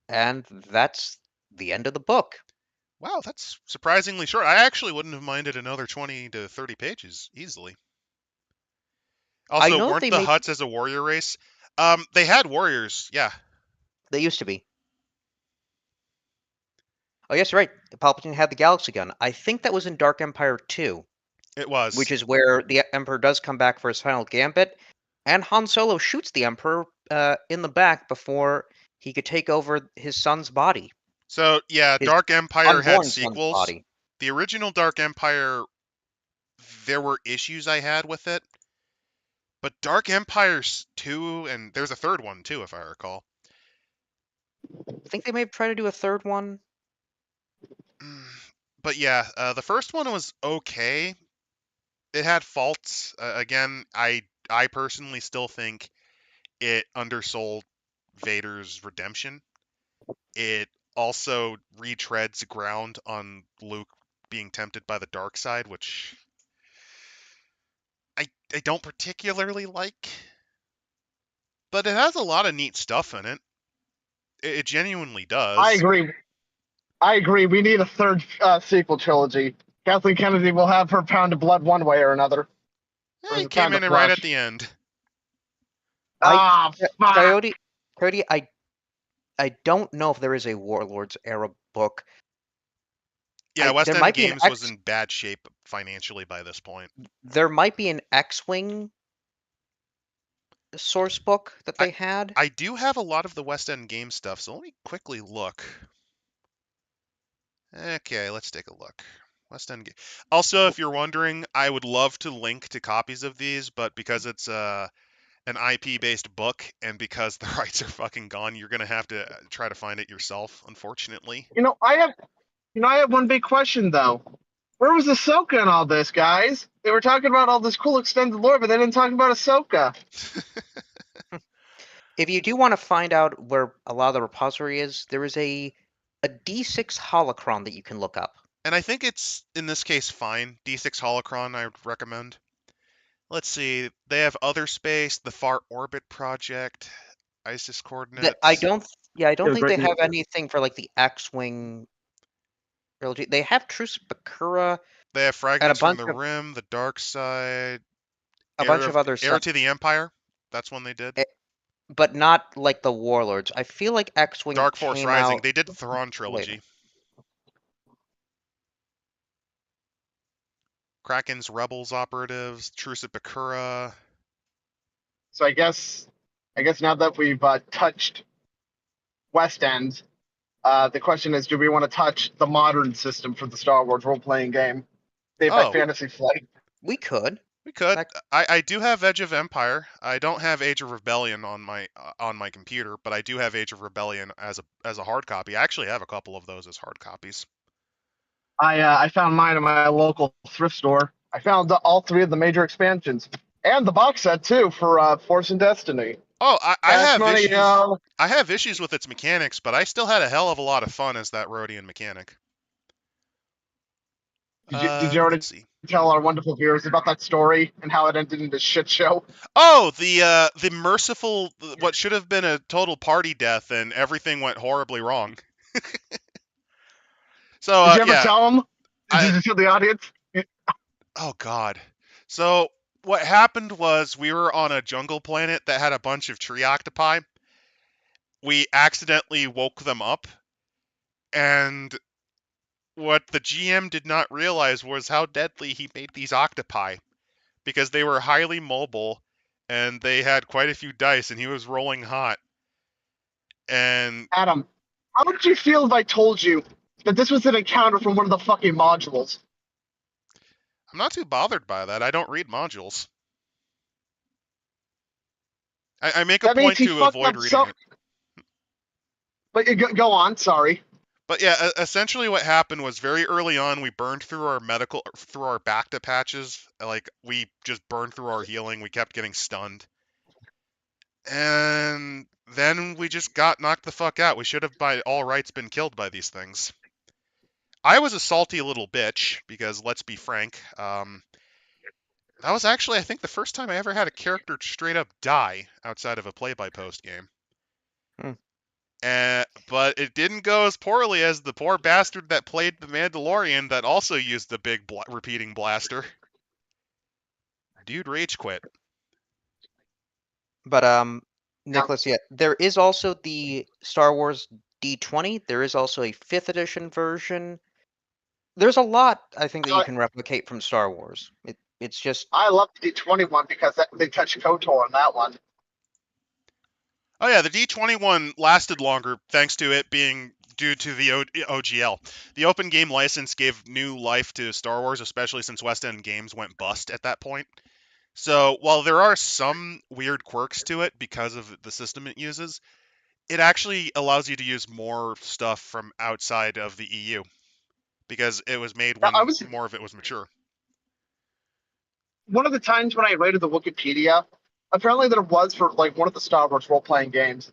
And that's the end of the book. Wow, that's surprisingly short. I actually wouldn't have minded another 20 to 30 pages easily. I Also, know that weren't they the made Hutts as a warrior race? They had warriors, yeah. they used to be. Oh yes, right. Palpatine had the galaxy gun. I think that was in Dark Empire 2, It which was. is where the Emperor does come back for his final gambit, and Han Solo shoots the Emperor in the back before he could take over his son's body, So, yeah, his Dark Empire had unborn son's sequels. body. The original Dark Empire, there were issues I had with it, but Dark Empire 2, and there's a third one too, if I recall. I think they may try to do a third one. Mm, But yeah, the first one was okay. It had faults. Again, I personally still think it undersold Vader's redemption. It also retreads ground on Luke being tempted by the dark side, which I don't particularly like. But it has a lot of neat stuff in it. It genuinely I does. agree. I agree. We need a third sequel trilogy. Kathleen Kennedy will have her pound of blood one way or another. Or is It it came pound in of right at flesh? the end. I Ah, fuck. Coyote, Coyote, I don't know if there is a Warlords era book. Yeah, West There End might be an Games was in bad shape financially by this point. there might be an X-Wing source book that they had. I do have a lot of the West End Game stuff, so let me quickly look. Okay, let's take a look. West End. Also, if you're wondering, I would love to link to copies of these, but because it's an IP-based book and because the rights are fucking gone, you're gonna have to try to find it yourself. Unfortunately. I have one big question though. Where was Ahsoka in all this, guys? They were talking about all this cool extended lore, but they didn't talk about Ahsoka. If you do want to find out where a lot of the repository is, there is a D6 holocron that you can look up. And I think it's in this case fine. D6 holocron, I would recommend. Let's see. They have Other Space, the Far Orbit Project, ISIS That I coordinates. don't think they have anything for like the X-Wing trilogy. They have Truce Bakura They have and Fragments from the Rim, The Dark Side, a bunch of other Heir stuff, to the Empire. That's one they did. but not like the Warlords. I feel like X-Wing Dark Force came Rising. out They did Thrawn later. trilogy. Kraken's Rebels operatives, Truce at Bakura. So I guess now that we've touched West End, the question is, do we want to touch the modern system for the Star Wars role-playing game, Saved by Oh, Fantasy Flight? We could. we could. That- I do have Edge of Empire. I don't have Age of Rebellion on my computer, but I do have Age of Rebellion as a hard copy. I actually have a couple of those as hard copies. I found mine in my local thrift store. I found all three of the major expansions and the box set too for Force and Destiny. Oh, I Cash have money, issues. I have issues with its mechanics, but I still had a hell of a lot of fun as that Rhodian mechanic. Did you already Let's see. tell our wonderful viewers about that story and how it ended in a shit show? Oh, the merciful, what should have been a total party death, and everything went horribly wrong. So Did you ever yeah, tell them? I Did you tell the audience? oh god. So what happened was we were on a jungle planet that had a bunch of tree octopi. We accidentally woke them up, and what the GM did not realize was how deadly he made these octopi, because they were highly mobile and they had quite a few dice, and he was rolling hot. And Adam, how would you feel if I told you that this was an encounter from one of the fucking modules? I'm not too bothered by that. I don't read modules. I make a That means point he to fucked avoid up reading some. it. But go on. Sorry. But yeah, essentially what happened was very early on we burned through our Bacta patches. Like we just burned through our healing. We kept getting stunned. And then we just got knocked the fuck out. We should have by all rights been killed by these things. I was a salty little bitch because let's be frank, that was actually I think the first time I ever had a character straight up die outside of a play-by-post game. Hmm. But it didn't go as poorly as the poor bastard that played the Mandalorian that also used the big repeating blaster. Dude rage quit. But Nicholas, yeah, there is also the Star Wars D20. There is also a 5th edition version. There's a lot I think that you can replicate from Star Wars. It's just I love the D21 because they touched KOTOR on that one. Oh yeah, the D21 lasted longer thanks to it being due to the OGL. The open game license gave new life to Star Wars, especially since West End Games went bust at that point. So while there are some weird quirks to it because of the system it uses, it actually allows you to use more stuff from outside of the EU because it was made I when was more of it was mature. one of the times when I rated the Wikipedia. Apparently, there was for like one of the Star Wars role-playing games.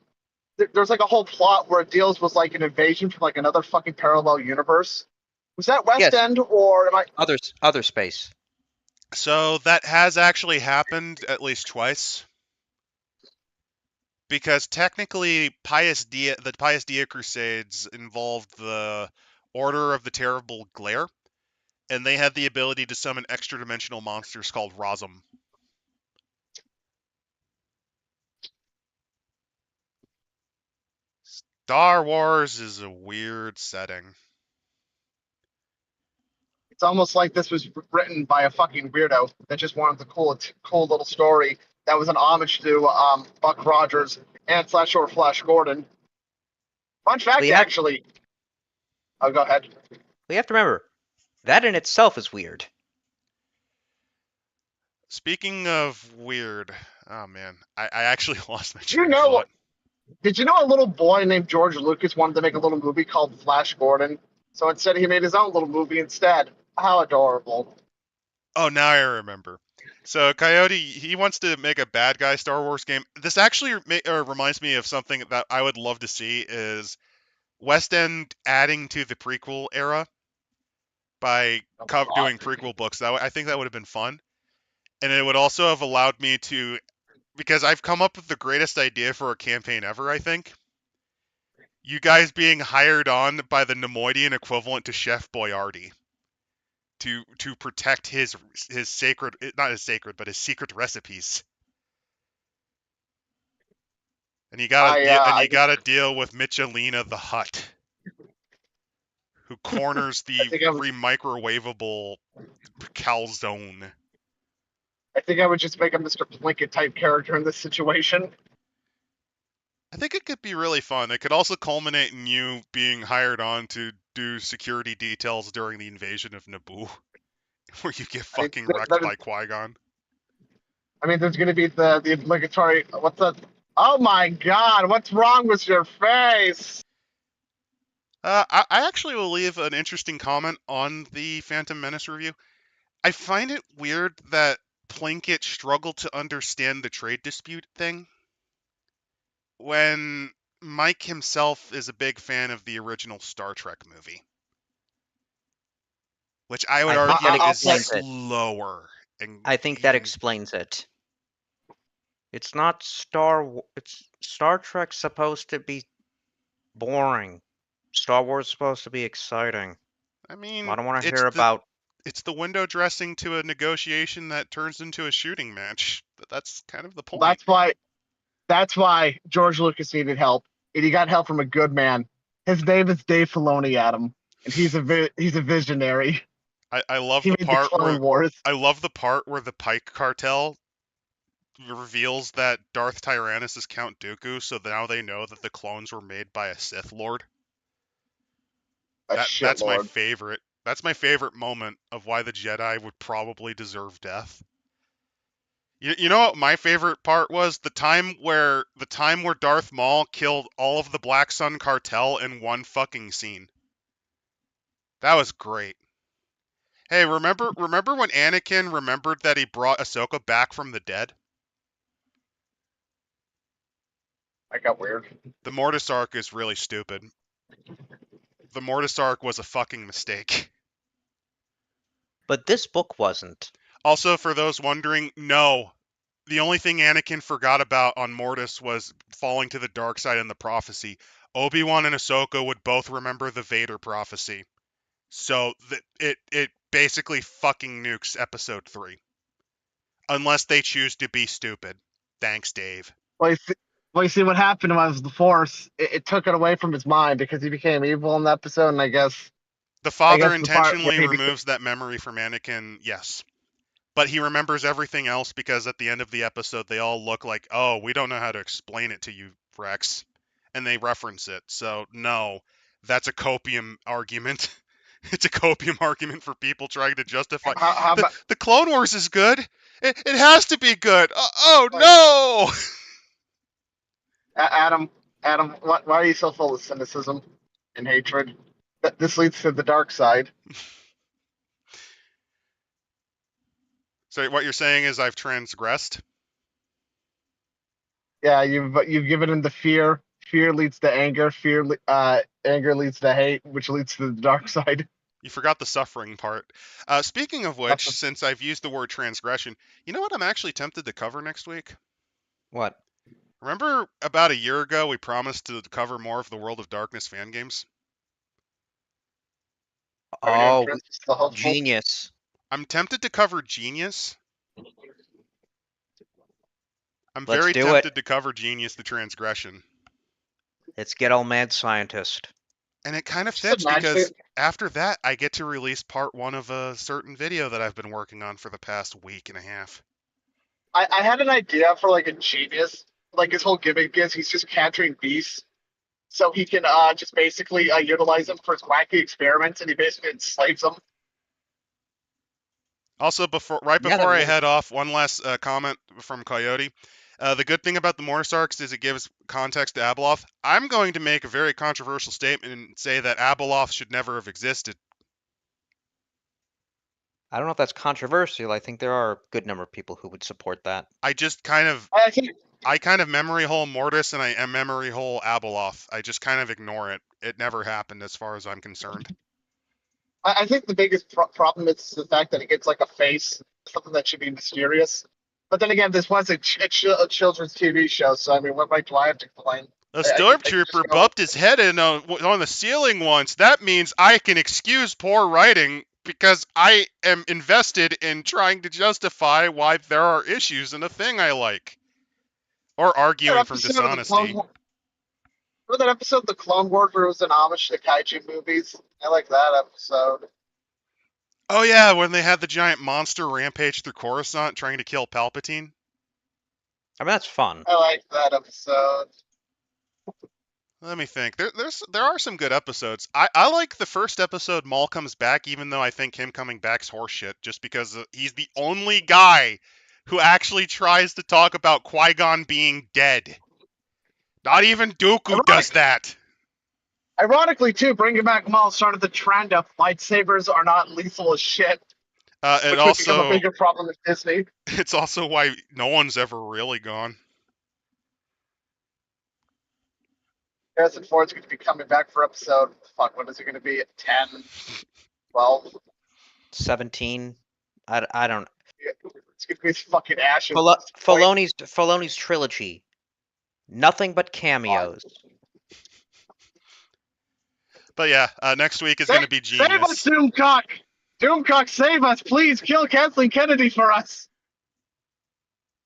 There's like a whole plot where it deals with like an invasion from like another fucking parallel universe. Was that West yes, End or am I? other space. So that has actually happened at least twice. Because technically, the Pius Dia Crusades involved the Order of the Terrible Glare, and they had the ability to summon extra-dimensional monsters called Razum. Star Wars is a weird setting. It's almost like this was written by a fucking weirdo that just wanted the cool little story that was an homage to Buck Rogers and / Flash Gordon. Fun fact, you have, actually. Oh, go ahead. you have to remember, that in itself is weird. Speaking of weird, oh man, I actually lost my You train of know, thought. did you know a little boy named George Lucas wanted to make a little movie called Flash Gordon? So instead, he made his own little movie instead. How adorable. Oh, now I remember. So Coyote, he wants to make a bad guy Star Wars game. This actually reminds me of something that I would love to see is West End adding to the prequel era by doing prequel books. I think that would have been fun. And it would also have allowed me to, because I've come up with the greatest idea for a campaign ever, I think. You guys being hired on by the Nemoidian equivalent to Chef Boyardee to protect his sacred, not his sacred, but his secret recipes. And you I gotta deal with Michelina the Hutt, who corners I the think I would remicrowavable calzone. I think I would just make a Mr. Plinkett type character in this situation. I think it could be really fun. It could also culminate in you being hired on to do security details during the invasion of Naboo, where you get I mean, fucking wrecked by Qui-Gon. there's going to be the obligatory. What's that? Oh my God! What's wrong with your face? I actually will leave an interesting comment on the Phantom Menace review. I find it weird that Plinkett struggled to understand the trade dispute thing when Mike himself is a big fan of the original Star Trek movie, which I would I think that argue is explains it. slower. And I think that explains it. It's not it's Star Trek's supposed to be boring. Star Wars is supposed to be exciting. I mean, I don't want to hear about. it's the window dressing to a negotiation that turns into a shooting match. That's kind of the point. That's why George Lucas needed help, and he got help from a good man. His name is Dave Filoni, Adam, and he's a visionary. I love He the made the part Clone Wars. I love the part where the Pike cartel reveals that Darth Tyrannus is Count Dooku, so now they know that the clones were made by a Sith Lord. That's my Shitlord. favorite. That's my favorite moment of why the Jedi would probably deserve death. You know what my favorite part was? The time where Darth Maul killed all of the Black Sun cartel in one fucking scene. That was great. Hey, remember when Anakin remembered that he brought Ahsoka back from the dead? I got weird. The Mortis arc is really stupid. The Mortis arc was a fucking mistake. But this book wasn't. Also, for those wondering, no. The only thing Anakin forgot about on Mortis was falling to the dark side in the prophecy. Obi-Wan and Ahsoka would both remember the Vader prophecy. So it basically fucking nukes episode 3. Unless they choose to be stupid. Thanks, Dave. Well, you see what happened was the Force. It took it away from his mind because he became evil in the episode, and I guess The father the part where intentionally he removes that memory from Anakin, yes. But he remembers everything else because at the end of the episode, they all look like, oh, we don't know how to explain it to you, Rex. And they reference it. So, no, that's a copium argument. It's a copium argument for people trying to justify. how about The Clone Wars is good. It has to be good. Oh, like, no! Adam? Why are you so full of cynicism and hatred? This leads to the dark side. So, what you're saying is I've transgressed? Yeah, you've given him the fear. Fear leads to anger. Anger leads to hate, which leads to the dark side. You forgot the suffering part. Speaking of which, since I've used the word transgression, you know what I'm actually tempted to cover next week? What? Remember about a year ago we promised to cover more of the World of Darkness fan games? Oh, Princess the Hopeful? genius. I'm tempted to cover Genius. I'm Let's very do tempted it. to cover Genius the Transgression. Let's get all mad scientist. And it kind of Just fits imagine because it. after that, I get to release part 1 of a certain video that I've been working on for the past week and a half. I had an idea for like a genius. Like his whole gimmick is he's just capturing beasts, so he can just basically utilize them for his wacky experiments, and he basically enslaves them. Also, Yeah, before that I would. head off, one last comment from Coyote. The good thing about the Mortis arcs is it gives context to Abeloth. I'm going to make a very controversial statement and say that Abeloth should never have existed. I don't know if that's controversial. I think there are a good number of people who would support that. I just kind of I think memory hole Mortis and I am memory hole Abeloth. I just kind of ignore it. It never happened as far as I'm concerned. I think the biggest problem is the fact that it gets like a face, something that should be mysterious. But then again, this was a children's TV show, so I mean, what right do I have to complain? A I can just stormtrooper go. bumped his head in on the ceiling once. That means I can excuse poor writing because I am invested in trying to justify why there are issues in a thing I like. Or That arguing from episode of the Clone dishonesty. War, remember that episode of the Clone Wars where it was an homage to kaiju movies? I like that episode. Oh yeah, when they had the giant monster rampage through Coruscant trying to kill Palpatine. I mean, that's fun. I like that episode. Let me think. There are some good episodes. I like the first episode Maul comes back, even though I think him coming back's horseshit, just because he's the only guy who actually tries to talk about Qui-Gon being dead. Not even Dooku does that. Ironically, too, bringing back Maul started the trend of lightsabers are not lethal as shit, And which would become a also, bigger problem with Disney. it's also why no one's ever really gone. Harrison Ford's going to be coming back for episode. Fuck, what is it going to be? 10, 12? 17. I don't. It's going to be fucking ashes. at this point. Filoni's trilogy. Nothing but cameos. But yeah, next week is going to be Save us, genius. Doomcock! Doomcock, save us! Please kill Kathleen Kennedy for us!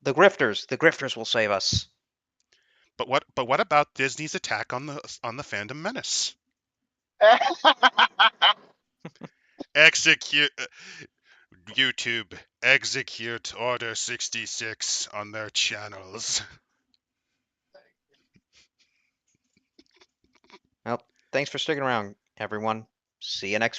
The grifters will save us. But what about Disney's attack on the Phantom Menace? Execute YouTube. Execute Order 66 on their channels. Well, thanks for sticking around, everyone. See you next week.